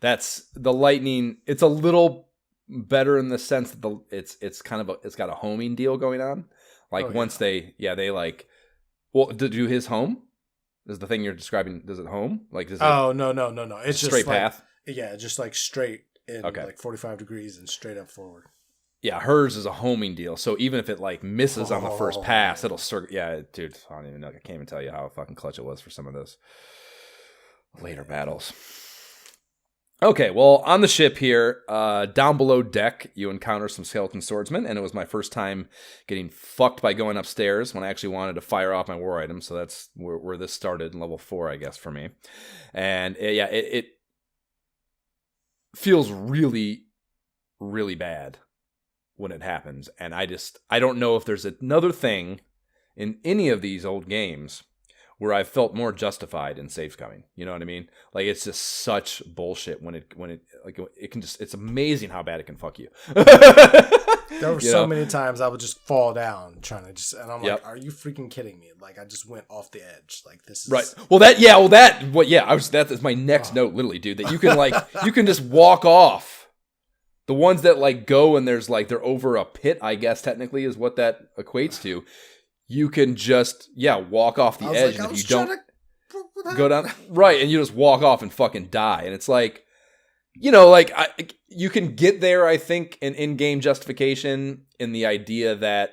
that's the lightning. It's a little better in the sense that it's got a homing deal going on. Once they do his home is the thing you're describing. Does it home? No. It's just straight path. Yeah, just straight in 45 degrees and straight up forward. Yeah, hers is a homing deal. So even if it like misses on the first pass, it'll yeah, dude, I don't even know. I can't even tell you how fucking clutch it was for some of those later battles. Okay, well, on the ship here, down below deck, you encounter some skeleton swordsmen, and it was my first time getting fucked by going upstairs when I actually wanted to fire off my war item, so that's where this started in level 4, I guess, for me. And it feels really, really bad when it happens, and I don't know if there's another thing in any of these old games where I felt more justified in saves coming. You know what I mean? Like, it's just such bullshit when it like it can just, it's amazing how bad it can fuck you. There were so many times I would just fall down trying to just, and I'm like, are you freaking kidding me? Like, I just went off the edge. Like, this is right. That is my next note, literally, dude, that you can like, you can just walk off. The ones that like go and there's like, they're over a pit, I guess technically is what that equates to. You can just, walk off the edge, and if you don't go down, right, and you just walk off and fucking die. And it's like, you can get there, I think, in in-game justification in the idea that,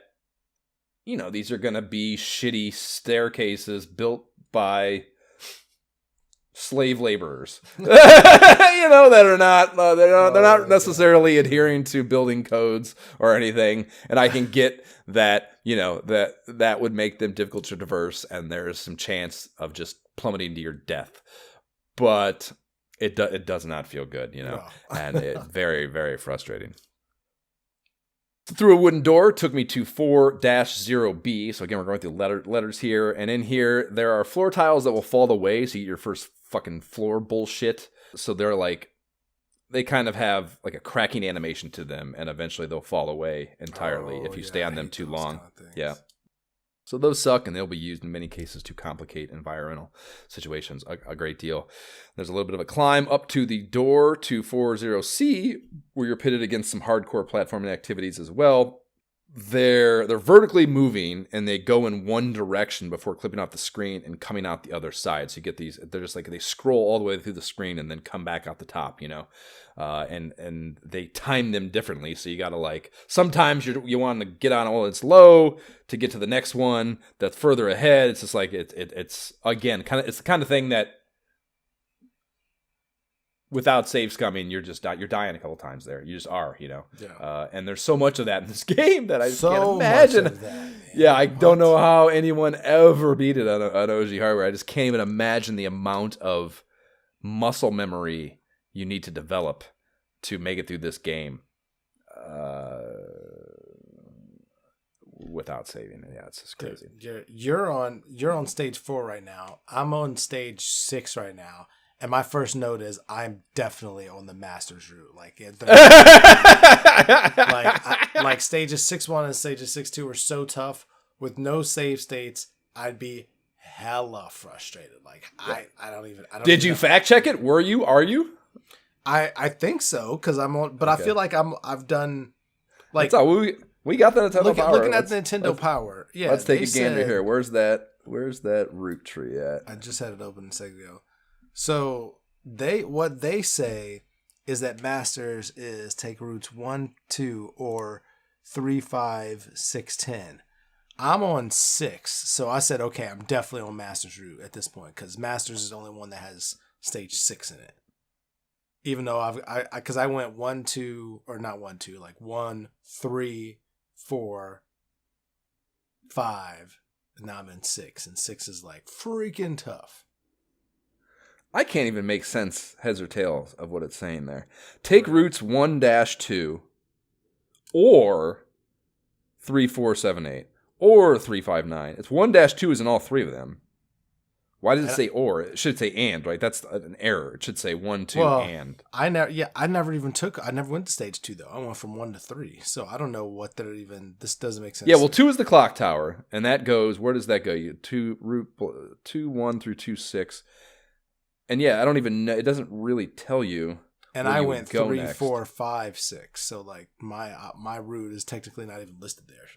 these are going to be shitty staircases built by slave laborers, that are not, they're not necessarily adhering to building codes or anything. And I can get that, that would make them difficult to traverse, and there's some chance of just plummeting to your death. But it does not feel good, and it's very, very frustrating. Through a wooden door, took me to 4-0B. So again, we're going through letters here. And in here, there are floor tiles that will fall away. So you get your first fucking floor bullshit. So they're like, they kind of have like a cracking animation to them. And eventually they'll fall away entirely if you stay on them too long. Yeah. So those suck, and they'll be used in many cases to complicate environmental situations a great deal. There's a little bit of a climb up to the door to 40C, where you're pitted against some hardcore platforming activities as well. They're vertically moving, and they go in one direction before clipping off the screen and coming out the other side. So you get these, they're just like, they scroll all the way through the screen and then come back out the top, and they time them differently. So you got to like, sometimes you want to get on all it's low to get to the next one that's further ahead. It's just like, it's again, it's the kind of thing that without saves coming, you're dying a couple times there. You just are, Yeah. And there's so much of that in this game that I just can't imagine. Much of that, I don't know how anyone ever beat it on OG hardware. I just can't even imagine the amount of muscle memory you need to develop to make it through this game without saving. Yeah, it's just crazy. You're on stage 4 right now. I'm on stage 6 right now. And my first note is I'm definitely on the Masters route. Like stages 6-1 and stages 6-2 were so tough with no save states. I'd be hella frustrated. Like I don't even. Did you fact check it? Were you? Are you? I think so because I'm on. But okay. I feel like I've done like. That's all. We got the Nintendo Power. Looking at the Nintendo Power. Yeah. Let's take a gander here. Where's that root tree at? I just had it open a second ago. So what they say is that Masters is take routes 1, 2, or 3, 5, 6, 10. I'm on 6, so I said, okay, I'm definitely on Masters route at this point because Masters is the only one that has stage 6 in it. Even though because I went 1, 2, or not 1, 2, like 1, 3, 4, 5, and now I'm in 6, and 6 is like freaking tough. I can't even make sense, heads or tails, of what it's saying there. Take routes 1-2, or 3, 4, 7, 8, or 3, 5, 9. It's 1-2 is in all 3 of them. Why does it say or? It should say and, right? That's an error. It should say 1, 2, and. I never went to stage 2 though. I went from 1 to 3, so I don't know what they're even. This doesn't make sense. Yeah, well, 2 is the clock tower, and that goes. Where does that go? Route 2, 1 through 2, 6. And yeah, I don't even know. It doesn't really tell you. And I went 3, 4, 5, 6. So like my route is technically not even listed there.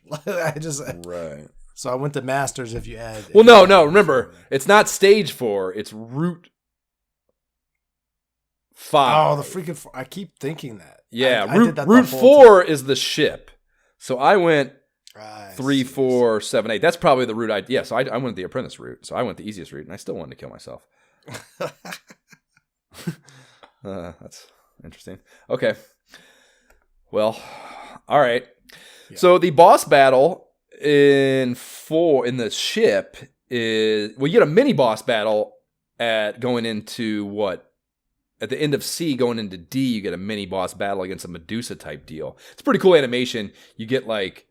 Right. So I went to Masters if you add. Well, no. Remember, it's not stage 4. It's route 5. Oh, the freaking! I keep thinking that. Yeah, I did that Route the whole 4 time. is the ship. So I went I 3, see. 4, 7, 8. That's probably the route I. Yeah, so I went the apprentice route. So I went the easiest route, and I still wanted to kill myself. That's interesting. Okay. Well, all right. Yeah. So the boss battle in the ship is, well, you get a mini boss battle at going into what? At the end of C going into D, you get a mini boss battle against a Medusa type deal. It's pretty cool animation. You get like,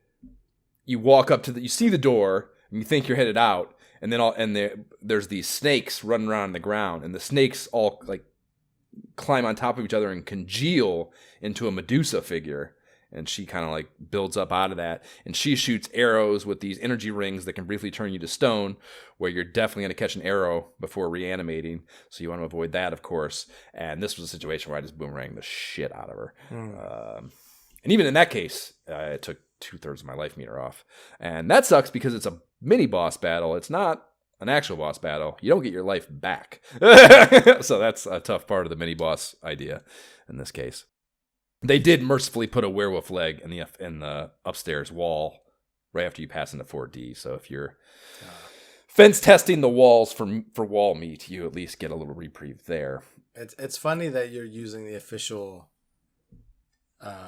you walk up to you see the door and you think you're headed out, and then there's these snakes running around on the ground, and the snakes all like climb on top of each other and congeal into a Medusa figure. And she kind of like builds up out of that. And she shoots arrows with these energy rings that can briefly turn you to stone, where you're definitely going to catch an arrow before reanimating. So you want to avoid that, of course. And this was a situation where I just boomeranged the shit out of her. And even in that case, it took 2/3 of my life meter off. And that sucks because it's a mini boss battle. It's not an actual boss battle. You don't get your life back. So that's a tough part of the mini boss idea in this case. They did mercifully put a werewolf leg in the upstairs wall right after you pass into 4D. So if you're fence testing the walls for wall meat, you at least get a little reprieve there. It's funny that you're using the official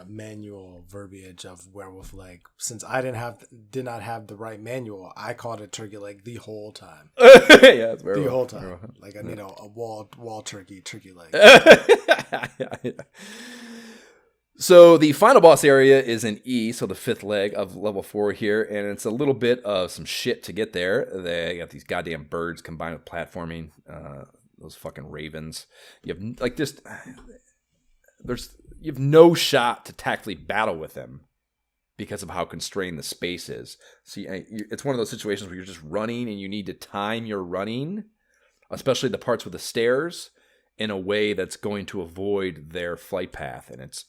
manual verbiage of werewolf leg. Since I did not have the right manual, I called it turkey leg the whole time. Yeah, it's werewolf. The whole time. Like I need a wall turkey leg. Yeah. So the final boss area is in E, so the 5th leg of level 4 here, and it's a little bit of some shit to get there. They got these goddamn birds combined with platforming, those fucking ravens. You have like just you have no shot to tactfully battle with them because of how constrained the space is. So it's one of those situations where you're just running and you need to time your running, especially the parts with the stairs, in a way that's going to avoid their flight path, and it's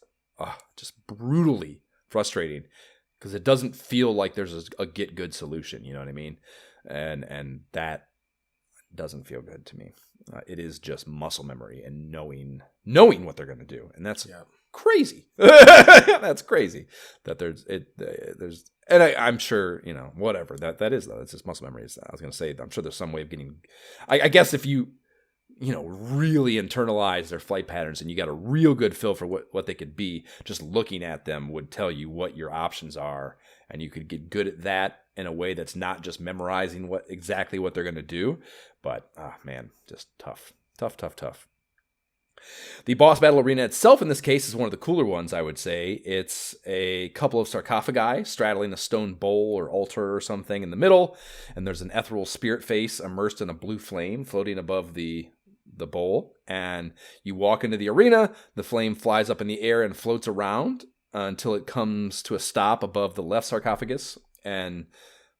just brutally frustrating because it doesn't feel like there's a get good solution. You know what I mean? And that doesn't feel good to me. It is just muscle memory and knowing what they're going to do, and that's crazy. That's crazy that there's, and I'm sure whatever that is though. It's just muscle memory. I was going to say I'm sure there's some way of getting. I guess if you really internalize their flight patterns and you got a real good feel for what they could be, just looking at them would tell you what your options are. And you could get good at that in a way that's not just memorizing exactly what they're going to do. But, man, just tough. The boss battle arena itself in this case is one of the cooler ones, I would say. It's a couple of sarcophagi straddling a stone bowl or altar or something in the middle. And there's an ethereal spirit face immersed in a blue flame floating above the bowl, and you walk into the arena. The flame flies up in the air and floats around until it comes to a stop above the left sarcophagus, and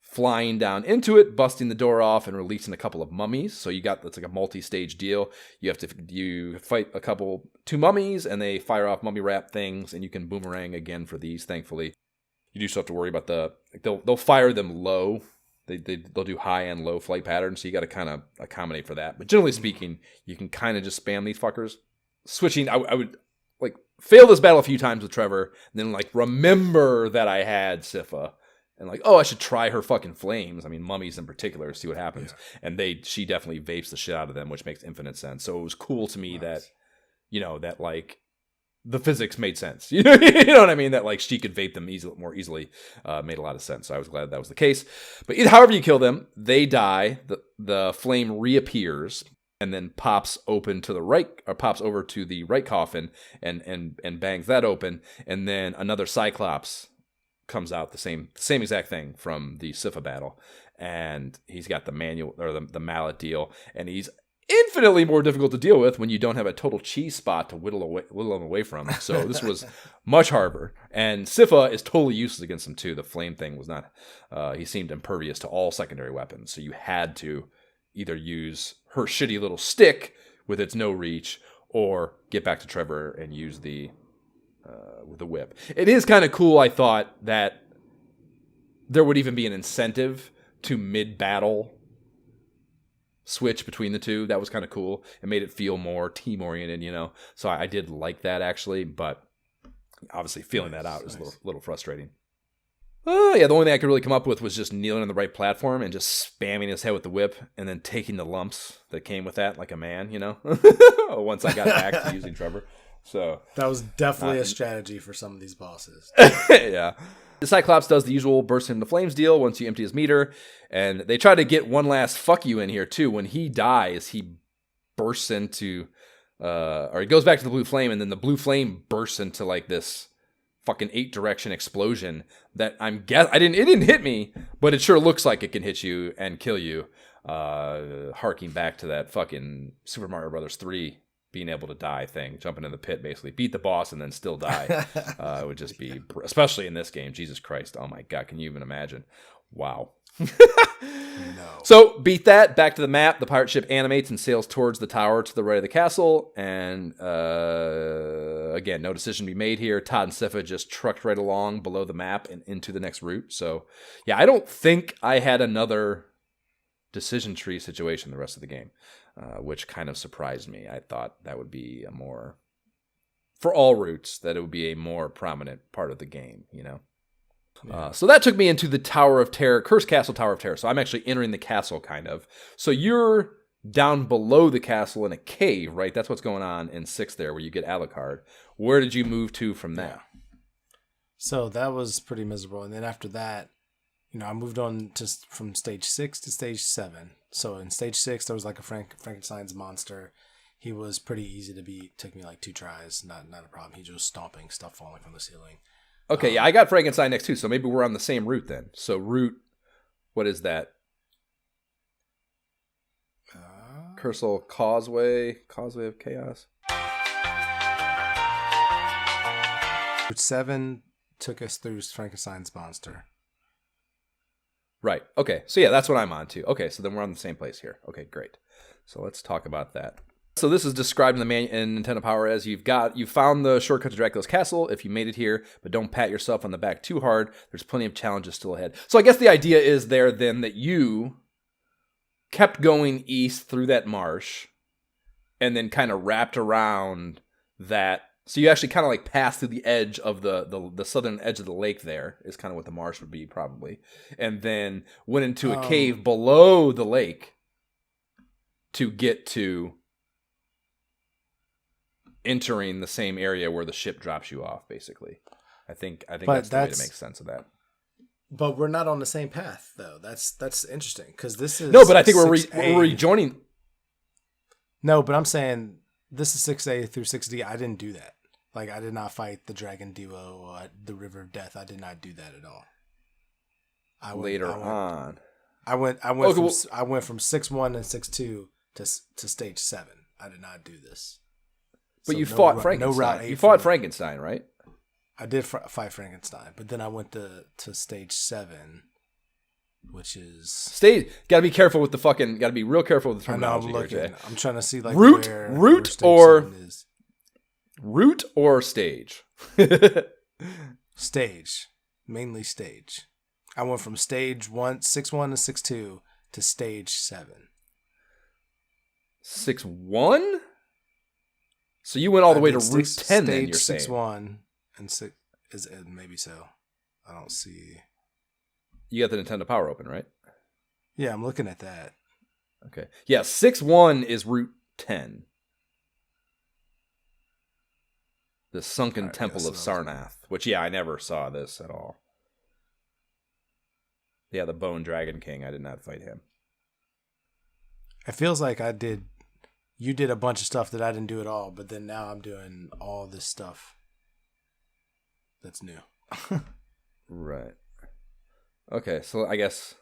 flying down into it, busting the door off and releasing a couple of mummies. So that's like a multi-stage deal. You fight 2 mummies, and they fire off mummy wrap things, and you can boomerang again for these. Thankfully, you do still have to worry about they'll fire them low. They'll do high and low flight patterns, so you got to kind of accommodate for that. But generally speaking, you can kind of just spam these fuckers. Switching, I would like fail this battle a few times with Trevor, and then like remember that I had Sifa, and like, oh, I should try her fucking flames. I mean, mummies in particular, see what happens. Yeah. And she definitely vapes the shit out of them, which makes infinite sense. So it was cool to me that that like the physics made sense. You know what I mean? That like she could vape them more easily made a lot of sense. So I was glad that was the case. But however you kill them, they die. The flame reappears and then pops open to the right, or pops over to the right coffin and bangs that open. And then another Cyclops comes out, the same exact thing from the Sifa battle. And he's got the manual or the mallet deal, and he's infinitely more difficult to deal with when you don't have a total cheese spot to whittle him away from. So this was much harder. And Sifa is totally useless against him too. The flame thing was not. He seemed impervious to all secondary weapons. So you had to either use her shitty little stick with its no reach, or get back to Trevor and use the whip. It is kind of cool, I thought, that there would even be an incentive to mid-battle switch between the two. That was kind of cool. It made it feel more team oriented, So I did like that actually, but obviously feeling that out is a little frustrating. Oh yeah, the only thing I could really come up with was just kneeling on the right platform and just spamming his head with the whip and then taking the lumps that came with that like a man, once I got back to using Trevor. So that was definitely a strategy for some of these bosses. Yeah. The Cyclops does the usual burst into flames deal once you empty his meter, and they try to get one last fuck you in here too. When he dies, he bursts into, or he goes back to the blue flame, and then the blue flame bursts into like this fucking 8-direction explosion that it didn't hit me, but it sure looks like it can hit you and kill you. Harking back to that fucking Super Mario Brothers 3 being able to die thing, jumping in the pit, basically beat the boss and then still die. It would just be, especially in this game, Jesus Christ. Oh my God. Can you even imagine? Wow. No. So beat that, back to the map. The pirate ship animates and sails towards the tower to the right of the castle. And again, no decision to be made here. Todd and Sypha just trucked right along below the map and into the next route. So yeah, I don't think I had another decision tree situation the rest of the game. Which kind of surprised me. I thought that would be for all routes, that it would be a more prominent part of the game, Yeah. So that took me into the Tower of Terror, Cursed Castle Tower of Terror. So I'm actually entering the castle, kind of. So you're down below the castle in a cave, right? That's what's going on in 6 there, where you get Alucard. Where did you move to from that? So that was pretty miserable. And then after that, I moved on from stage 6 to stage 7. So in stage 6, there was like a Frankenstein's monster. He was pretty easy to beat. Took me like 2 tries. Not a problem. He just stomping, stuff falling from the ceiling. Okay, yeah, I got Frankenstein next too. So maybe we're on the same route then. So route, what is that? Cursal Causeway of Chaos. Route 7 took us through Frankenstein's monster. Right. Okay. So yeah, that's what I'm on to. Okay. So then we're on the same place here. Okay, great. So let's talk about that. So this is described in Nintendo Power as you found the shortcut to Dracula's castle if you made it here, but don't pat yourself on the back too hard. There's plenty of challenges still ahead. So I guess the idea is there then that you kept going east through that marsh and then kind of wrapped around that. So you actually kind of like passed through the edge of the southern edge of the lake there is kind of what the marsh would be probably. And then went into a cave below the lake to get to entering the same area where the ship drops you off, basically. I think that's the way to make sense of that. But we're not on the same path, though. That's interesting, because this is... No, but I think we're rejoining... No, but I'm saying this is 6A through 6D. I didn't do that. Like, I did not fight the Dragon Duo at the River of Death. I did not do that at all. I went from 6-1 and 6-2 to stage 7. I did not do this. But so you fought Frankenstein. You fought Frankenstein, right? I did fight Frankenstein, but then I went to stage 7, which is stage. Got to be careful with the fucking. Got to be real careful with the terminology. I know, I'm looking. I'm trying to see like route or is. Route or stage. Stage, mainly stage. I went from stage 1, 6-1 and 6-2 to stage 7. 6-1. So you went all the way to Route 10 then, you're saying? 6-1 and 6 is maybe so. I don't see. You got the Nintendo Power open, right? Yeah, I'm looking at that. Okay. Yeah, 6-1 is Route 10. The Sunken Temple of Sarnath. Which, yeah, I never saw this at all. Yeah, the Bone Dragon King. I did not fight him. It feels like you did a bunch of stuff that I didn't do at all, but then now I'm doing all this stuff that's new. Right. Okay, so I guess...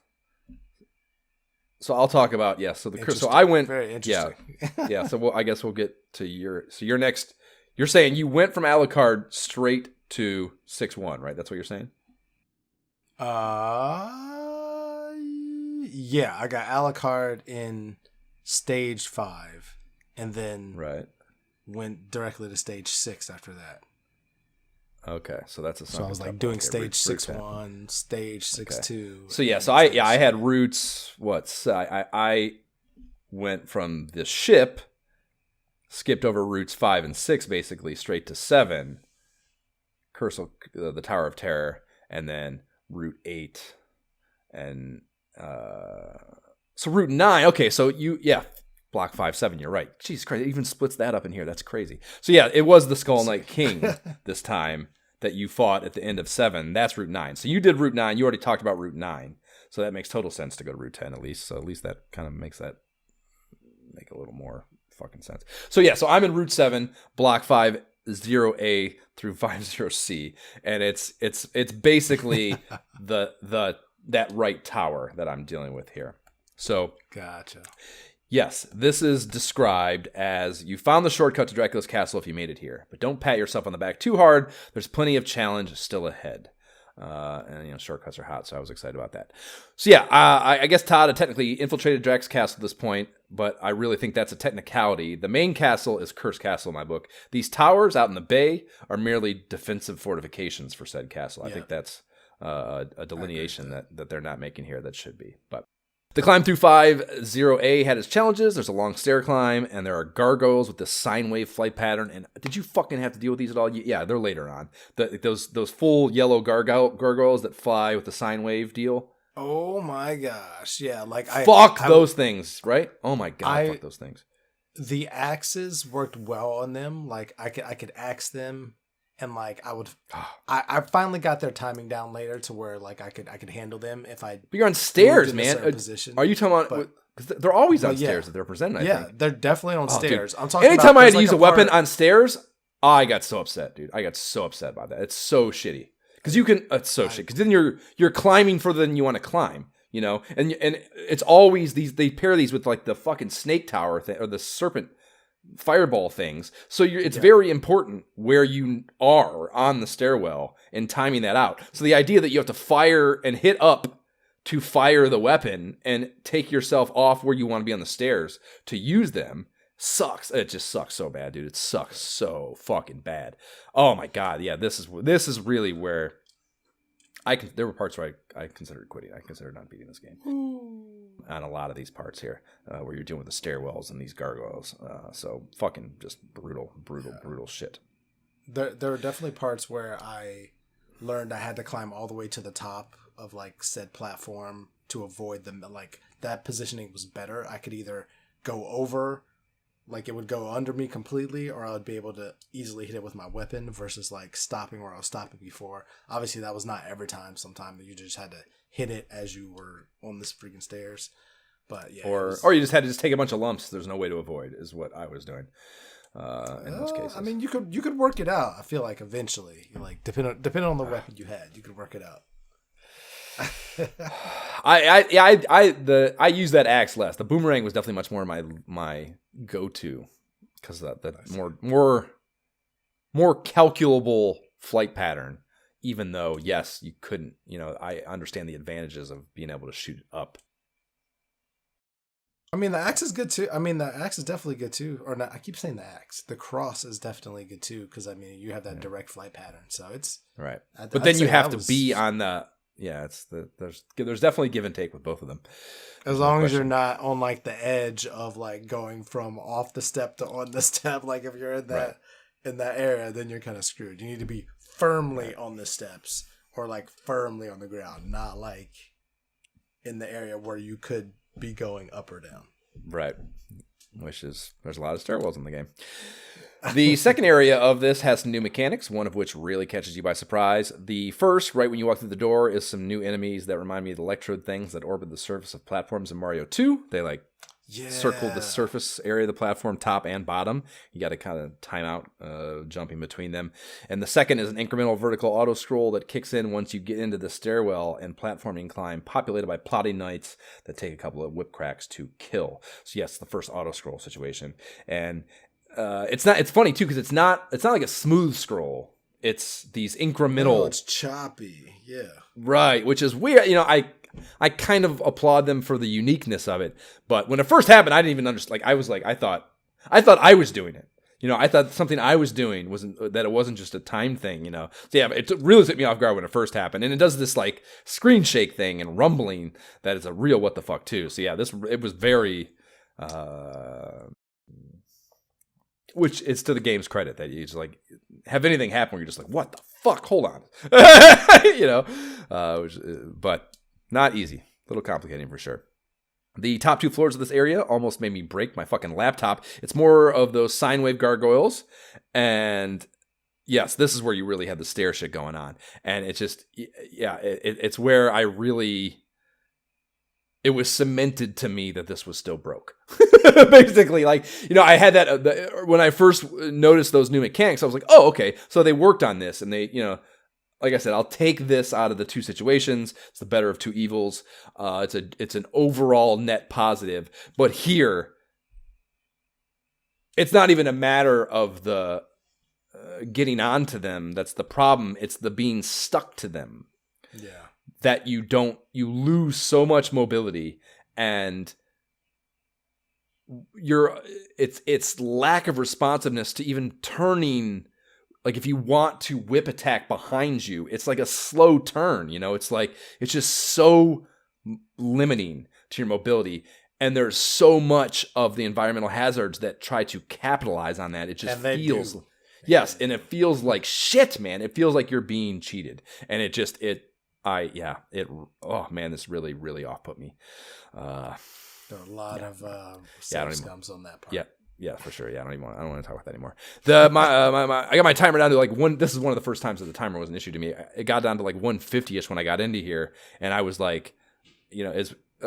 So I'll talk about, so I went... Very interesting. Yeah, so I guess we'll get to your next... You're saying you went from Alucard straight to 6-1, right? That's what you're saying? Yeah, I got Alucard in stage 5, and then went directly to stage 6 after that. Okay, so that's a. So I was like doing stage 6-1, stage 6-2. So yeah, so I had routes. I went from the ship, skipped over routes 5 and 6, basically straight to 7, the Tower of Terror, and then route 8, and so route 9. Okay, so block 5, 7. You're right. Jesus Christ, it even splits that up in here. That's crazy. So yeah, it was the Skull Knight King this time that you fought at the end of 7. That's route 9. So you did route 9. You already talked about route 9. So that makes total sense to go to route 10 at least. So at least that kind of makes that make a little more fucking sense. So yeah, so I'm in route 7, block 5, 0A through 50C, and it's basically that right tower that I'm dealing with here. So gotcha. Yes, this is described as you found the shortcut to Dracula's castle if you made it here, but don't pat yourself on the back too hard. There's plenty of challenge still ahead. And shortcuts are hot, so I was excited about that. So yeah, I guess Todd had technically infiltrated Drax's castle at this point, but I really think that's a technicality. The main castle is Cursed Castle in my book. These towers out in the bay are merely defensive fortifications for said castle. I think that's a delineation that they're not making here that should be. But the climb through 50A had its challenges. There's a long stair climb, and there are gargoyles with this sine wave flight pattern. And did you fucking have to deal with these at all? Yeah, they're later on. Those full yellow gargoyles that fly with the sine wave deal. Oh my gosh. Yeah, like fuck those things, right? Oh my god, fuck those things. The axes worked well on them. Like I could axe them. And like I finally got their timing down later to where like I could handle them if I. But you're on stairs, man. Are you talking about? Because they're always on stairs that they're presented. I think. They're definitely on stairs. Dude. I'm talking. Anytime I had to use a weapon on stairs, I got so upset, dude. I got so upset about that. It's so shitty because you can. It's so shit because then you're climbing further than you want to climb. You know, and it's always they pair these with like the fucking snake tower thing or the serpent fireball things, so it's very important where you are on the stairwell and timing that out. So the idea that you have to fire and hit up to fire the weapon and take yourself off where you want to be on the stairs to use them sucks. It just sucks so bad, dude. It sucks so fucking bad. Oh my god, yeah. This is really where there were parts where I considered quitting. I considered not beating this game. On a lot of these parts here, where you're dealing with the stairwells and these gargoyles. So fucking just brutal shit. There are definitely parts where I learned I had to climb all the way to the top of like said platform to avoid them. Like that positioning was better. I could either go over, like it would go under me completely, or I would be able to easily hit it with my weapon versus like stopping where I was stopping before. Obviously that was not every time. Sometimes you just had to hit it as you were on this freaking stairs. But yeah. Or you just had to take a bunch of lumps. There's no way to avoid is what I was doing. In those cases. I mean you could work it out. I feel like eventually. Like depending on the weapon you had, you could work it out. I use that axe less. The boomerang was definitely much more my go-to because that more calculable flight pattern. Even though yes, you couldn't. I understand the advantages of being able to shoot up. I mean, the axe is good too. I mean, the axe is definitely good too. Or not, I keep saying the axe. The cross is definitely good too because I mean, you have that direct flight pattern, so it's right. But then you have to be on the. Yeah, there's definitely give and take with both of them. As long as you're not on like the edge of like going from off the step to on the step, like if you're in that area, then you're kind of screwed. You need to be firmly on the steps or like firmly on the ground, not like in the area where you could be going up or down. Right. There's a lot of stairwells in the game. The second area of this has some new mechanics, one of which really catches you by surprise. The first, right when you walk through the door, is some new enemies that remind me of the electrode things that orbit the surface of platforms in Mario 2. They circle the surface area of the platform, top and bottom. You got to kind of time out jumping between them. And the second is an incremental vertical auto scroll that kicks in once you get into the stairwell and platforming climb, populated by plotting knights that take a couple of whip cracks to kill. So yes, the first auto scroll situation. And it's funny too because it's not like a smooth scroll. It's these incremental. Oh, it's choppy, yeah. Right, which is weird. I kind of applaud them for the uniqueness of it. But when it first happened, I didn't even understand. I thought I was doing it. I thought something I was doing that it wasn't just a time thing. So yeah, it really took me off guard when it first happened, and it does this like screen shake thing and rumbling that is a real what the fuck too. So yeah, it was very. Which is to the game's credit that you just like have anything happen where you're just like, what the fuck? Hold on. But not easy. A little complicating for sure. The top 2 floors of this area almost made me break my fucking laptop. It's more of those sine wave gargoyles. And yes, this is where you really have the stair shit going on. And it's just, it's where I really... It was cemented to me that this was still broke. Basically, like, I had that when I first noticed those new mechanics, I was like, oh, okay. So they worked on this and they, like I said, I'll take this out of the 2 situations. It's the better of 2 evils. It's an overall net positive. But here, it's not even a matter of the getting onto them. That's the problem. It's the being stuck to them. Yeah. That you lose so much mobility, and it's lack of responsiveness to even turning. Like if you want to whip attack behind you, it's like a slow turn, it's like, it's just so limiting to your mobility. And there's so much of the environmental hazards that try to capitalize on that. It just feels, yes. And it feels like shit, man. It feels like you're being cheated. And this really, really off-put me. There are a lot of scums on that part. Yeah, for sure. Yeah, I don't want to talk about that anymore. I got my timer down to like one. This is one of the first times that the timer was an issue to me. It got down to like 150ish when I got into here, and I was like,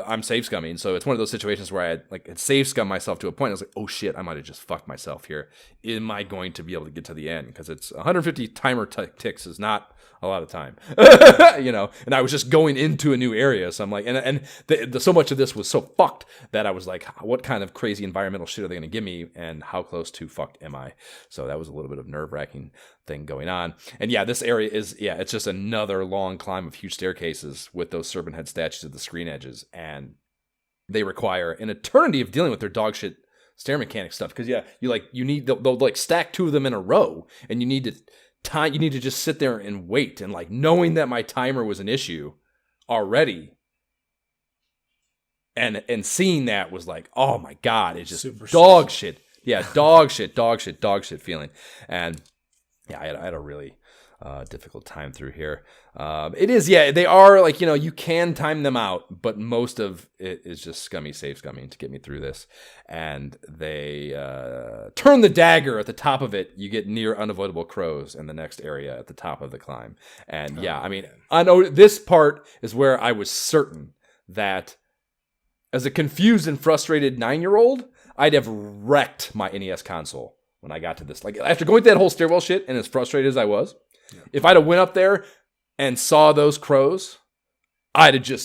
I'm save scumming, so it's one of those situations where I had save scum myself to a point. I was like, oh shit, I might have just fucked myself here. Am I going to be able to get to the end? Because it's 150 timer ticks is not a lot of time, and I was just going into a new area. So I'm like, so much of this was so fucked that I was like, what kind of crazy environmental shit are they going to give me? And how close to fucked am I? So that was a little bit of nerve wracking thing going on. And this area is, it's just another long climb of huge staircases with those serpent head statues at the screen edges. And they require an eternity of dealing with their dog shit stair mechanic stuff. Cause they'll like stack 2 of them in a row, and you need to just sit there and wait. And like knowing that my timer was an issue already, and seeing that was like, oh my God, it's just super dog shit. Yeah, dog shit feeling. And I had a really difficult time through here. It is, they are like, you can time them out, but most of it is just save scumming to get me through this. And they turn the dagger at the top of it. You get near unavoidable crows in the next area at the top of the climb. And I know this part is where I was certain that as a confused and frustrated 9-year-old, I'd have wrecked my NES console when I got to this. Like after going through that whole stairwell shit and as frustrated as I was, if I'd have went up there and saw those crows, I'd have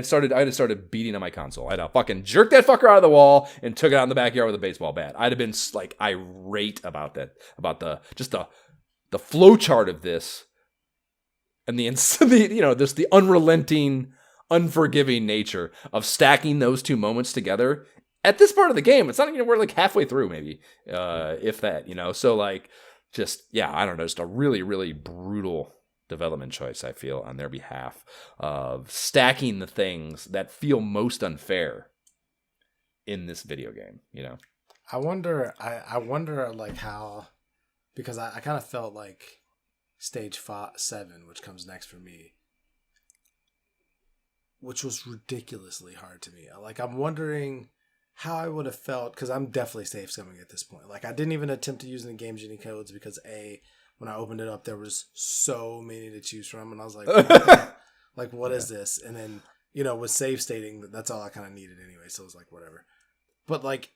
started beating on my console. I'd have fucking jerked that fucker out of the wall and took it out in the backyard with a baseball bat. I'd have been like irate about that, about the flow chart of this, and the unrelenting, unforgiving nature of stacking those 2 moments together. At this part of the game, it's not even, we're like halfway through maybe, if that, so like, I don't know, just a really, really brutal development choice, I feel, on their behalf of stacking the things that feel most unfair in this video game, I wonder like how, because I kind of felt like stage 7, which comes next for me, which was ridiculously hard to me. Like, I'm wondering how I would have felt, because I'm definitely safe scumming at this point. Like, I didn't even attempt to use any game genie codes because when I opened it up, there was so many to choose from, and I was like, what is this? And then, with save stating, that's all I kind of needed anyway, so it was like, whatever. But like,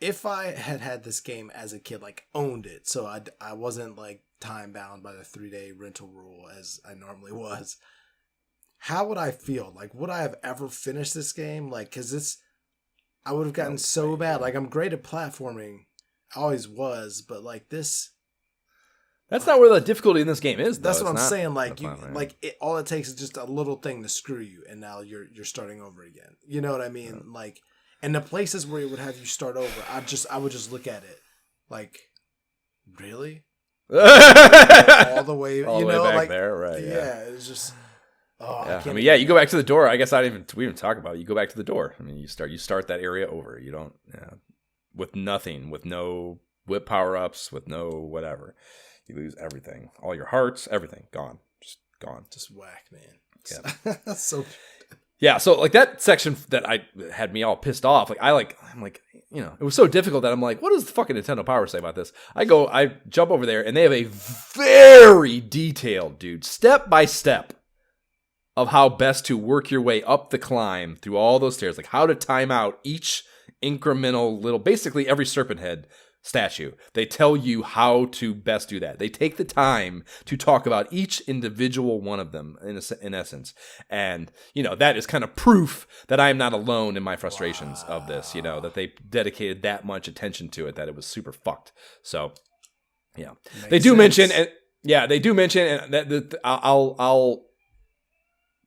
if I had this game as a kid, like owned it, so I wasn't like time bound by the 3-day rental rule as I normally was, how would I feel? Like, would I have ever finished this game? Like, because I would have gotten so bad. Like, I'm great at platforming. I always was, but like this. That's not where the difficulty in this game is, though. That's what I'm saying. Like, all it takes is just a little thing to screw you, and now you're starting over again. You know what I mean? Yeah. Like, and the places where it would have you start over, I would just look at it like, really? all the way, all the way back there, right? Yeah, it's just. Oh, I Yeah, can't yeah, you go back to the door. I guess we didn't talk about it. You go back to the door. I mean, you start that area over. You don't, with nothing, with no whip power-ups, with no whatever. You lose everything. All your hearts, everything, gone. Just gone. Just whack, man. Yeah. That's so... Yeah, so like that section that I had me all pissed off. I'm like, it was so difficult that I'm like, what does the fucking Nintendo Power say about this? I jump over there, and they have a very detailed, dude, step by step of how best to work your way up the climb through all those stairs, like how to time out each incremental little, basically every serpent head statue. They tell you how to best do that. They take the time to talk about each individual one of them in essence. And, that is kind of proof that I am not alone in my frustrations of this, that they dedicated that much attention to it, that it was super fucked. So, yeah. They do mention, and that I'll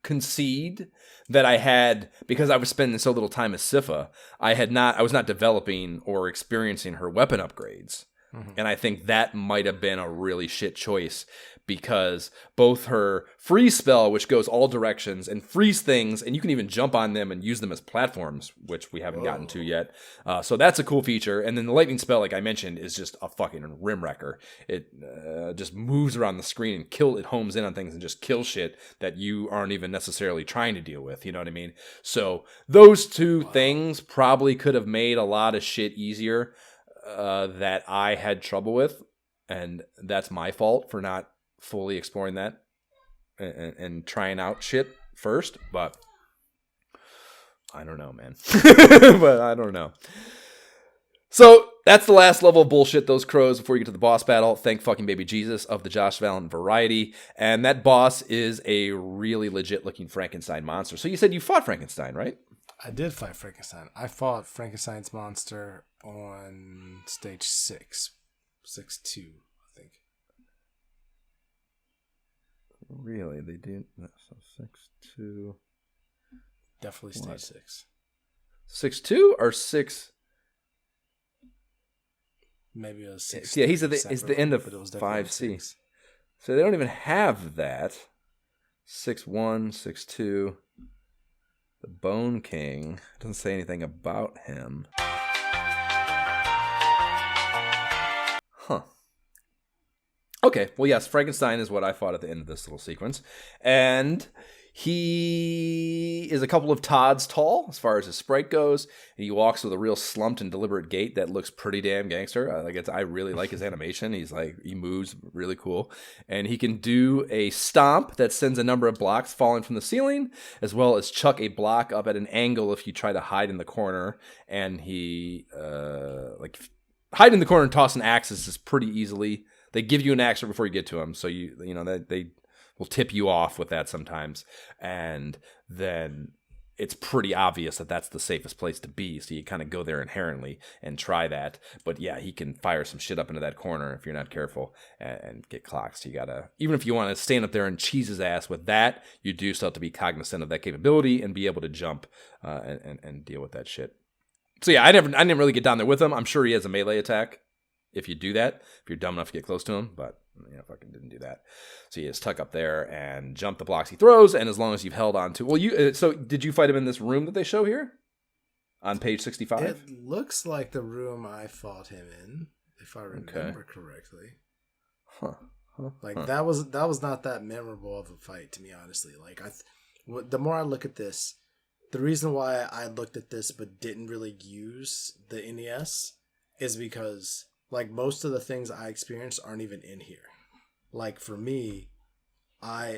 concede that I had, because I was spending so little time as Sypha, I was not developing or experiencing her weapon upgrades. Mm-hmm. And I think that might have been a really shit choice, because both her freeze spell, which goes all directions and freeze things, and you can even jump on them and use them as platforms, which we haven't gotten to yet. So that's a cool feature. And then the lightning spell, like I mentioned, is just a fucking rim wrecker. It just moves around the screen and it homes in on things and just kills shit that you aren't even necessarily trying to deal with. You know what I mean? So those two things probably could have made a lot of shit easier that I had trouble with. And that's my fault for not fully exploring that and trying out shit first, but I don't know, man. But I don't know. So that's the last level of bullshit, those crows, before you get to the boss battle. Thank fucking baby Jesus of the Josh Valen variety. And that boss is a really legit looking Frankenstein monster. So you said you fought Frankenstein, right? I did fight Frankenstein. I fought Frankenstein's monster on stage 6. 6-2, I think. Really? They did? So 6-2. Definitely stage 6. 6-2 or 6? Maybe it was 6. Yeah, he's the end of 5C. So they don't even have that. 6-1, 6-2. The Bone King. Doesn't say anything about him. Huh. Okay, well, yes, Frankenstein is what I fought at the end of this little sequence. And he is a couple of Todds tall, as far as his sprite goes. And he walks with a real slumped and deliberate gait that looks pretty damn gangster. I really like his animation. He moves really cool. And he can do a stomp that sends a number of blocks falling from the ceiling, as well as chuck a block up at an angle if you try to hide in the corner. And he, hide in the corner and toss an axis is pretty easily. They give you an axe before you get to them, so they will tip you off with that sometimes, and then it's pretty obvious that that's the safest place to be, so you kind of go there inherently and try that. But yeah, he can fire some shit up into that corner if you're not careful and get clocked. So you gotta, even if you want to stand up there and cheese his ass with that, you do still have to be cognizant of that capability and be able to jump and deal with that shit. So yeah, I didn't really get down there with him. I'm sure he has a melee attack if you do that, if you're dumb enough to get close to him, but fucking didn't do that. So you just tuck up there and jump the blocks he throws, and as long as you've held on to, so did you fight him in this room that they show here on page 65? It looks like the room I fought him in, if I remember correctly. That was not that memorable of a fight to me, honestly. The more I look at this, the reason why I looked at this but didn't really use the NES is because most of the things I experienced aren't even in here. For me,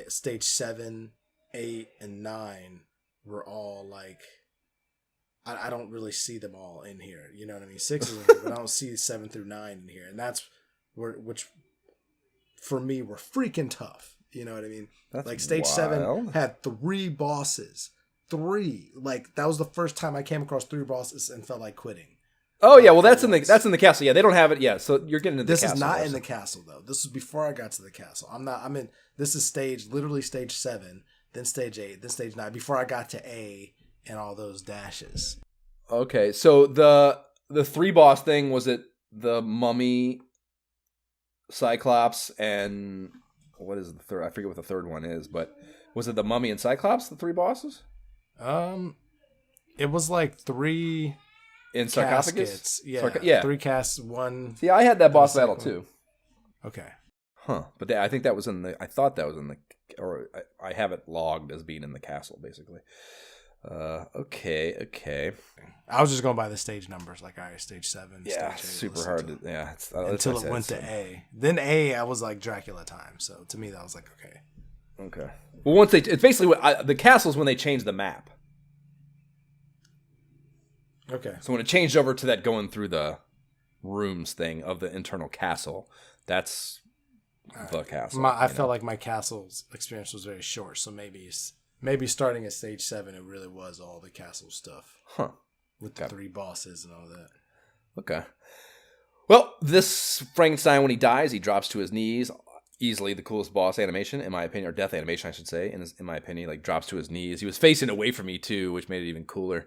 stage 7, 8, and 9 were all I don't really see them all in here. You know what I mean? 6 is in here, but I don't see 7 through 9 in here. And that's which for me were freaking tough. You know what I mean? That's stage wild. 7 had 3 bosses. 3. That was the first time I came across 3 bosses and felt like quitting. Oh yeah, well that's in the castle. Yeah, they don't have it. Yeah, so you're getting into the castle. This is not in the castle though. This was before I got to the castle. This is literally stage 7, then stage 8, then stage 9, before I got to A and all those dashes. Okay, so the 3 boss thing, was it the Mummy, Cyclops, and what is the third? I forget what the third one is, but Was it the Mummy and Cyclops, the 3 bosses? It was like 3 in sarcophagus. Caskets. Yeah, yeah. 3 casts. 1. Yeah, I had that boss battle too. Okay. Huh? But I think that was in the. I thought that was in the, or I have it logged as being in the castle, basically. Okay. I was just going by the stage numbers, like stage 7. Yeah, stage 8, super hard. Until it went to A. Then A, I was like Dracula time. So to me, that was like okay. Okay. Well, once it's basically the castle's when they changed the map. Okay. So when it changed over to that going through the rooms thing of the internal castle, that's the castle. I felt like my castle's experience was very short, so maybe starting at stage 7, it really was all the castle stuff. Huh. With the 3 bosses and all that. Okay. Well, this Frankenstein, when he dies, he drops to his knees. Easily the coolest boss animation, in my opinion, or death animation, I should say. In my opinion, like drops to his knees. He was facing away from me too, which made it even cooler.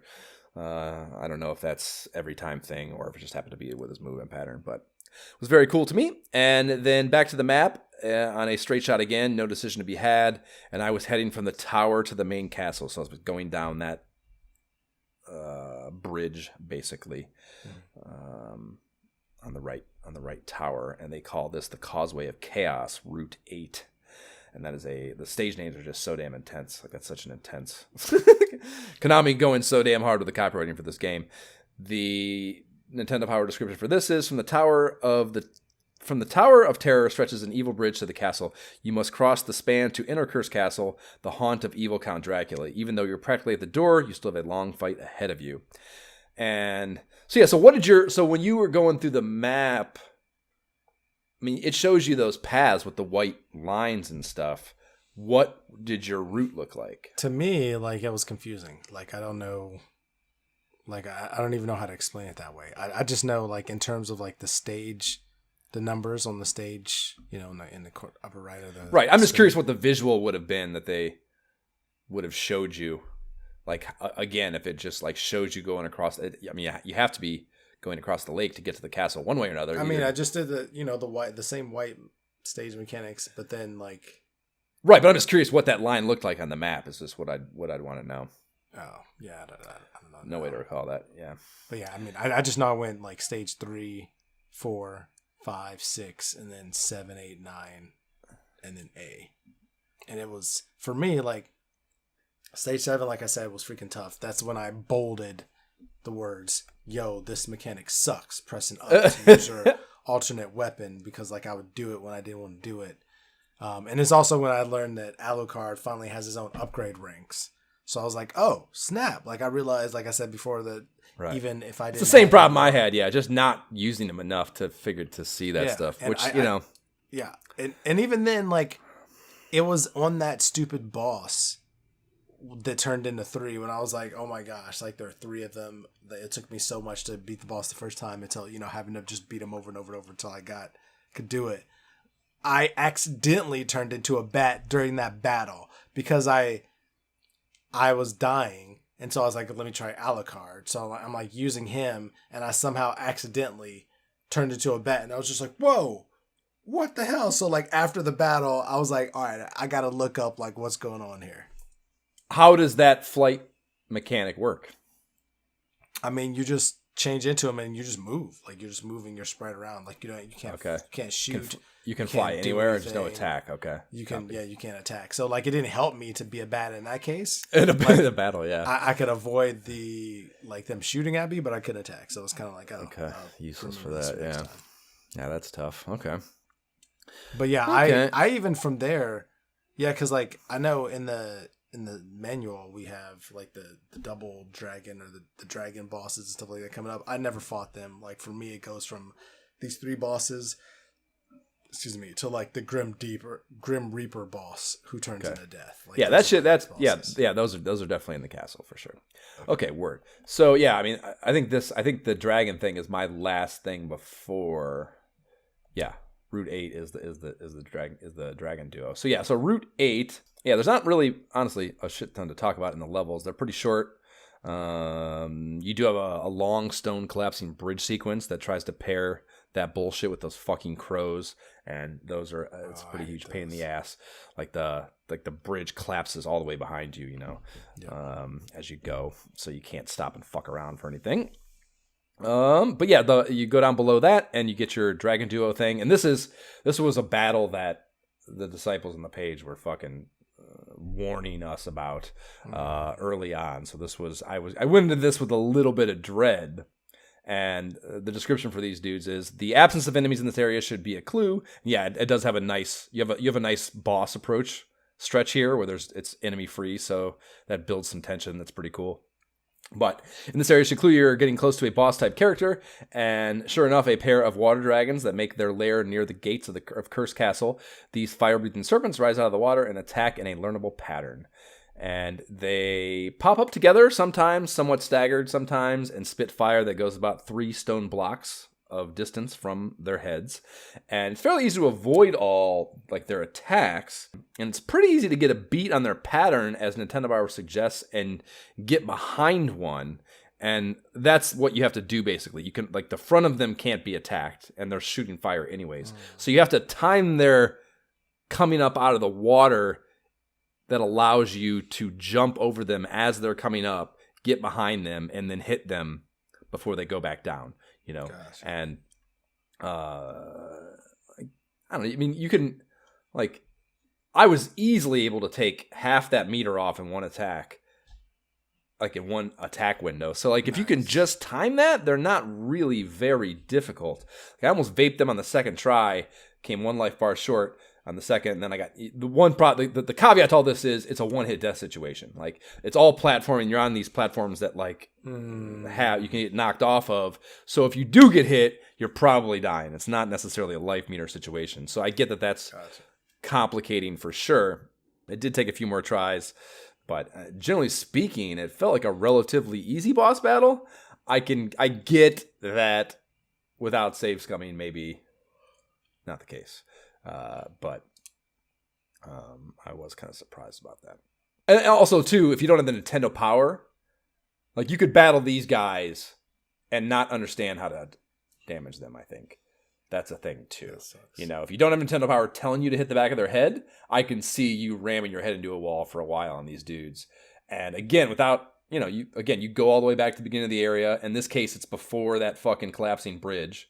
I don't know if that's every time thing or if it just happened to be with his movement pattern, but it was very cool to me. And then back to the map on a straight shot again, no decision to be had. And I was heading from the tower to the main castle, so I was going down that bridge basically on the right tower, and they call this the Causeway of Chaos, Route 8. And that is the stage names are just so damn intense. Like, that's such an intense Konami going so damn hard with the copywriting for this game. The Nintendo Power description for this is from the Tower of Terror stretches an evil bridge to the castle. You must cross the span to Inner Curse Castle, the haunt of evil Count Dracula. Even though you're practically at the door, you still have a long fight ahead of you. And so when you were going through the map, I mean, it shows you those paths with the white lines and stuff. What did your route look like? To me, like, it was confusing. Like, I don't know. Like, I don't even know how to explain it that way. I just know, like, in terms of, like, the stage, the numbers on the stage, in the upper right of the... Right. I'm just curious what the visual would have been that they would have showed you. Like, again, if it just, like, shows you going across... I mean, you have to be going across the lake to get to the castle one way or another. I mean, I just did the same white stage mechanics, but then like... Right, but I'm just curious what that line looked like on the map. Is just what I'd want to know. Oh, yeah, I don't know. No way to recall that, yeah. But yeah, I mean, I just know I went like stage 3, 4, 5, 6, and then 7, 8, 9, and then A. And it was, for me, like, stage 7, like I said, was freaking tough. That's when I bolded the words, yo, this mechanic sucks, pressing up to use your alternate weapon, because like I would do it when I didn't want to do it. And it's also when I learned that Alucard finally has his own upgrade ranks. So I was like, oh, snap. Like I realized, like I said before, that right. Even if I didn't... It's the same problem I had, yeah, just not using them enough to see that stuff, which, Yeah, and even then, like, it was on that stupid boss that turned into 3 when I was like, oh my gosh, like there are 3 of them. It took me so much to beat the boss the first time until, having to just beat him over and over and over until I could do it. I accidentally turned into a bat during that battle because I was dying. And so I was like, let me try Alucard. So I'm like using him, and I somehow accidentally turned into a bat. And I was just like, whoa, what the hell? So like after the battle, I was like, all right, I got to look up like what's going on here. How does that flight mechanic work? I mean, you just change into him and you just move. Like you're just moving your sprite around. Like you can't shoot. You can fly anywhere. There's no attack. Okay. You can't attack. So like it didn't help me to be a bat in that case. In a battle, yeah. I could avoid them shooting at me, but I could attack. So it's kind of like useless for that. Yeah. Yeah, that's tough. Okay. But yeah, okay. I even from there, yeah, because like I know in the manual we have like the double dragon or the dragon bosses and stuff like that coming up. I never fought them. Like for me, it goes from these 3 bosses, to like the Grim Reaper boss who turns into death. Like, yeah, that shit. That's bosses. Yeah. Those are definitely in the castle for sure. Okay, word. So yeah, I mean, I think the dragon thing is my last thing before. Yeah, Route 8 is the dragon duo. So yeah, so Route 8. Yeah, there's not really, honestly, a shit ton to talk about in the levels. They're pretty short. You do have a long stone collapsing bridge sequence that tries to pair that bullshit with those fucking crows, and those are it's a pretty huge pain in the ass. Like the bridge collapses all the way behind you, as you go, so you can't stop and fuck around for anything. But yeah, you go down below that and you get your dragon duo thing, and this was a battle that the disciples on the page were fucking warning us about early on. So I went into this with a little bit of dread. And the description for these dudes is the absence of enemies in this area should be a clue. Yeah, it does have you have a nice boss approach stretch here where it's enemy free, so that builds some tension. That's pretty cool. But in this area should clue you're getting close to a boss type character, and sure enough, a pair of water dragons that make their lair near the gates of Cursed Castle. These fire-breathing serpents rise out of the water and attack in a learnable pattern. And they pop up together, sometimes somewhat staggered, sometimes, and spit fire that goes about 3 stone blocks of distance from their heads. And it's fairly easy to avoid all their attacks, and it's pretty easy to get a beat on their pattern, as Nintendo Power suggests, and get behind one. And that's what you have to do, basically. You can the front of them can't be attacked, and they're shooting fire anyways. So you have to time their coming up out of the water that allows you to jump over them as they're coming up, get behind them, and then hit them before they go back down, Gotcha. And I don't know. I mean, you can I was easily able to take half that meter off in one attack, in one attack window. So if you can just time that, they're not really very difficult. I almost vaped them on the second try, came 1 life bar short on the second, and then I got the one problem. The caveat to all this is it's a one-hit death situation. It's all platforming. You're on these platforms that you can get knocked off of. So if you do get hit, you're probably dying. It's not necessarily a life meter situation. So I get that that's complicating for sure. It did take a few more tries, but generally speaking, it felt like a relatively easy boss battle. I get that without save scumming, maybe not the case. But I was kind of surprised about that. And also, too, if you don't have the Nintendo Power, you could battle these guys and not understand how to damage them, I think. That's a thing, too. If you don't have Nintendo Power telling you to hit the back of their head, I can see you ramming your head into a wall for a while on these dudes. And again, without, you go all the way back to the beginning of the area. In this case, it's before that fucking collapsing bridge.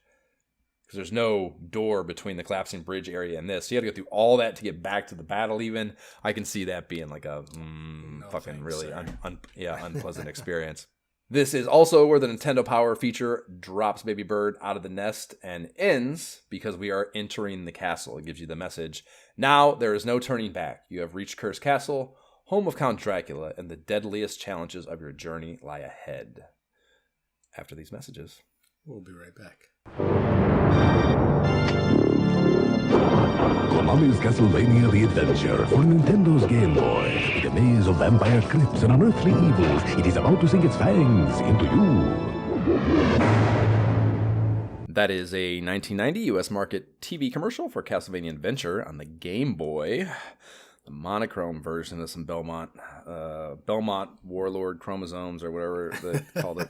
Because there's no door between the collapsing bridge area and this. So you have to go through all that to get back to the battle even. I can see that being really unpleasant experience. This is also where the Nintendo Power feature drops Baby Bird out of the nest and ends because we are entering the castle. It gives you the message. Now there is no turning back. You have reached Cursed Castle, home of Count Dracula, and the deadliest challenges of your journey lie ahead. After these messages, we'll be right back. Konami's Castlevania The Adventure for Nintendo's Game Boy. With a maze of vampire crypts and unearthly evils, it is about to sink its fangs into you. That is a 1990 U.S. market TV commercial for Castlevania Adventure on the Game Boy. The monochrome version of some Belmont Warlord chromosomes or whatever they called it.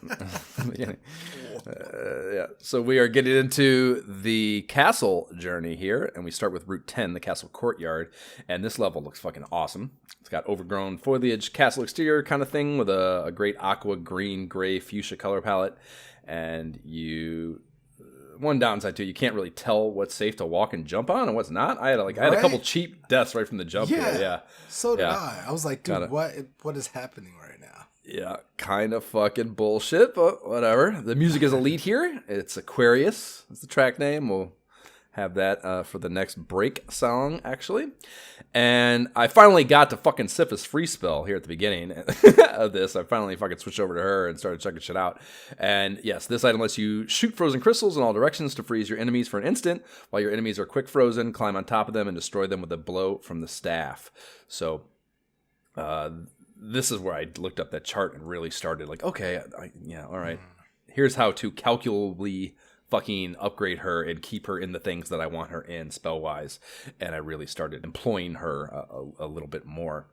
Yeah. So we are getting into the castle journey here, and we start with Route 10, the castle courtyard, and this level looks fucking awesome. It's got overgrown foliage, castle exterior kind of thing with a great aqua, green, gray, fuchsia color palette, and one downside too, you can't really tell what's safe to walk and jump on and what's not. I had a couple cheap deaths right from the jump. Yeah. So did I. I was like, dude, what is happening right now? Yeah, kind of fucking bullshit, but whatever. The music is elite here. It's Aquarius. That's the track name. We'll have that for the next break song, actually. And I finally got to fucking Sifis free spell here at the beginning of this. I finally fucking switched over to her and started checking shit out. And yes, this item lets you shoot frozen crystals in all directions to freeze your enemies for an instant. While your enemies are quick frozen, climb on top of them and destroy them with a blow from the staff. So this is where I looked up that chart and really started okay, all right. Here's how to calculably fucking upgrade her and keep her in the things that I want her in spell-wise. And I really started employing her a little bit more.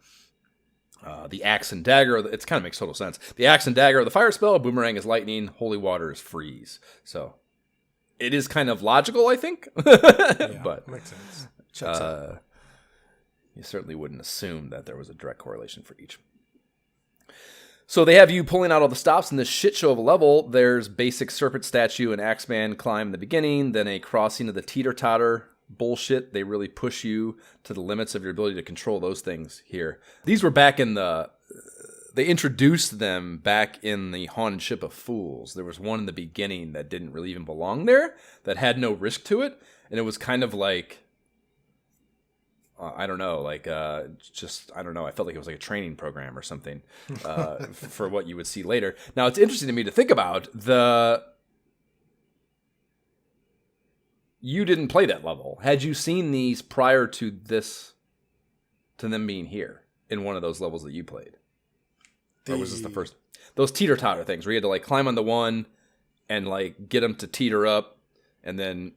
The axe and dagger, it kind of makes total sense. The axe and dagger, the fire spell, boomerang is lightning, holy water is freeze. So it is kind of logical, I think. Yeah, But makes sense. Checks out. you certainly wouldn't assume that there was a direct correlation for each. So they have you pulling out all the stops in this shit show of a level. There's basic serpent statue and Axeman climb in the beginning, then a crossing of the teeter-totter bullshit. They really push you to the limits of your ability to control those things here. These were back in the... They introduced them back in the Haunted Ship of Fools. There was one in the beginning that didn't really even belong there, that had no risk to it, and it was kind of like... I don't know, I felt like it was like a training program or something for what you would see later. Now, it's interesting to me to think about you didn't play that level. Had you seen these prior to them being here in one of those levels that you played? Or was this the first? Those teeter-totter things where you had to like climb on the one and like get them to teeter up and then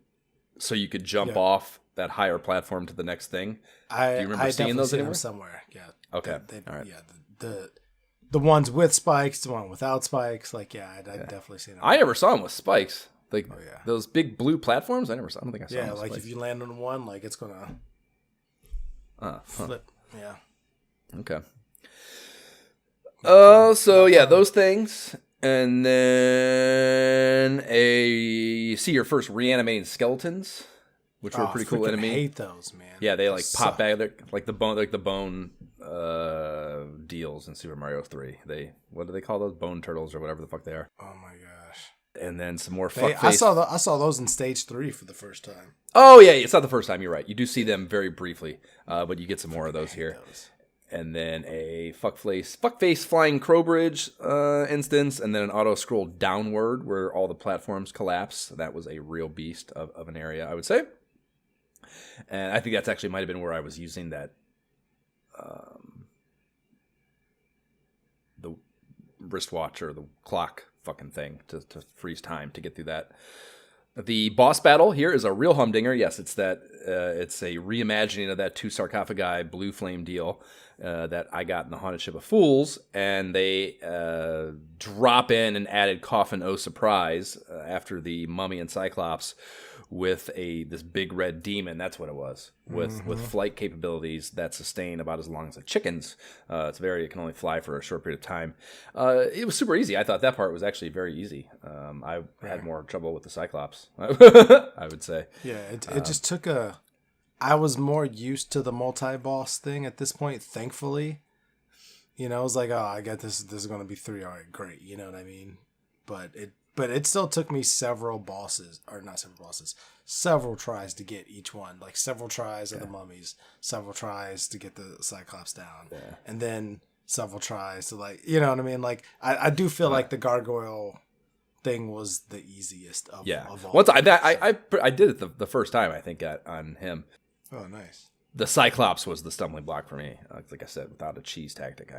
so you could jump off that higher platform to the next thing. Do you remember seeing those anywhere? Somewhere, yeah. Okay. All right. Yeah, the ones with spikes, the one without spikes, I definitely seen them. I never saw them with spikes. Like those big blue platforms, I don't think I saw them with spikes. If you land on one, it's gonna flip. Yeah. Okay. Those things. And then you see your first reanimating skeletons, which were a pretty cool enemy. I hate those, man. Yeah, they pop back. They're like the bone deals in Super Mario 3. What do they call those? Bone turtles or whatever the fuck they are. Oh my gosh. And then some more I saw those in stage 3 for the first time. Oh yeah, it's not the first time. You're right. You do see them very briefly, but you get some more of those here. And then a fuckface flying crow bridge instance, and then an auto scroll downward where all the platforms collapse. That was a real beast of an area, I would say. And I think that's actually might have been where I was using that the wristwatch or the clock fucking thing to freeze time to get through that. The boss battle here is a real humdinger. Yes, it's that. It's a reimagining of that 2 sarcophagi blue flame deal that I got in the Haunted Ship of Fools, and they drop in an added coffin oh surprise after the Mummy and Cyclops with this big red demon. That's what it was with flight capabilities that sustain about as long as a chicken's. It can only fly for a short period of time. It was super easy. I thought that part was actually very easy. I had more trouble with the Cyclops, I would say. Yeah, it just took I was more used to the multi-boss thing at this point, thankfully. You know, I was like, oh, I got this. This is going to be 3. All right, great. You know what I mean? But it still took me several tries to get each one. Like several tries of the mummies, several tries to get the Cyclops down, and then several tries to you know what I mean? Like I do feel like the gargoyle thing was the easiest of all. Once I did it the first time, I think, on him. Oh, nice. The Cyclops was the stumbling block for me. Like I said, without a cheese tactic,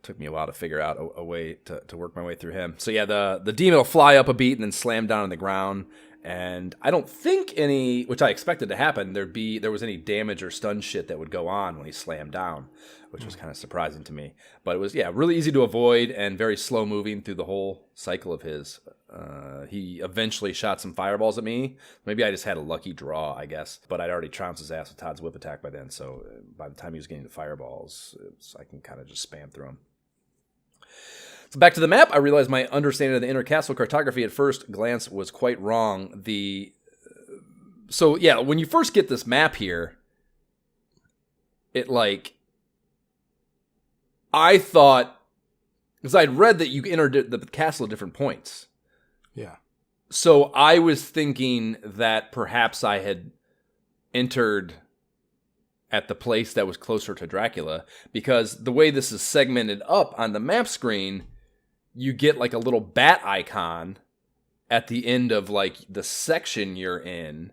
took me a while to figure out a way to work my way through him. So yeah, the demon will fly up a beat and then slam down on the ground. And I don't think which I expected to happen, there was any damage or stun shit that would go on when he slammed down, which was kind of surprising to me. But it was, really easy to avoid and very slow moving through the whole cycle of his. He eventually shot some fireballs at me. Maybe I just had a lucky draw, I guess. But I'd already trounced his ass with Todd's whip attack by then. So by the time he was getting to fireballs, I can kind of just spam through him. So back to the map, I realized my understanding of the inner castle cartography at first glance was quite wrong. When you first get this map here, I thought, because I'd read that you entered the castle at different points. Yeah. So I was thinking that perhaps I had entered at the place that was closer to Dracula, because the way this is segmented up on the map screen, you get like a little bat icon at the end of like the section you're in.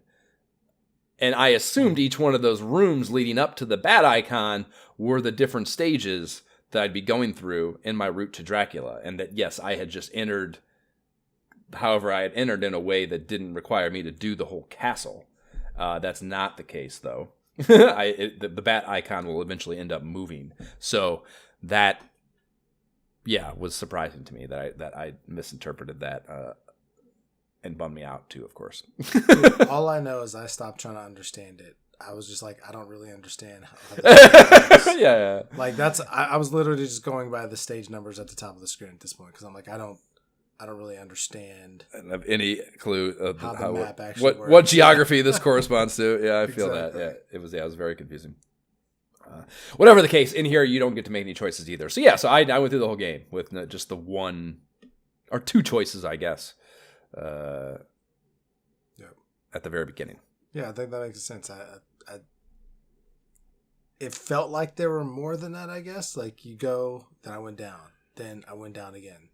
And I assumed each one of those rooms leading up to the bat icon were the different stages that I'd be going through in my route to Dracula. And that, yes, I had just entered, however, I had entered in a way that didn't require me to do the whole castle. That's not the case, though. The bat icon will eventually end up moving. So that, was surprising to me that I misinterpreted that. and bummed me out too, of course. Dude, all I know is I stopped trying to understand it. I was just like, I don't really understand how this works. Yeah. Like I was literally just going by the stage numbers at the top of the screen at this point because I'm like, I don't really understand. I don't have any clue of how the map actually works. What geography this corresponds to. Yeah, I feel Exactly. that. Yeah, it was very confusing. Whatever the case, in here you don't get to make any choices either. So yeah, I went through the whole game with just the one or two choices, I guess. At the very beginning. Yeah, I think that makes sense. It felt like there were more than that, I guess. Like you go, then I went down, then I went down again.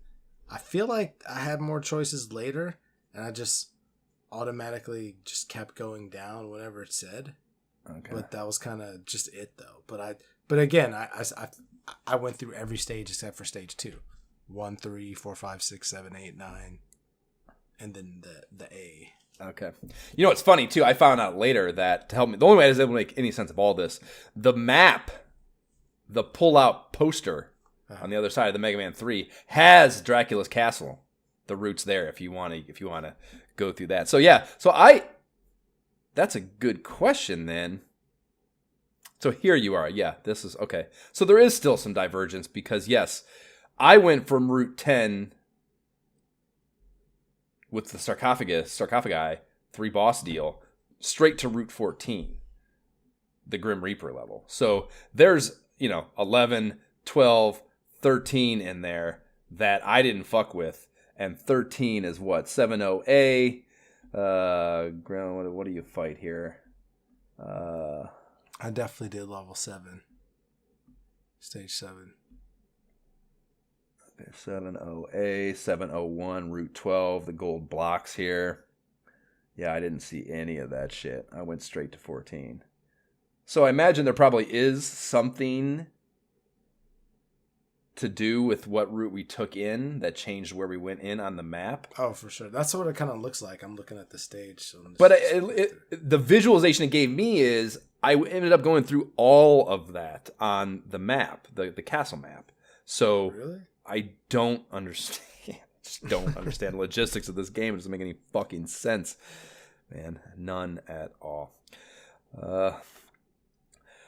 I feel like I had more choices later, and I just automatically just kept going down whatever it said. Okay. But that was kind of just it, though. But again, I went through every stage except for stage 2, 1, 3, 4, 5, 6, 7, 8, 9, and then the A. Okay. You know, it's funny, too. I found out later that to help me, the only way I was able to make any sense of all this, the map, the pull-out poster on the other side of the Mega Man 3 has Dracula's castle. The routes there, if you want to go through that. So yeah, that's a good question then. So here you are. Yeah, this is okay. So there is still some divergence because yes, I went from Route 10 with the sarcophagi 3 boss deal straight to Route 14, the Grim Reaper level. So there's, 11, 12, 13 in there that I didn't fuck with. And 13 is what? 70A. What do you fight here? I definitely did level 7. Stage 7. 70A, 701, Route 12, the gold blocks here. Yeah, I didn't see any of that shit. I went straight to 14. So I imagine there probably is something to do with what route we took in that changed where we went in on the map. Oh, for sure. That's what it kind of looks like. I'm looking at the stage. So but the visualization it gave me is I ended up going through all of that on the map, the castle map. So really? I don't understand. Just don't understand the logistics of this game. It doesn't make any fucking sense, man. None at all.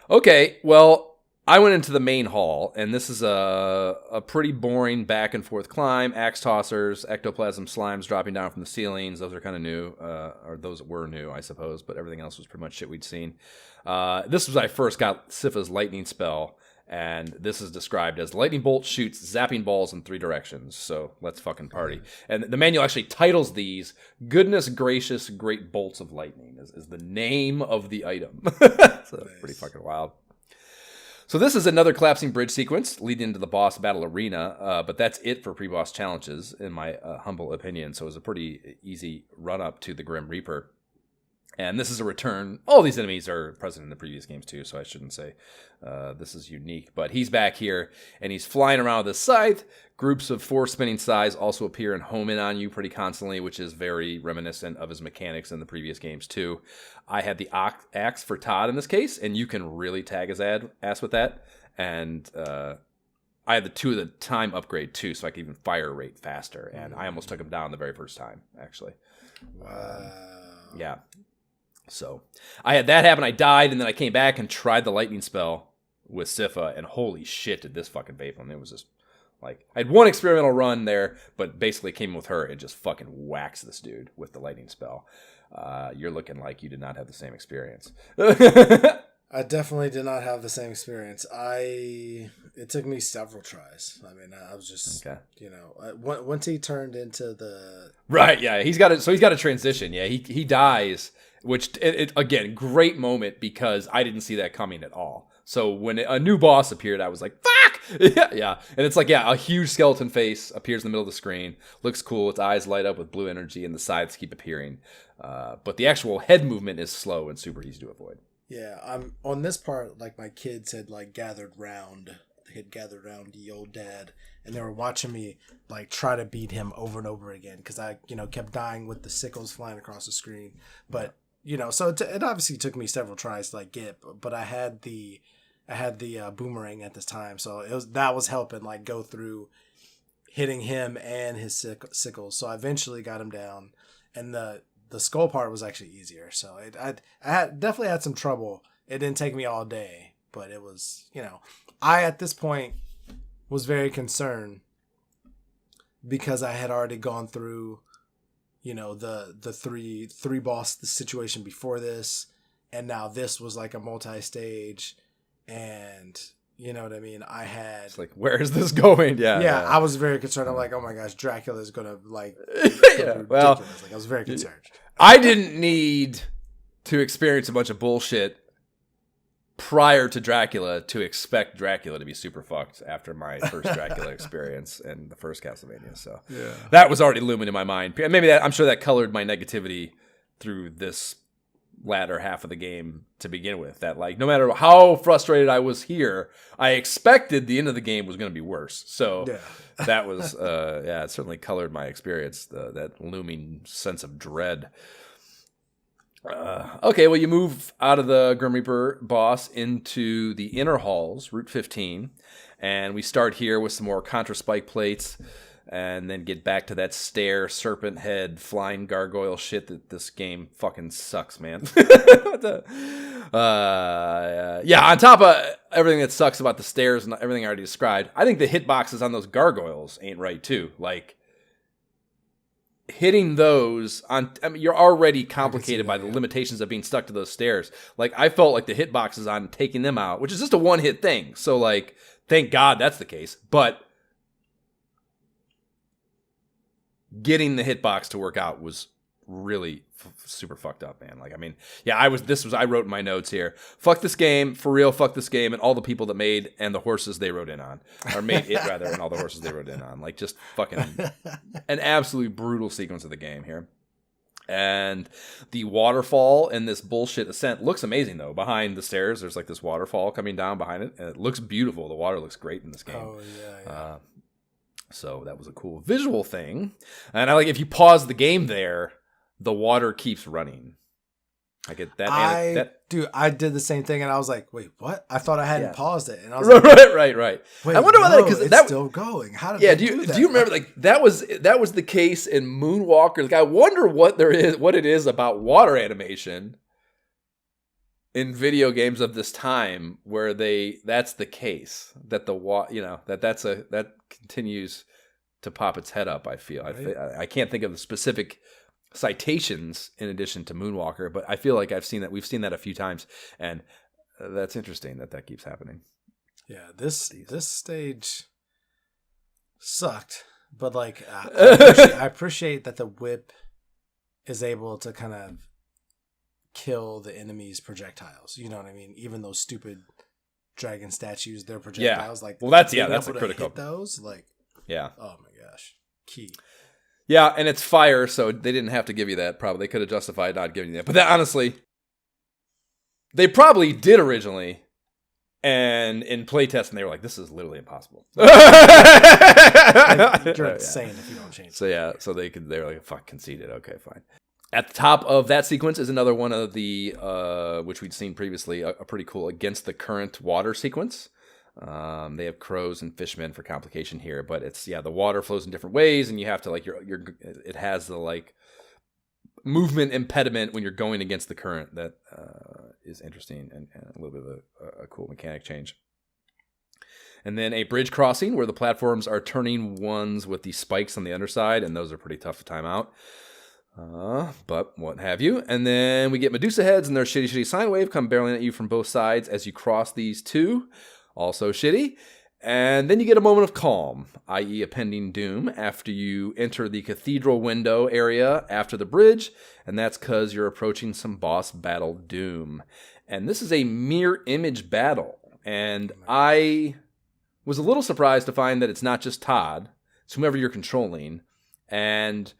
Okay, well, I went into the main hall, and this is a pretty boring back and forth climb. Axe tossers, ectoplasm slimes dropping down from the ceilings. Those are kind of new, or those were new, I suppose. But everything else was pretty much shit we'd seen. This was when I first got Sifa's lightning spell. And this is described as lightning bolt shoots zapping balls in 3 directions. So let's fucking party. And the manual actually titles these "Goodness Gracious Great Bolts of Lightning" is the name of the item. So that's pretty fucking wild. So this is another collapsing bridge sequence leading into the boss battle arena. But that's it for pre-boss challenges, in my humble opinion. So it was a pretty easy run-up to the Grim Reaper. And this is a return. All these enemies are present in the previous games too, so I shouldn't say this is unique. But he's back here, and he's flying around with a scythe. Groups of 4 spinning scythes also appear and home in on you pretty constantly, which is very reminiscent of his mechanics in the previous games too. I had the axe for Todd in this case, and you can really tag his ass with that. And I had the 2 of the time upgrade too, so I could even fire rate faster. And I almost took him down the very first time, actually. Wow. Yeah. So I had that happen. I died, and then I came back and tried the lightning spell with Sifa, and holy shit, did this fucking vape on. It was just like, I had one experimental run there, but basically came with her and just fucking waxed this dude with the lightning spell. You're looking like you did not have the same experience. I definitely did not have the same experience. It took me several tries. I mean, I was just, okay. Once he turned into the... Right, yeah. He's got a transition. Yeah, he dies, which, again, great moment because I didn't see that coming at all. So when a new boss appeared, I was like, fuck! Yeah. And it's like, a huge skeleton face appears in the middle of the screen. Looks cool. Its eyes light up with blue energy, and the scythes keep appearing. But the actual head movement is slow and super easy to avoid. Yeah, I'm on this part, like my kids had gathered round the old dad, and they were watching me try to beat him over and over again because I kept dying with the sickles flying across the screen. But so it obviously took me several tries to get, but I had the boomerang at this time, so that was helping go through hitting him and his sickles. So I eventually got him down, and the skull part was actually easier. So I definitely had some trouble. It didn't take me all day, but it was, I at this point was very concerned because I had already gone through, the three boss situation before this, and now this was like a multi-stage, and you know what I mean? I had... It's like, where is this going? Yeah. I was very concerned. I'm like, oh my gosh, Dracula is going to yeah, well, like, I was very concerned. I didn't need to experience a bunch of bullshit prior to Dracula to expect Dracula to be super fucked after my first Dracula experience and the first Castlevania. So that was already looming in my mind. Maybe I'm sure that colored my negativity through this latter half of the game to begin with, that like no matter how frustrated I was here, I expected the end of the game was going to be worse. So that was it certainly colored my experience, that looming sense of dread. Okay, well, you move out of the Grim Reaper boss into the inner halls, Route 15, and we start here with some more Contra spike plates, and then get back to that stair, serpent head, flying gargoyle shit that this game fucking sucks, man. On top of everything that sucks about the stairs and everything I already described, I think the hitboxes on those gargoyles ain't right, too. Like, hitting those on, you're already complicated by the limitations of being stuck to those stairs. Like, I felt like the hitboxes on taking them out, which is just a one-hit thing. So, like, thank God that's the case. But getting the hitbox to work out was really super fucked up, man. Like, I mean, I wrote in my notes here, fuck this game, for real, fuck this game, and all the people that made, and the horses they rode in on, or made it rather, and all the horses they rode in on. Like, just fucking an absolutely brutal sequence of the game here. And the waterfall in this bullshit ascent looks amazing, though. Behind the stairs, there's like this waterfall coming down behind it, and it looks beautiful. The water looks great in this game. Oh, yeah. So that was a cool visual thing. And I like, if you pause the game there, the water keeps running. I get that. Dude, I did the same thing, and I was like, "Wait, what?" I thought I hadn't paused it, and I was right, like, right. Wait, I wonder why that, because it's still going. How did do that? Do you remember, like, that was the case in Moonwalker? Like, I wonder what it is about water animation in video games of this time where that's the case, that that continues to pop its head up. I feel right? I can't think of the specific citations in addition to Moonwalker, but I feel like we've seen that a few times, and that's interesting that keeps happening. Yeah, this stage sucked, but like I appreciate that the whip is able to kind of kill the enemy's projectiles. You know what I mean? Even those stupid dragon statues, their projectiles. Like, well, that's a critical. Hit those, like, yeah. Oh my gosh, key. Yeah, and it's fire, so they didn't have to give you that. Probably they could have justified not giving you that, but that, honestly, they probably did originally. And in playtesting, they were like, "This is literally impossible." You're insane if you don't change. So they were like, "Fuck, conceded." Okay, fine. At the top of that sequence is another one of the which we'd seen previously, a pretty cool against the current water sequence. They have crows and fishmen for complication here, but it's the water flows in different ways, and you have to, like, it has the, like, movement impediment when you're going against the current that is interesting and a little bit of a cool mechanic change. And then a bridge crossing where the platforms are turning ones with the spikes on the underside, and those are pretty tough to time out. But what have you. And then we get Medusa heads and their shitty sine wave come barreling at you from both sides as you cross these two. Also shitty. And then you get a moment of calm, i.e. a pending doom, after you enter the cathedral window area after the bridge, and that's because you're approaching some boss battle doom. And this is a mirror image battle, and I was a little surprised to find that it's not just Todd, it's whomever you're controlling, and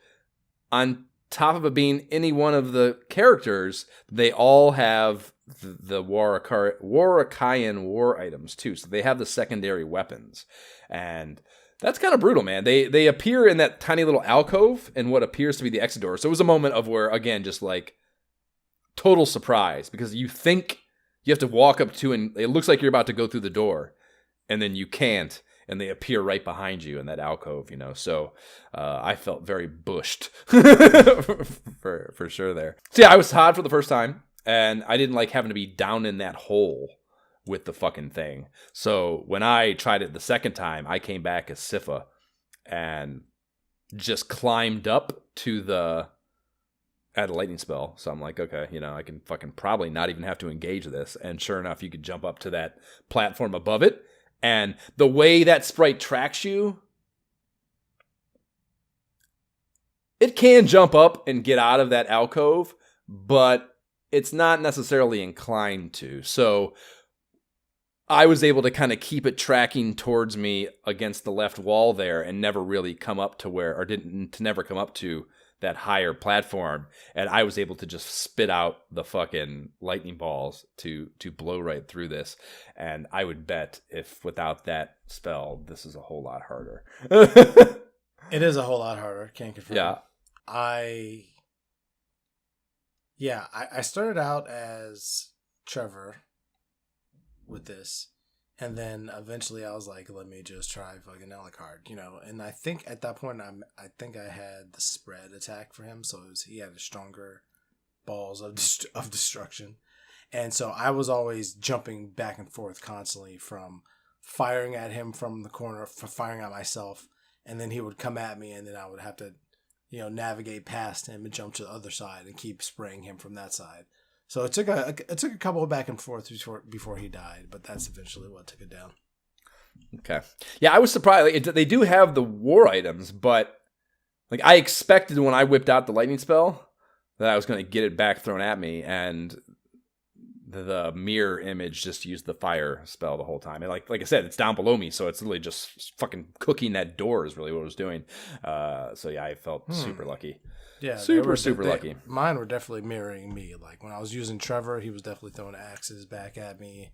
on top of it being any one of the characters, they all have the Warakayan war items too, so they have the secondary weapons, and that's kind of brutal, man. They appear in that tiny little alcove in what appears to be the exit door. So it was a moment of where, again, just like total surprise, because you think you have to walk up to, and it looks like you're about to go through the door, and then you can't, and they appear right behind you in that alcove, you know. So I felt very bushed for sure there. So yeah, I was hot for the first time, and I didn't like having to be down in that hole with the fucking thing. So when I tried it the second time, I came back as Sypha and just climbed up to the... I had a lightning spell, so I'm like, okay, you know, I can fucking probably not even have to engage this. And sure enough, you could jump up to that platform above it. And the way that sprite tracks you, it can jump up and get out of that alcove, but it's not necessarily inclined to. So I was able to kind of keep it tracking towards me against the left wall there and never really come up to where, or didn't to never come up to that higher platform, and I was able to just spit out the fucking lightning balls to blow right through this. And I would bet if without that spell, this is a whole lot harder. It is a whole lot harder. Can't confirm. Yeah. I started out as Trevor with this. And then eventually I was like, let me just try fucking Alucard, you know. And I think at that point, I think I had the spread attack for him. So he had a stronger balls of destruction. And so I was always jumping back and forth constantly from firing at him from the corner, for firing at myself. And then he would come at me, and then I would have to, you know, navigate past him and jump to the other side and keep spraying him from that side. So it took a couple of back and forth before he died, but that's eventually what took it down. Okay. Yeah, I was surprised. Like, they do have the war items, but like I expected when I whipped out the lightning spell that I was going to get it back thrown at me, and the mirror image just used the fire spell the whole time. And like I said, it's down below me, so it's really just fucking cooking that door is really what it was doing. So yeah, I felt super lucky. Yeah, super lucky. Mine were definitely mirroring me. Like when I was using Trevor, he was definitely throwing axes back at me,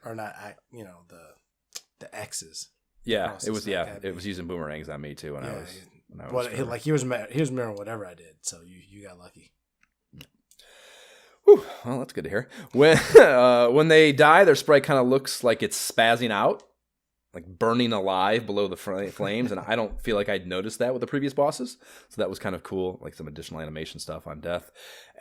or not, you know, the X's. Yeah, it was. Yeah, it was using boomerangs on me too when I was. Like he was mirroring whatever I did, so you got lucky. Whew, well, that's good to hear. When they die, their sprite kind of looks like it's spazzing out, like burning alive below the flames, and I don't feel like I'd noticed that with the previous bosses, so that was kind of cool, like some additional animation stuff on death.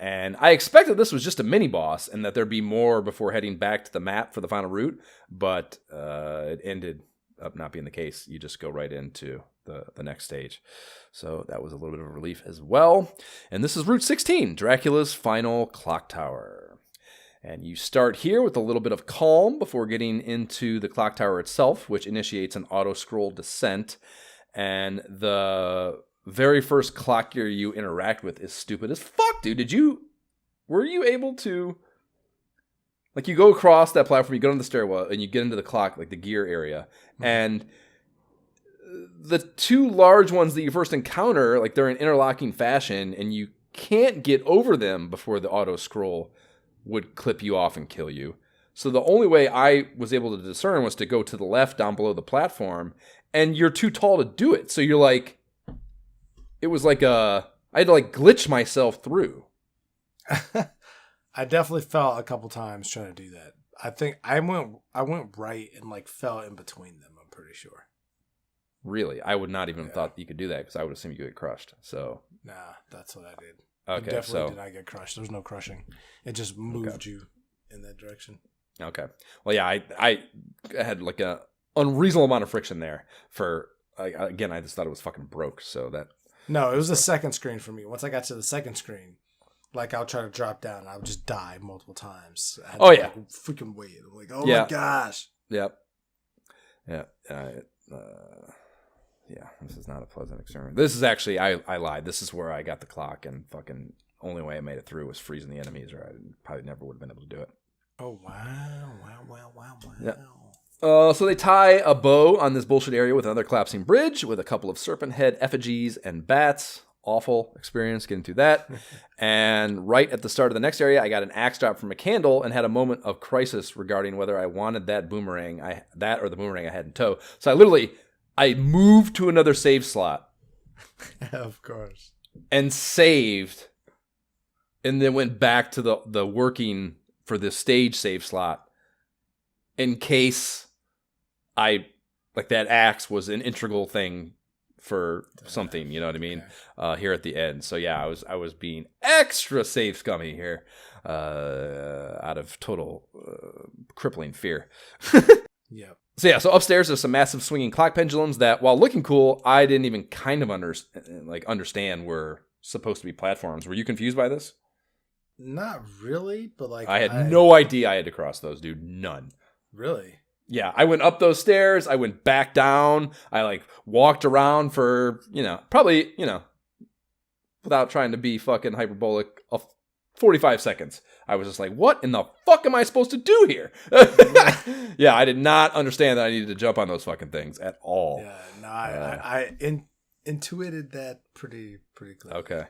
And I expected this was just a mini boss and that there'd be more before heading back to the map for the final route, but it ended up not being the case. You just go right into the next stage. So that was a little bit of a relief as well. And this is Route 16, Dracula's final clock tower. And you start here with a little bit of calm before getting into the clock tower itself, which initiates an auto-scroll descent. And the very first clock gear you interact with is stupid as fuck, dude. Were you able to... Like, you go across that platform, you go down the stairwell, and you get into the clock, like the gear area. Mm-hmm. And the two large ones that you first encounter, like, they're in interlocking fashion, and you can't get over them before the auto-scroll would clip you off and kill you. So the only way I was able to discern was to go to the left down below the platform, and you're too tall to do it. So you're like... It was like I had to, like, glitch myself through. I definitely fell a couple times trying to do that. I think I went right and like fell in between them. I'm pretty sure. Really, I would not even thought you could do that because I would assume you get crushed. So nah, that's what I did. Okay, I definitely did not get crushed. There was no crushing. It just moved you in that direction. Okay. Well, yeah, I had like a unreasonable amount of friction there. Again, I just thought it was fucking broke. So that. No, it was the second screen for me. Once I got to the second screen. Like, I'll try to drop down, and I would just die multiple times. I had to, like, freaking wait. I'm like, oh my gosh. Yep. Yeah. Yeah, this is not a pleasant experience. This is actually, I lied. This is where I got the clock, and fucking only way I made it through was freezing the enemies, or I probably never would have been able to do it. Oh, wow. Yeah. So they tie a bow on this bullshit area with another collapsing bridge with a couple of serpent head effigies and bats. Awful experience getting through that. And right at the start of the next area, I got an axe drop from a candle and had a moment of crisis regarding whether I wanted that boomerang, or the boomerang I had in tow. So I moved to another save slot. Of course. And saved. And then went back to the working for the stage save slot in case I like that axe was an integral thing for something, you know what I mean? Okay. Here at the end. So yeah, I was being extra safe scummy here, out of total crippling fear. Yep. So yeah, so upstairs there's some massive swinging clock pendulums that, while looking cool, I didn't even kind of understand were supposed to be platforms. Were you confused by this? Not really, but like I had no idea I had to cross those, dude. None. Really? Yeah, I went up those stairs. I went back down. I like walked around for, probably, without trying to be fucking hyperbolic, 45 seconds. I was just like, what in the fuck am I supposed to do here? Yeah, I did not understand that I needed to jump on those fucking things at all. Yeah, no, I intuited that pretty clearly. Okay.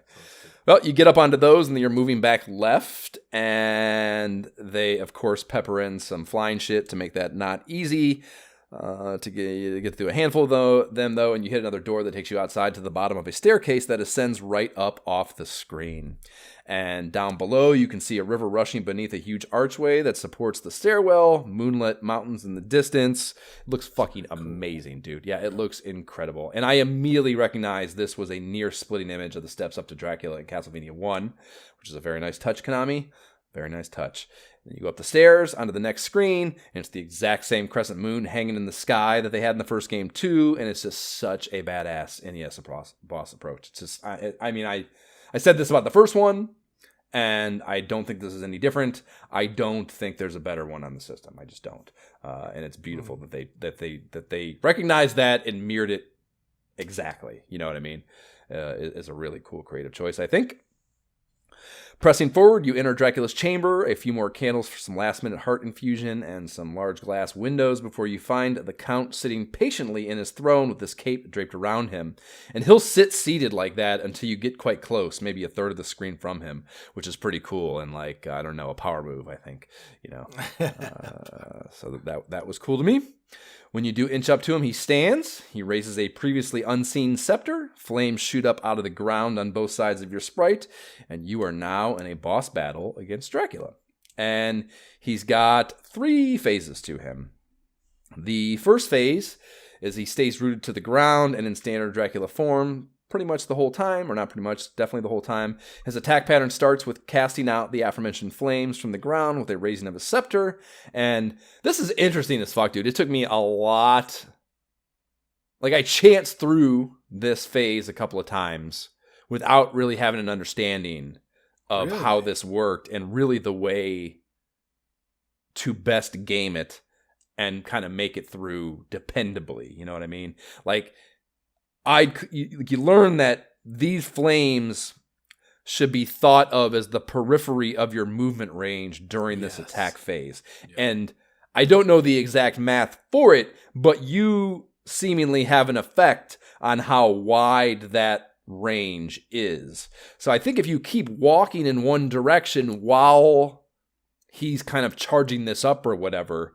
Well, you get up onto those and then you're moving back left, and they, of course, pepper in some flying shit to make that not easy. To get through a handful of them, though, and you hit another door that takes you outside to the bottom of a staircase that ascends right up off the screen. And down below, you can see a river rushing beneath a huge archway that supports the stairwell, moonlit mountains in the distance. It looks fucking amazing, dude. Yeah, it looks incredible. And I immediately recognized this was a near-splitting image of the steps up to Dracula in Castlevania 1, which is a very nice touch, Konami. Very nice touch. Then you go up the stairs onto the next screen, and it's the exact same crescent moon hanging in the sky that they had in the first game too, and it's just such a badass NES boss approach. It's just, I said this about the first one, and I don't think this is any different. I don't think there's a better one on the system. I just don't. And it's beautiful that they recognized that and mirrored it exactly. You know what I mean? Is a really cool creative choice, I think. Pressing forward, you enter Dracula's chamber, a few more candles for some last-minute heart infusion, and some large glass windows before you find the Count sitting patiently in his throne with his cape draped around him. And he'll sit seated like that until you get quite close, maybe a third of the screen from him, which is pretty cool and like, I don't know, a power move, I think. So that was cool to me. When you do inch up to him, he stands. He raises a previously unseen scepter. Flames shoot up out of the ground on both sides of your sprite, and you are now in a boss battle against Dracula. And he's got 3 phases to him. The first phase is he stays rooted to the ground and in standard Dracula form pretty much the whole time, or not pretty much, definitely the whole time. His attack pattern starts with casting out the aforementioned flames from the ground with a raising of his scepter. And this is interesting as fuck, dude. It took me a lot. Like, I chanced through this phase a couple of times without really having an understanding of how this worked and really the way to best game it and kind of make it through dependably. You know what I mean? Like, you learn that these flames should be thought of as the periphery of your movement range during this attack phase. Yeah. And I don't know the exact math for it, but you seemingly have an effect on how wide that range is. So I think if you keep walking in one direction while he's kind of charging this up or whatever,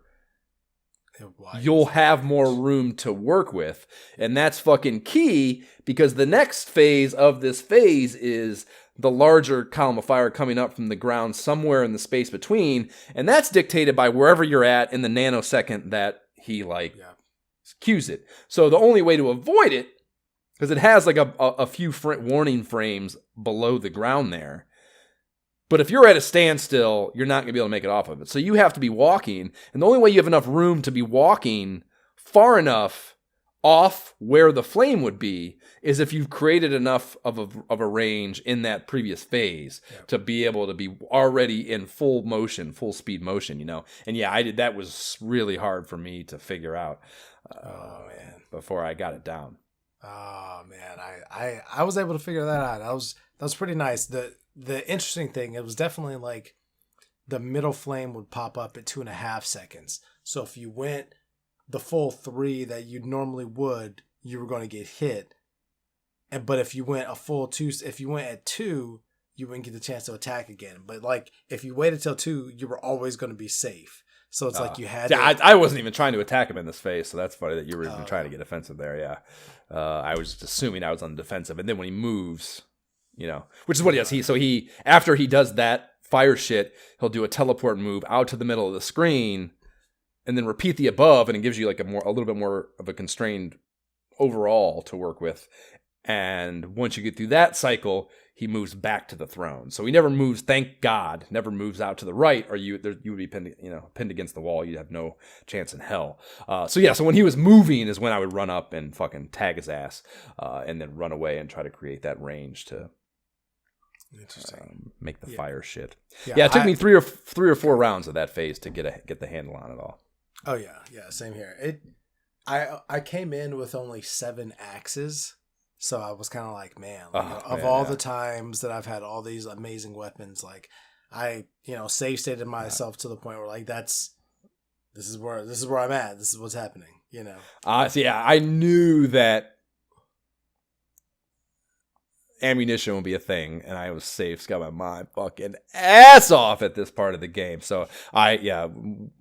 you'll have more room to work with. And that's fucking key, because the next phase of this phase is the larger column of fire coming up from the ground somewhere in the space between. And that's dictated by wherever you're at in the nanosecond that he cues it. So the only way to avoid it, because it has like a few warning frames below the ground there. But if you're at a standstill, you're not going to be able to make it off of it. So you have to be walking. And the only way you have enough room to be walking far enough off where the flame would be is if you've created enough of a range in that previous phase to be able to be already in full motion, full speed motion, And yeah, that was really hard for me to figure out before I got it down. Oh, man. I was able to figure that out. That was pretty nice. The interesting thing, it was definitely like the middle flame would pop up at 2.5 seconds. So if you went the full 3 that you normally would, you were going to get hit. But if you went a full 2, if you went at 2, you wouldn't get the chance to attack again. But like if you waited till 2, you were always going to be safe. So it's like you had. Yeah, I wasn't even trying to attack him in this phase, so that's funny that you were even trying to get offensive there. Yeah, I was just assuming I was on the defensive, and then when he moves. Which is what he does. He after he does that fire shit, he'll do a teleport move out to the middle of the screen, and then repeat the above, and it gives you like a little bit more of a constrained overall to work with. And once you get through that cycle, he moves back to the throne. So he never moves, thank God, never moves out to the right, or you would be pinned against the wall. You'd have no chance in hell. So when he was moving is when I would run up and fucking tag his ass, and then run away and try to create that range to make the fire shit. Yeah, it took me three or four rounds of that phase to get the handle on it all. Oh yeah, same here. I came in with only 7 axes. So I was kind of like, man, all the times that I've had all these amazing weapons, like I, save stated myself to the point where like this is where I'm at. This is what's happening, I knew that ammunition would be a thing, and I was safe, got my fucking ass off at this part of the game. So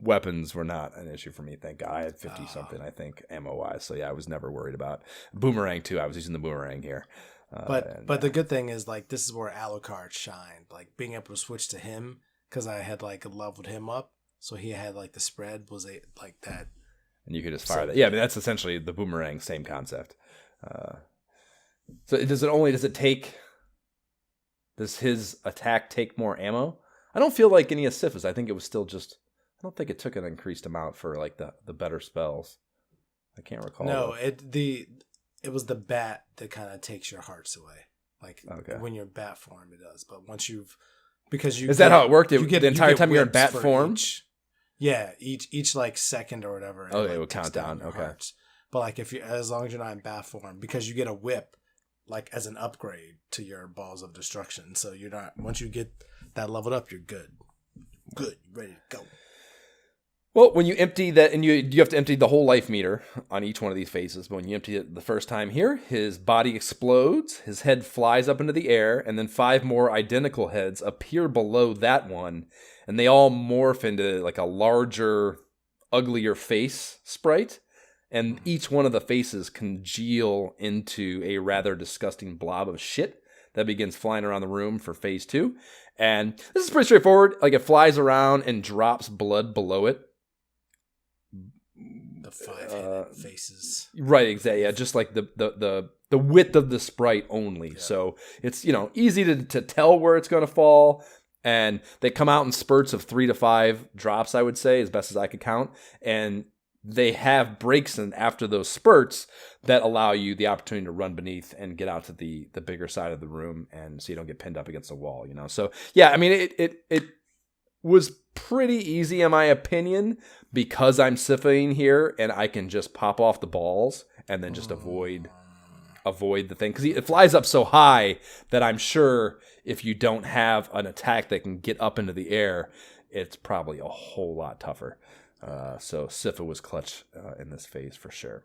weapons were not an issue for me. Thank God. I had 50 something, I think, ammo wise. So I was never worried about boomerang too. I was using the boomerang here. But the good thing is like this is where Alucard shined. Like being able to switch to him because I had like leveled him up, so he had like the spread was like that, and you could just fire that. Yeah, I mean that's essentially the boomerang, same concept. So does his attack take more ammo? I don't feel like any of Sif's. I think it was still just, I don't think it took an increased amount for like the better spells. I can't recall. No, it was the bat that kind of takes your hearts away. Like when you're bat form, it does. But once is that how it worked? The entire time you're in bat form? Each like second or whatever. Okay, it would count down. Okay. Hearts. But like as long as you're not in bat form, because you get a whip like as an upgrade to your balls of destruction. So you're not, once you get that leveled up, you're good. You're ready to go. Well, when you empty that, and you have to empty the whole life meter on each one of these phases, but when you empty it the first time here, his body explodes, his head flies up into the air, and then 5 more identical heads appear below that one, and they all morph into like a larger, uglier face sprite. And each one of the faces congeal into a rather disgusting blob of shit that begins flying around the room for phase 2. And this is pretty straightforward. Like it flies around and drops blood below it. The 5-headed faces. Right, exactly. Yeah, just like the width of the sprite only. Yeah. So it's, easy to tell where it's going to fall. And they come out in spurts of 3 to 5 drops, I would say, as best as I could count. And they have breaks in after those spurts that allow you the opportunity to run beneath and get out to the bigger side of the room, and so you don't get pinned up against the wall, So yeah, I mean it was pretty easy in my opinion because I'm siphoning here and I can just pop off the balls and then just avoid the thing because it flies up so high that I'm sure if you don't have an attack that can get up into the air, it's probably a whole lot tougher. So Sifa was clutch in this phase for sure.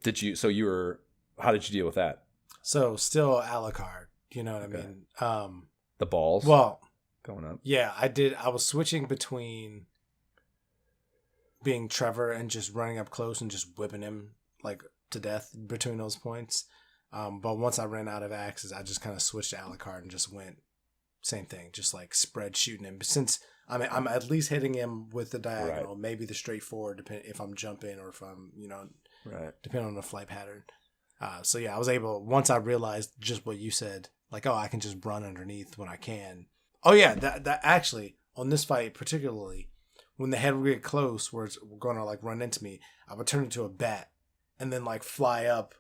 How did you deal with that? So still Alucard, you know what I mean? The balls? Well, going up. Yeah, I did. I was switching between being Trevor and just running up close and just whipping him like to death between those points. But once I ran out of axes, I just kind of switched to Alucard and just went same thing, just like spread shooting him. Since I'm at least hitting him with the diagonal, maybe the straightforward, depending if I'm jumping or if I'm, depending on the flight pattern. So yeah, I was able, once I realized just what you said, like, I can just run underneath when I can. Oh yeah, that actually, on this fight particularly, when the head would get close where it's going to like run into me, I would turn into a bat and then like fly up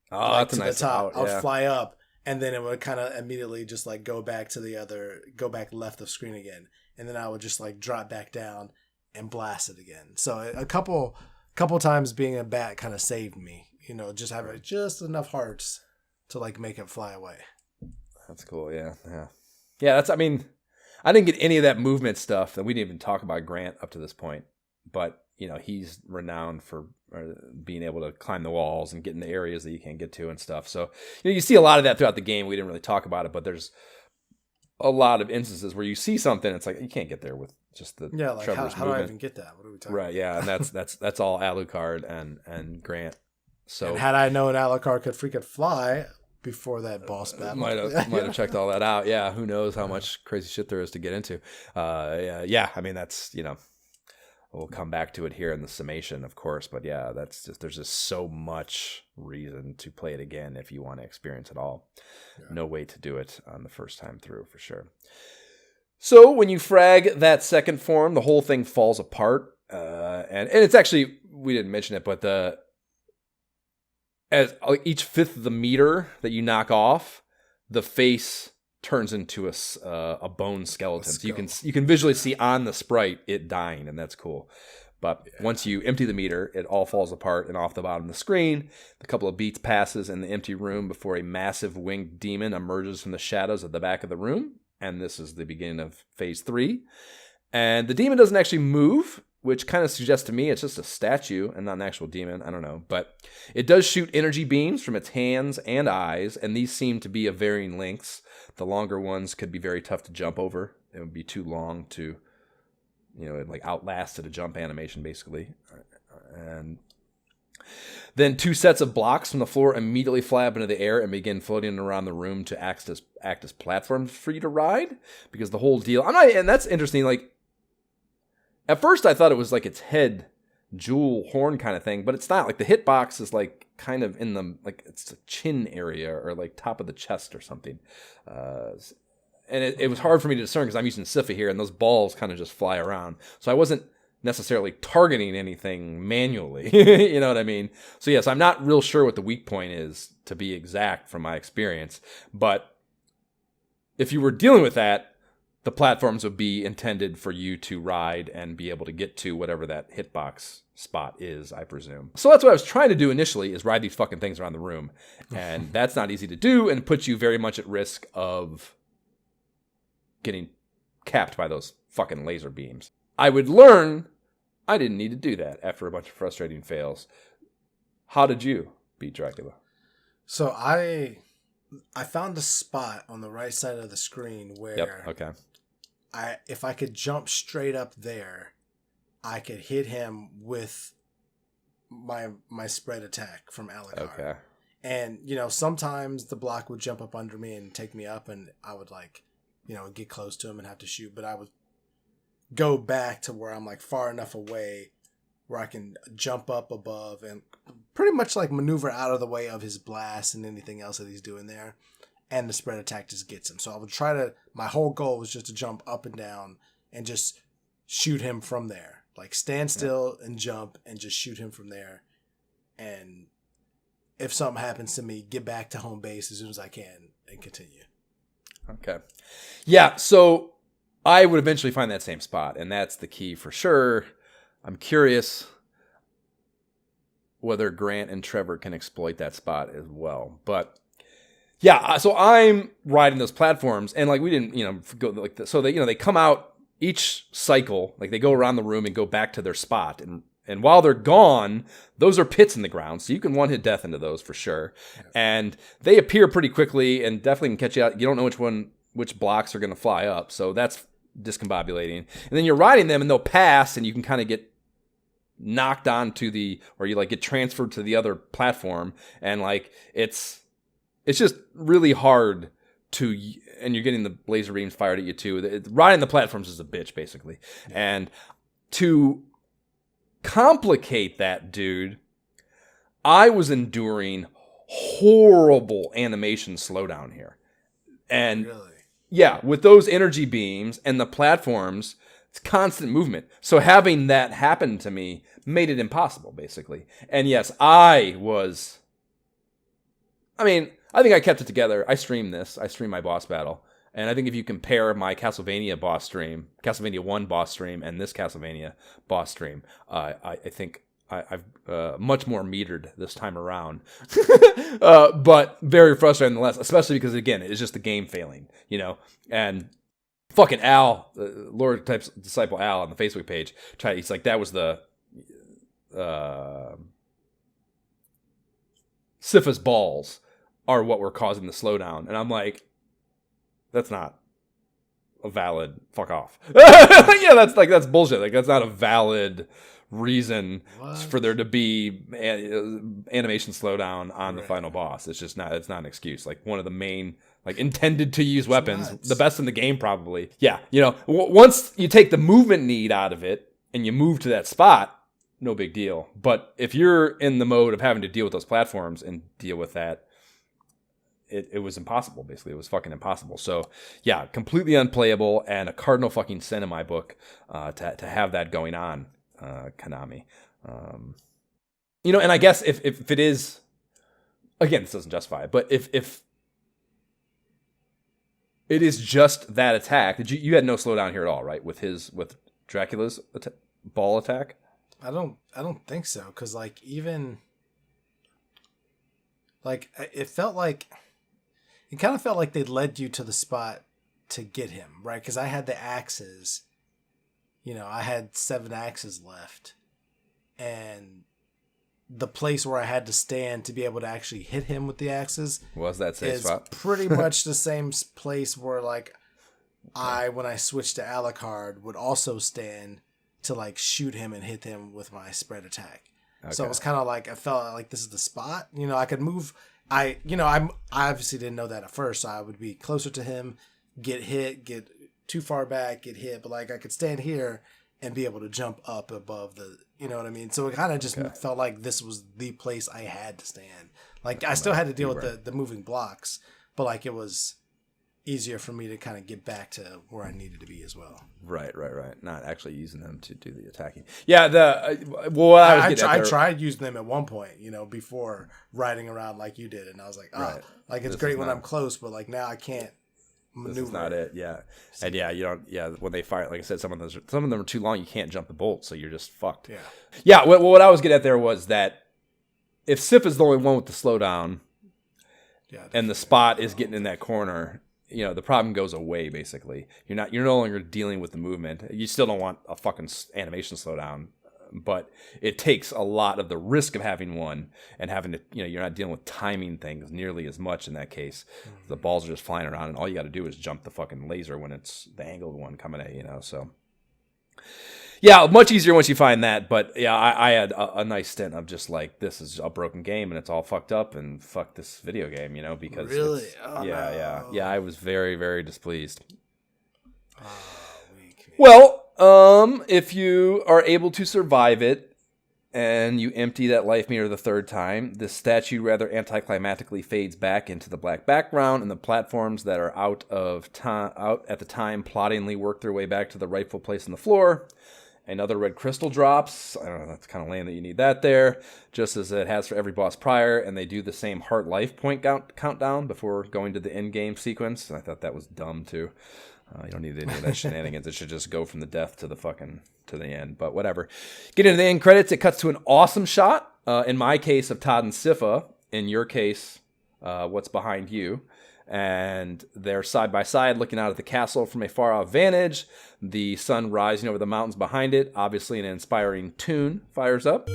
that's to a nice the top. Out, yeah. I would fly up and then it would kind of immediately just like go back left of screen again. And then I would just like drop back down and blast it again. So a couple times being a bat kind of saved me, just having just enough hearts to like make it fly away. That's cool. Yeah. Yeah. I didn't get any of that movement stuff, and we didn't even talk about Grant up to this point, but he's renowned for being able to climb the walls and get in the areas that you can't get to and stuff. So, you see a lot of that throughout the game. We didn't really talk about it, but there's a lot of instances where you see something, it's like you can't get there with just the Trevor's how do I even get that? What are we talking about? Right, yeah, and that's all Alucard and Grant. So and had I known Alucard could freaking fly before that boss battle, might have checked all that out. Yeah, who knows how much crazy shit there is to get into. Yeah, I mean that's We'll come back to it here in the summation, of course. But yeah, there's just so much reason to play it again if you want to experience it all. Yeah. No way to do it on the first time through, for sure. So when you frag that second form, the whole thing falls apart. And it's actually, we didn't mention it, but as each fifth of the meter that you knock off, the face turns into a bone skeleton. So you can visually see on the sprite it dying, and that's cool. But once you empty the meter, it all falls apart and off the bottom of the screen. A couple of beats passes in the empty room before a massive winged demon emerges from the shadows at the back of the room. And this is the beginning of phase 3. And the demon doesn't actually move, which kind of suggests to me it's just a statue and not an actual demon. I don't know. But it does shoot energy beams from its hands and eyes, and these seem to be of varying lengths. The longer ones could be very tough to jump over. It would be too long to, it like outlasted a jump animation, basically. And then 2 sets of blocks from the floor immediately fly up into the air and begin floating around the room to act as platforms for you to ride. Because the whole deal, and that's interesting. Like, at first I thought it was like its head jewel horn kind of thing, but it's not. Like, the hitbox is like kind of in the, like, it's the chin area or like top of the chest or something. And it was hard for me to discern because I'm using Sypha here, and those balls kind of just fly around. So I wasn't necessarily targeting anything manually. You know what I mean? So yes, I'm not real sure what the weak point is, to be exact, from my experience. But if you were dealing with that, the platforms would be intended for you to ride and be able to get to whatever that hitbox spot is, I presume. So that's what I was trying to do initially, is ride these fucking things around the room. And that's not easy to do, and puts you very much at risk of getting capped by those fucking laser beams. I would learn I didn't need to do that after a bunch of frustrating fails. How did you beat Dracula? So I found a spot on the right side of the screen where if I could jump straight up there, I could hit him with my spread attack from Alucard. Okay. And, sometimes the block would jump up under me and take me up, and I would, get close to him and have to shoot. But I would go back to where I'm, far enough away where I can jump up above and pretty much, maneuver out of the way of his blast and anything else that he's doing there. And the spread attack just gets him. So I would my whole goal was just to jump up and down and just shoot him from there. Stand still and jump and just shoot him from there. And if something happens to me, get back to home base as soon as I can and continue. Okay. Yeah, so I would eventually find that same spot, and that's the key for sure. I'm curious whether Grant and Trevor can exploit that spot as well. But yeah, so I'm riding those platforms, and we didn't, go so they come out each cycle, they go around the room and go back to their spot, and while they're gone, those are pits in the ground, so you can one-hit death into those for sure. Yeah. And they appear pretty quickly and definitely can catch you out. You don't know which blocks are going to fly up, so that's discombobulating. And then you're riding them, and they'll pass, and you can kind of get knocked onto or you get transferred to the other platform, and it's just really hard and you're getting the laser beams fired at you too. Riding the platforms is a bitch, basically. And to complicate that, dude, I was enduring horrible animation slowdown here. And really? Yeah, with those energy beams and the platforms, it's constant movement. So having that happen to me made it impossible, basically. And yes, I think I kept it together. I streamed my boss battle. And I think if you compare my Castlevania 1 boss stream, and this Castlevania boss stream, I think I've much more metered this time around. But very frustrating nonetheless, especially because, again, it's just the game failing, And fucking Al, Lord type disciple Al on the Facebook page, he's like, that was the Sypha's balls are what were causing the slowdown. And I'm like, that's not a valid fuck off. Yeah, that's bullshit. That's not a valid reason for there to be animation slowdown on the final boss. It's just not. It's not an excuse. One of the main intended to use weapons, the best in the game probably. Yeah, once you take the movement need out of it, and you move to that spot, no big deal. But if you're in the mode of having to deal with those platforms and deal with that, it was impossible, basically. It was fucking impossible. So, yeah, completely unplayable and a cardinal fucking sin in my book to have that going on, Konami. And I guess if it is, again, this doesn't justify it, but if it is just that attack, you had no slowdown here at all, right? With Dracula's ball attack? I don't think so, because like even like it kind of felt like they led you to the spot to get him, right? Because I had the axes, I had 7 axes left, and the place where I had to stand to be able to actually hit him with the axes was that safe spot? Pretty much the same place where like when I switched to Alucard, would also stand to like shoot him and hit him with my spread attack. Okay. So it was kind of like I felt like this is the spot. I could move. I obviously didn't know that at first, so I would be closer to him, get hit, get too far back, get hit, but like I could stand here and be able to jump up above the, you know what I mean? So it kind of just felt like this was the place I had to stand. Like I still had to deal with the moving blocks, but like it was easier for me to kind of get back to where I needed to be as well. Right. Not actually using them to do the attacking. Yeah, I tried using them at one point, before riding around like you did, and I was like, like it's great when I'm close, but like now I can't maneuver. This is not it. Yeah, and you don't. Yeah, when they fire, like I said, some of them are too long. You can't jump the bolt, so you're just fucked. Yeah. What I was getting at there was that if Sif is the only one with the slowdown, and the spot is getting in that corner, the problem goes away, basically. You're no longer dealing with the movement. You still don't want a fucking animation slowdown, but it takes a lot of the risk of having one and having to, you're not dealing with timing things nearly as much in that case. Mm-hmm. The balls are just flying around, and all you got to do is jump the fucking laser when it's the angled one coming at you, so. Yeah, much easier once you find that, but yeah, I had a nice stint of just like, this is a broken game and it's all fucked up and fuck this video game, because really? Yeah, I was very, very displeased. Weak. Well, if you are able to survive it and you empty that life meter the third time, the statue rather anticlimactically fades back into the black background, and the platforms that are out at the time ploddingly work their way back to the rightful place on the floor. Another red crystal drops. I don't know, that's kind of lame that you need that there, just as it has for every boss prior, and they do the same heart life point countdown before going to the end game sequence. And I thought that was dumb too. You don't need any of that shenanigans. It should just go from the death to the end. But whatever. Get into the end credits. It cuts to an awesome shot. In my case, of Todd and Sypha. In your case, what's behind you. And they're side by side looking out at the castle from a far off vantage. The sun rising over the mountains behind it. Obviously an inspiring tune fires up.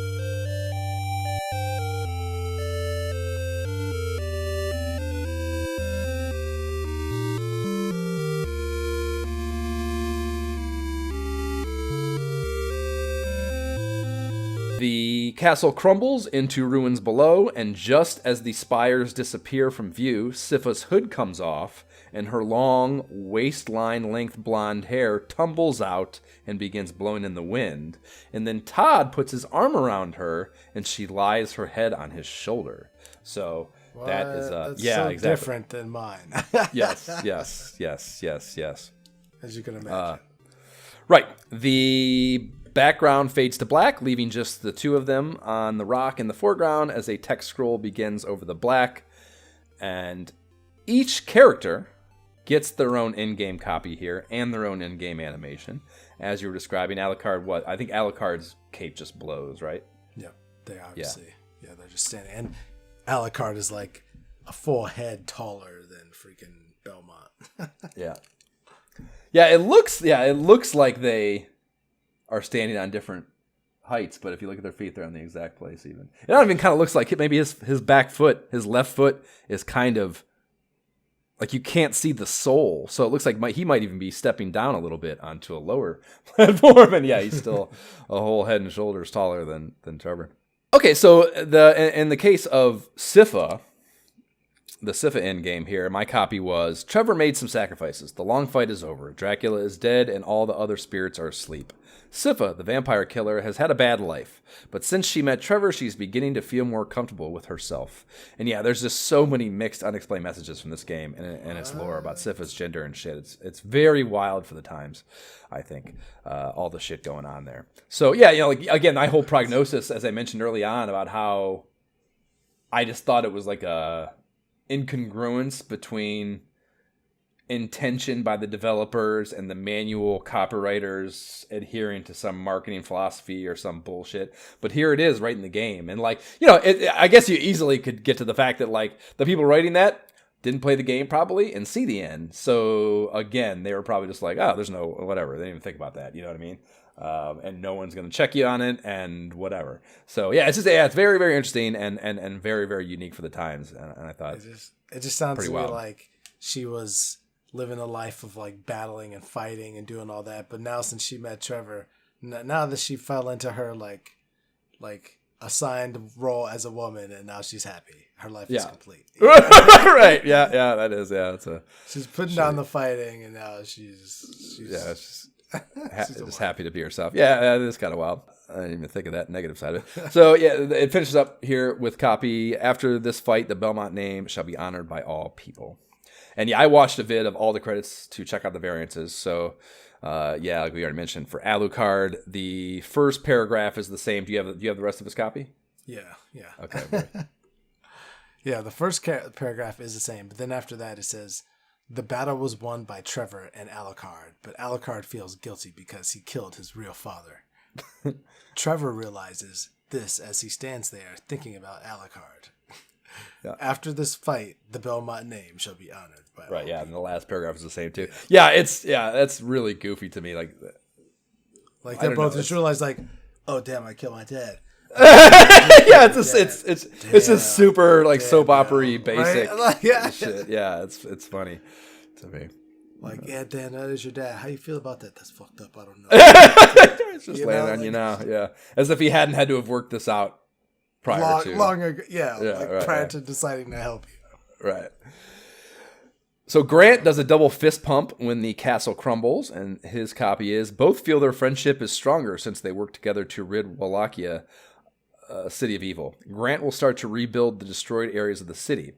The castle crumbles into ruins below, and just as the spires disappear from view, Sypha's hood comes off, and her long, waistline-length blonde hair tumbles out and begins blowing in the wind. And then Todd puts his arm around her, and she lies her head on his shoulder. So that is that's yeah, so exactly different than mine. yes. As you can imagine. Right. The background fades to black, leaving just the two of them on the rock in the foreground as a text scroll begins over the black. And each character gets their own in-game copy here and their own in-game animation. As you were describing, Alucard, I think Alucard's cape just blows, right? Yeah, they obviously. Yeah, they're just standing. And Alucard is like a full head taller than freaking Belmont. Yeah, it looks like they are standing on different heights, but if you look at their feet, they're on the exact place even. It even kind of looks like maybe his back foot, his left foot, is kind of like you can't see the sole. So it looks like he might even be stepping down a little bit onto a lower platform. And yeah, he's still a whole head and shoulders taller than Trevor. Okay, so in the case of Sypha, the Sypha endgame here, my copy was, Trevor made some sacrifices. The long fight is over. Dracula is dead and all the other spirits are asleep. Sypha, the vampire killer, has had a bad life, but since she met Trevor, she's beginning to feel more comfortable with herself. And yeah, there's just so many mixed, unexplained messages from this game and its lore about Sypha's gender and shit. It's very wild for the times, I think, all the shit going on there. So yeah, like, again, my whole prognosis, as I mentioned early on, about how I just thought it was like a incongruence between intention by the developers and the manual copywriters adhering to some marketing philosophy or some bullshit. But here it is right in the game. And like, I guess you easily could get to the fact that like the people writing that didn't play the game probably and see the end. So again, they were probably just like, oh, there's no whatever. They didn't even think about that. You know what I mean? And no one's going to check you on it and whatever. So yeah, it's very, very interesting and very, very unique for the times. And I thought it just sounds to me wild. like she was living a life of like battling and fighting and doing all that. But now since she met Trevor, now that she fell into her like assigned role as a woman, and now she's happy. Her life is complete. Right. Yeah. That is. Yeah. She's putting down the fighting, and now she's just happy to be herself. Yeah, it is kind of wild. I didn't even think of that negative side of it. So yeah, it finishes up here with copy. After this fight, the Belmont name shall be honored by all people. And yeah, I watched a vid of all the credits to check out the variances. So yeah, like we already mentioned, for Alucard, the first paragraph is the same. Do you have the rest of his copy? Yeah. Okay. Yeah, the first paragraph is the same, but then after that it says, the battle was won by Trevor and Alucard, but Alucard feels guilty because he killed his real father. Trevor realizes this as he stands there thinking about Alucard. Yeah. After this fight, the Belmont name shall be honored by all people. And the last paragraph is the same too. Yeah, that's really goofy to me. Like they're both just realized like, oh damn, I killed my dad. Yeah, it's a super like soap opera basic shit. Yeah, it's funny to me. Like, yeah, Dan, that is your dad. How you feel about that? That's fucked up. I don't know. It's just landing on you now. Yeah, as if he hadn't had to have worked this out prior to long ago. Prior to deciding to help you. Right. So Grant does a double fist pump when the castle crumbles, and his copy is, both feel their friendship is stronger since they work together to rid Wallachia, city of evil. Grant will start to rebuild the destroyed areas of the city.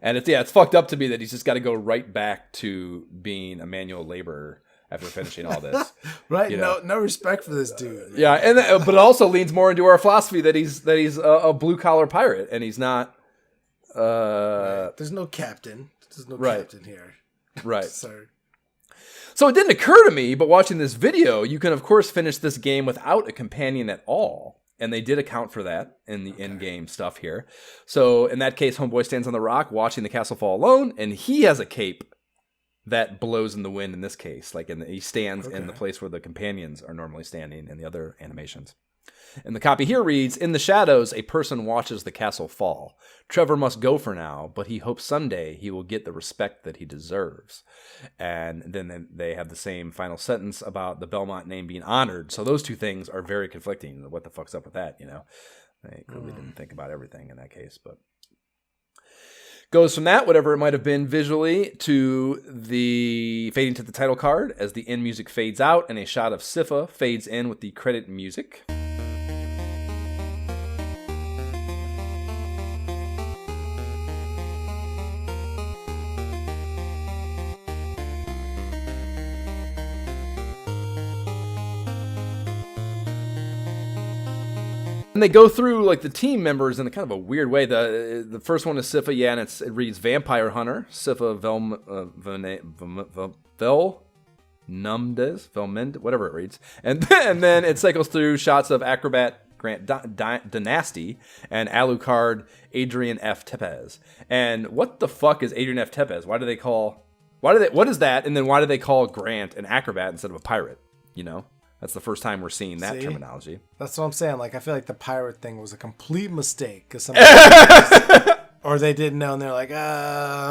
And it's fucked up to me that he's just got to go right back to being a manual laborer after finishing all this. Right? No respect for this dude. Yeah, and but it also leans more into our philosophy that he's a blue collar pirate, and he's not. Right. There's no captain. There's no captain here. Right. Sorry. So it didn't occur to me, but watching this video, you can of course finish this game without a companion at all. And they did account for that in the in-game stuff here. So in that case, Homeboy stands on the rock watching the castle fall alone, and he has a cape that blows in the wind in this case. He stands in the place where the companions are normally standing in the other animations. And the copy here reads, in the shadows, a person watches the castle fall. Trevor must go for now, but he hopes someday he will get the respect that he deserves. And then they have the same final sentence about the Belmont name being honored. So those two things are very conflicting. What the fuck's up with that, They clearly didn't think about everything in that case, but... Goes from that, whatever it might have been visually, to the fading to the title card as the end music fades out and a shot of Sypha fades in with the credit music. And they go through like the team members in a kind of a weird way. The first one is Sypha, and it reads Vampire Hunter, Sypha Velmend, whatever it reads. And then it cycles through shots of Acrobat Grant Dynasty and Alucard Adrian F. Tepes. And what the fuck is Adrian F. Tepes? What is that? And then why do they call Grant an acrobat instead of a pirate? That's the first time we're seeing that terminology. That's what I'm saying. Like, I feel like the pirate thing was a complete mistake because or they didn't know, and they're like,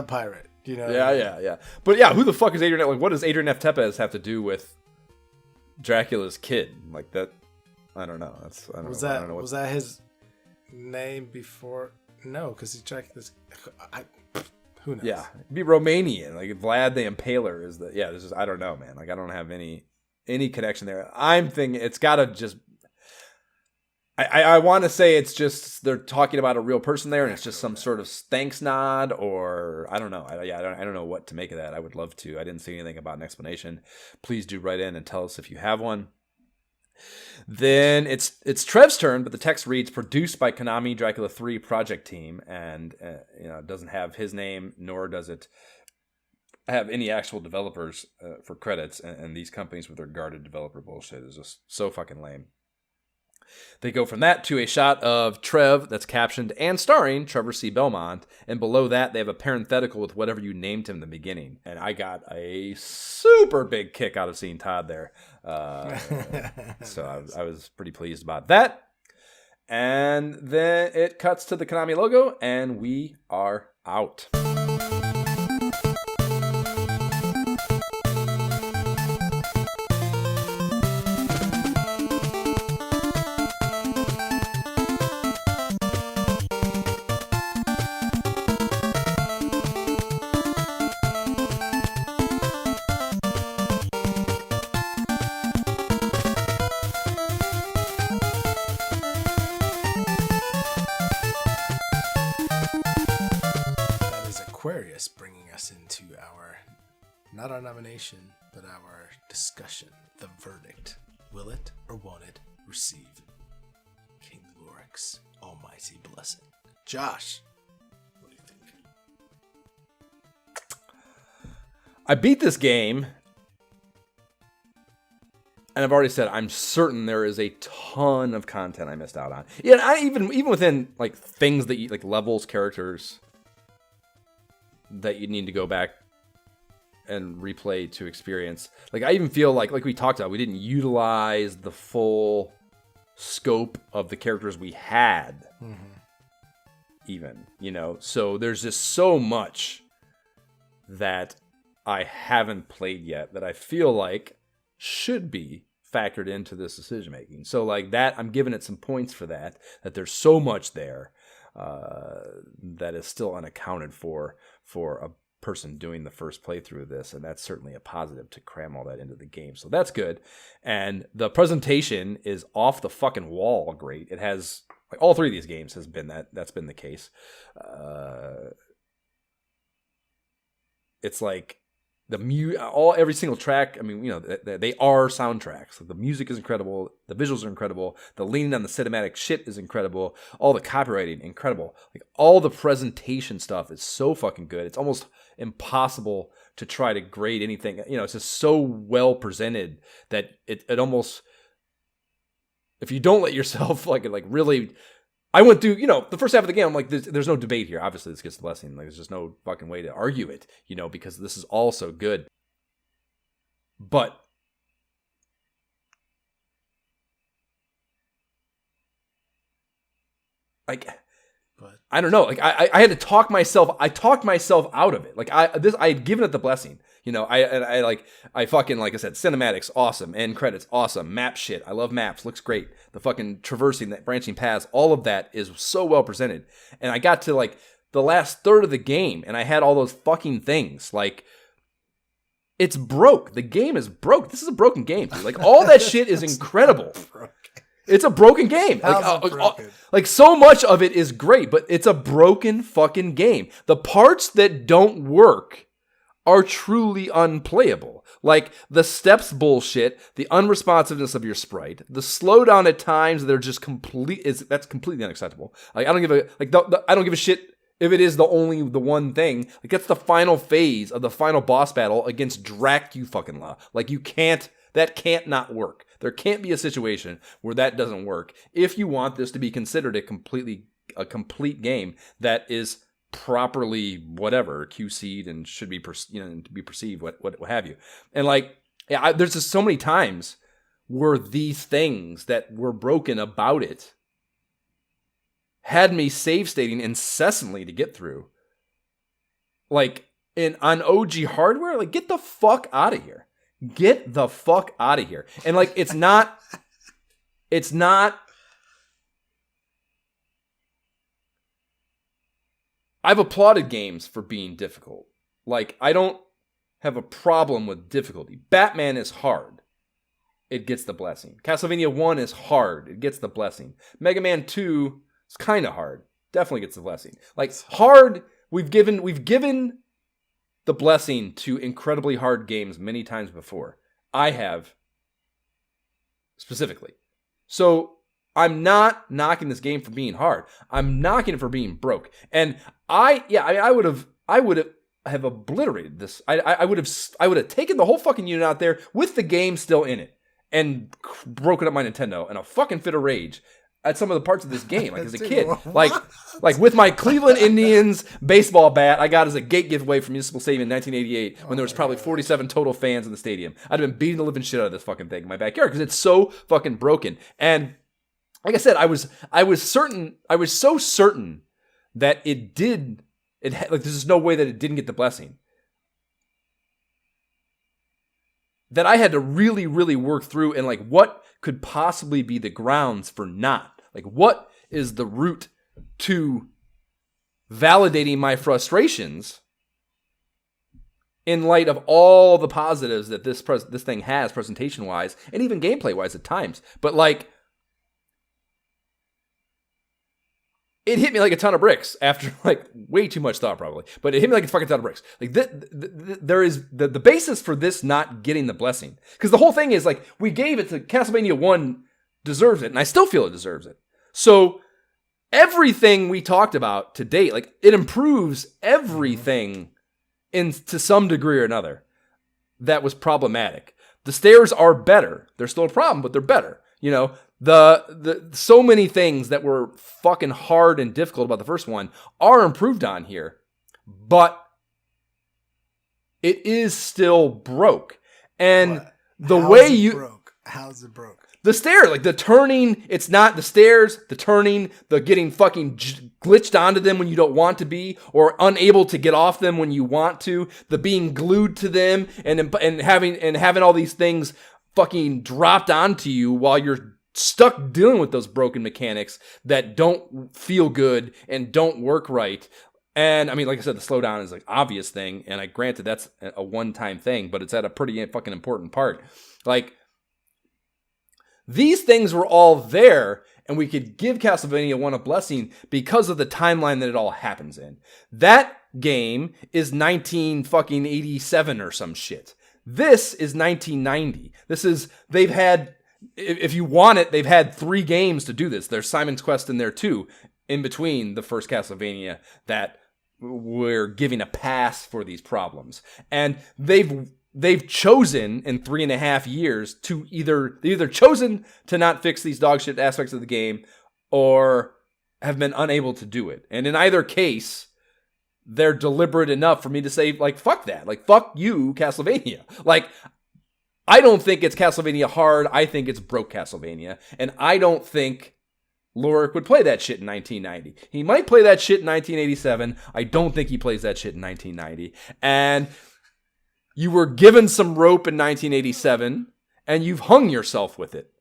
pirate. Yeah. But yeah, who the fuck is Adrian? Like, what does Adrian F. Tepes have to do with Dracula's kid? Like that, I don't know. Was that his name before? No, because he Dracula's. Who knows? Yeah, it'd be Romanian. Like Vlad the Impaler is the. Yeah, I don't know, man. Like I don't have any any connection there. I'm thinking it's got to just. I want to say it's just they're talking about a real person there, and it's just some sort of thanks nod, or I don't know. I don't know what to make of that. I would love to. I didn't see anything about an explanation. Please do write in and tell us if you have one. Then it's Trev's turn, but the text reads produced by Konami Dracula 3 project team, and it doesn't have his name, nor does it have any actual developers for credits. And these companies with their guarded developer bullshit is just so fucking lame. They go from that to a shot of Trev that's captioned and starring Trevor C. Belmont. And below that, they have a parenthetical with whatever you named him in the beginning. And I got a super big kick out of seeing Todd there. So I was pretty pleased about that. And then it cuts to the Konami logo, and we are out. Aquarius bringing us into not our nomination, but our discussion. The verdict. Will it or won't it receive King Lorik's almighty blessing? Josh, what do you think? I beat this game, and I've already said I'm certain there is a ton of content I missed out on. Yeah, even within like things that you like levels, characters that you need to go back and replay to experience. Like I even feel like we talked about, we didn't utilize the full scope of the characters we had. Even, so there's just so much that I haven't played yet that I feel like should be factored into this decision making. So like that, I'm giving it some points for that there's so much there that is still unaccounted for a person doing the first playthrough of this, and that's certainly a positive to cram all that into the game. So that's good. And the presentation is off the fucking wall great. It has like all three of these games has been that's been the case. It's like every single track. I mean, they are soundtracks. Like the music is incredible. The visuals are incredible. The leaning on the cinematic shit is incredible. All the copywriting, incredible. Like all the presentation stuff is so fucking good. It's almost impossible to try to grade anything. It's just so well presented that it almost, if you don't let yourself like really. I went through, the first half of the game, I'm like, there's no debate here. Obviously, this gets the blessing. Like, there's just no fucking way to argue it, because this is all so good. But I don't know. Like, I had to talk myself. I talked myself out of it. Like, I had given it the blessing. I fucking, like I said, cinematics, awesome. End credits, awesome. Map shit. I love maps. Looks great. The fucking traversing, that branching paths, all of that is so well presented. And I got to, like, the last third of the game, and I had all those fucking things. Like, it's broke. The game is broke. This is a broken game, dude. Like, all that shit is incredible. It's a broken game. Like, so much of it is great, but it's a broken fucking game. The parts that don't work are truly unplayable. Like the steps bullshit, the unresponsiveness of your sprite, the slowdown at times that are just that's completely unacceptable. Like I don't give a shit if it is the one thing. Like that's the final phase of the final boss battle against Dracula. Like that can't not work. There can't be a situation where that doesn't work. If you want this to be considered a complete game that is properly whatever QC'd and should be to be perceived what have you. And like there's just so many times where these things that were broken about it had me save stating incessantly to get through. Like on OG hardware, like get the fuck out of here. Get the fuck out of here. And like it's not I've applauded games for being difficult. Like, I don't have a problem with difficulty. Batman is hard. it gets the blessing. Castlevania 1 is hard. It gets the blessing. Mega Man 2 is kind of hard. Definitely gets the blessing. Like, hard, we've given the blessing to incredibly hard games many times before. I have, specifically. So, I'm not knocking this game for being hard. I'm knocking it for being broke. And I would have obliterated this. I would have taken the whole fucking unit out there with the game still in it and broken up my Nintendo in a fucking fit of rage at some of the parts of this game. Like as a kid, like with my Cleveland Indians baseball bat I got as a gate giveaway from Municipal Stadium in 1988 when there was probably 47 total fans in the stadium. I'd have been beating the living shit out of this fucking thing in my backyard because it's so fucking broken. And like I said, I was so certain that there's no way that it didn't get the blessing. That I had to really, really work through and like what could possibly be the grounds for not. Like what is the route to validating my frustrations in light of all the positives that this thing has presentation-wise and even gameplay-wise at times. But like, it hit me like a ton of bricks after like way too much thought probably, but it hit me like a fucking ton of bricks. Like there is the basis for this not getting the blessing. Because the whole thing is like, we gave it to Castlevania 1 deserves it, and I still feel it deserves it. So everything we talked about to date, like it improves everything to some degree or another that was problematic. The stairs are better. They're still a problem, but they're better. You know, the so many things that were fucking hard and difficult about the first one are improved on here, but it is still broke. And how's it broke? The stair, like the turning, it's not the stairs, the turning, the getting fucking glitched onto them when you don't want to be, or unable to get off them when you want to, the being glued to them, and having all these things fucking dropped onto you while you're stuck dealing with those broken mechanics that don't feel good and don't work right. And I mean, like I said, the slowdown is like obvious thing, and I granted that's a one-time thing, but it's at a pretty fucking important part. Like, these things were all there, and we could give Castlevania 1 a blessing because of the timeline that it all happens in. That game is 1987 or some shit. This is 1990. They've had, if you want it, they've had 3 games to do this. There's Simon's Quest in there too, in between the first Castlevania, that we're giving a pass for these problems. And they've chosen in 3.5 years to either chosen to not fix these dog shit aspects of the game or have been unable to do it. And in either case, they're deliberate enough for me to say, like, fuck that. Like, fuck you, Castlevania. Like, I don't think it's Castlevania hard. I think it's broke Castlevania. And I don't think Lorik would play that shit in 1990. He might play that shit in 1987. I don't think he plays that shit in 1990. And you were given some rope in 1987, and you've hung yourself with it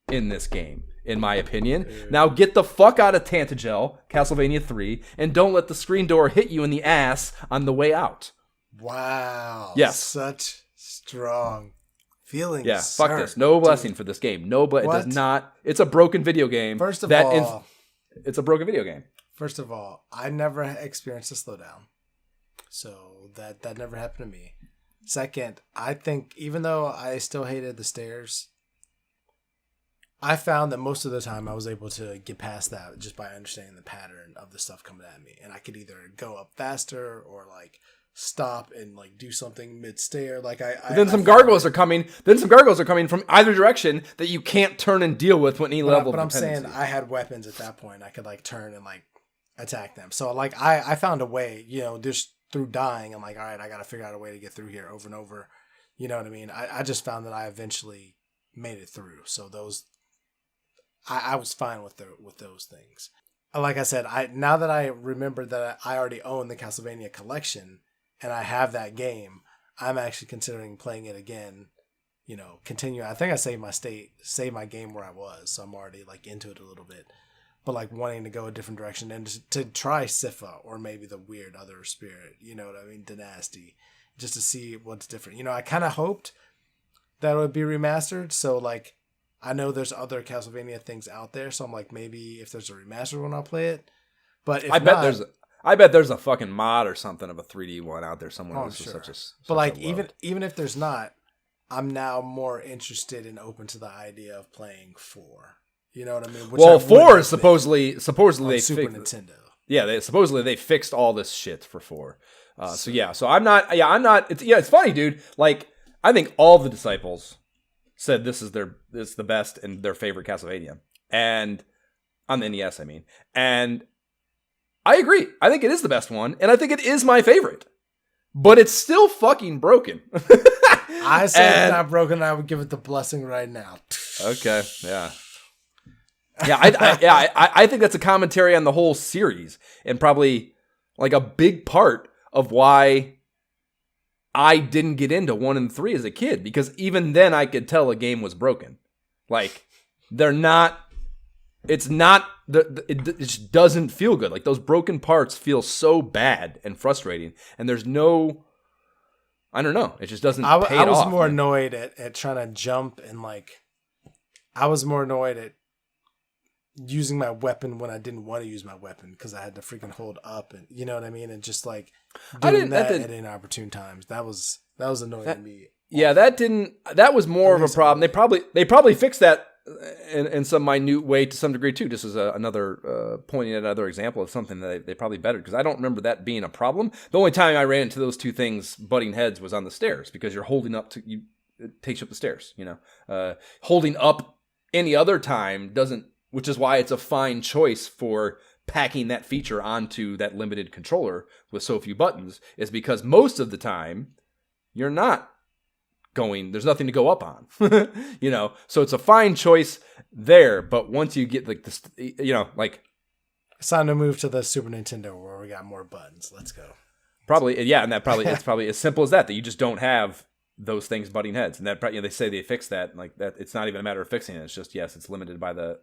in this game, in my opinion. Now get the fuck out of Tantagel, Castlevania 3, and don't let the screen door hit you in the ass on the way out. Wow. Yes. Such strong feelings. Yeah, fuck this. No blessing for this game. No, but it does not. It's a broken video game. First of all, it's a broken video game. First of all, I never experienced a slowdown, so that never happened to me. Second, I think even though I still hated the stairs, I found that most of the time I was able to get past that just by understanding the pattern of the stuff coming at me. And I could either go up faster or like stop and like do something mid-stair. Like then some gargoyles are coming from either direction that you can't turn and deal with with any level of dependency. But I'm saying I had weapons at that point. I could like turn and like attack them. So like I found a way, just through dying. I'm like, all right, I got to figure out a way to get through here over and over. You know what I mean? I just found that I eventually made it through. So I was fine with those things. Like I said, now that I remember that I already own the Castlevania collection and I have that game, I'm actually considering playing it again. Continue. I think I saved my game where I was, so I'm already like into it a little bit. But like wanting to go a different direction and to try Sifa or maybe the weird other spirit, you know what I mean, Dynasty, just to see what's different. I kind of hoped that would be remastered. So like, I know there's other Castlevania things out there. So I'm like, maybe if there's a remastered one, I'll play it. But if I bet there's a fucking mod or something of a 3D one out there somewhere. Oh, sure. But like, even if there's not, I'm now more interested and open to the idea of playing 4. You know what I mean? Well, 4 is supposedly they Super Nintendo. Yeah, they fixed all this shit for 4. So I'm not. It's funny, dude. Like, I think all the disciples said it's the best and their favorite Castlevania, and on the NES, I mean, and I agree. I think it is the best one, and I think it is my favorite, but it's still fucking broken. I say it's not broken. I would give it the blessing right now. Okay, yeah. I think that's a commentary on the whole series, and probably like a big part of why I didn't get into 1 and 3 as a kid, because even then I could tell a game was broken. Like, it just doesn't feel good. Like, those broken parts feel so bad and frustrating, and there's no, I don't know, it just doesn't pay it off. I was more annoyed at trying to jump, and like, I was more annoyed at using my weapon when I didn't want to use my weapon because I had to freaking hold up, and you know what I mean, and just like doing that at inopportune times. That was annoying to me. Yeah, that was more of a problem. They probably fixed that in some minute way to some degree too. Just as another pointing at another example of something that they probably bettered, because I don't remember that being a problem. The only time I ran into those two things butting heads was on the stairs, because you're holding up it takes you up the stairs. You know, holding up any other time doesn't. Which is why it's a fine choice for packing that feature onto that limited controller with so few buttons, is because most of the time you're not there's nothing to go up on, you know? So it's a fine choice there. But once you get like this, you know, like, it's time to move to the Super Nintendo where we got more buttons. Let's go. Probably. Yeah. And it's probably as simple as that you just don't have those things butting heads. And that, they say they fixed that, like that. It's not even a matter of fixing it. It's just, yes, it's limited by the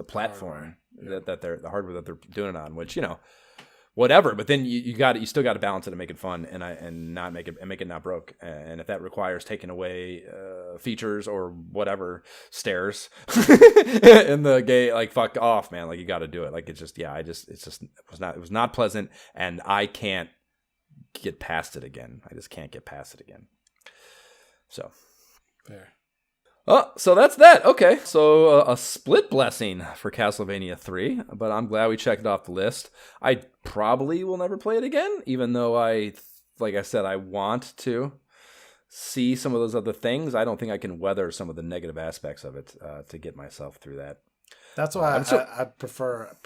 platform that they're the hardware that they're doing it on, which, you know, whatever. But then you still got to balance it and make it fun and not make it not broke. And if that requires taking away features or whatever, stairs in the game, like, fuck off, man. Like, you got to do it. Like, it's just, it was not pleasant, and I can't get past it again. I just can't get past it again. So fair. Oh, so that's that. Okay, so a split blessing for Castlevania 3, but I'm glad we checked it off the list. I probably will never play it again, even though like I said, I want to see some of those other things. I don't think I can weather some of the negative aspects of it to get myself through that. That's why I'd prefer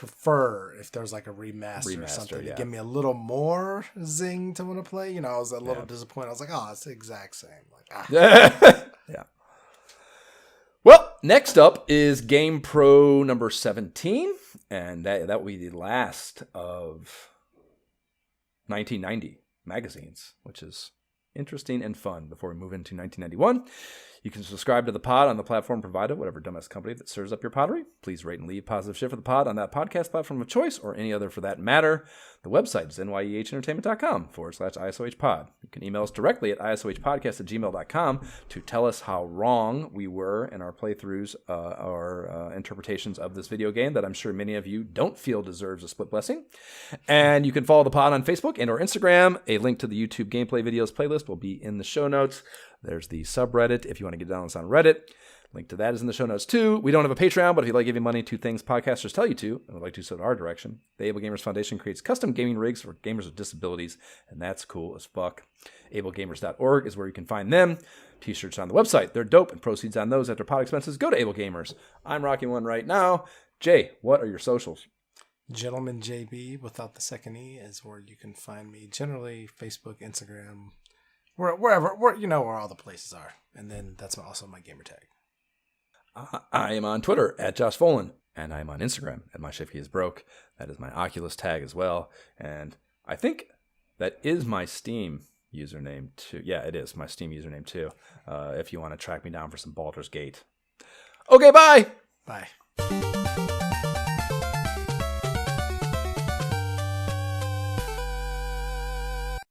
if there's like a remaster or something to give me a little more zing to want to play. You know, I was a little disappointed. I was like, oh, it's the exact same. Like, yeah. Well, next up is Game Pro number 17, and that will be the last of 1990 magazines, which is interesting and fun. Before we move into 1991, you can subscribe to the pod on the platform provided, whatever dumbass company that serves up your pottery. Please rate and leave positive shit for the pod on that podcast platform of choice, or any other for that matter. The website is nyehentertainment.com/ISOHpod. You can email us directly at isohpodcast@gmail.com to tell us how wrong we were in our playthroughs or interpretations of this video game that I'm sure many of you don't feel deserves a split blessing. And you can follow the pod on Facebook and or Instagram. A link to the YouTube gameplay videos playlist will be in the show notes. There's the subreddit if you want to get down on this on Reddit. Link to that is in the show notes too. We don't have a Patreon, but if you'd like giving money to things podcasters tell you to, and would like to so in our direction, the Able Gamers Foundation creates custom gaming rigs for gamers with disabilities, and that's cool as fuck. AbleGamers.org is where you can find them. T-shirts on the website. They're dope, and proceeds on those after pod expenses go to Able Gamers. I'm rocking one right now. Jay, what are your socials? Gentleman JB without the second E is where you can find me. Generally, Facebook, Instagram, wherever you know where all the places are, and then that's also my gamer tag. I am on Twitter at Josh Folan, and I'm on Instagram at MyShiftyIsBroke. That is my Oculus tag as well, and I think that is my Steam username too. Yeah, it is my Steam username too. If you want to track me down for some Baldur's Gate. Okay, bye. Bye.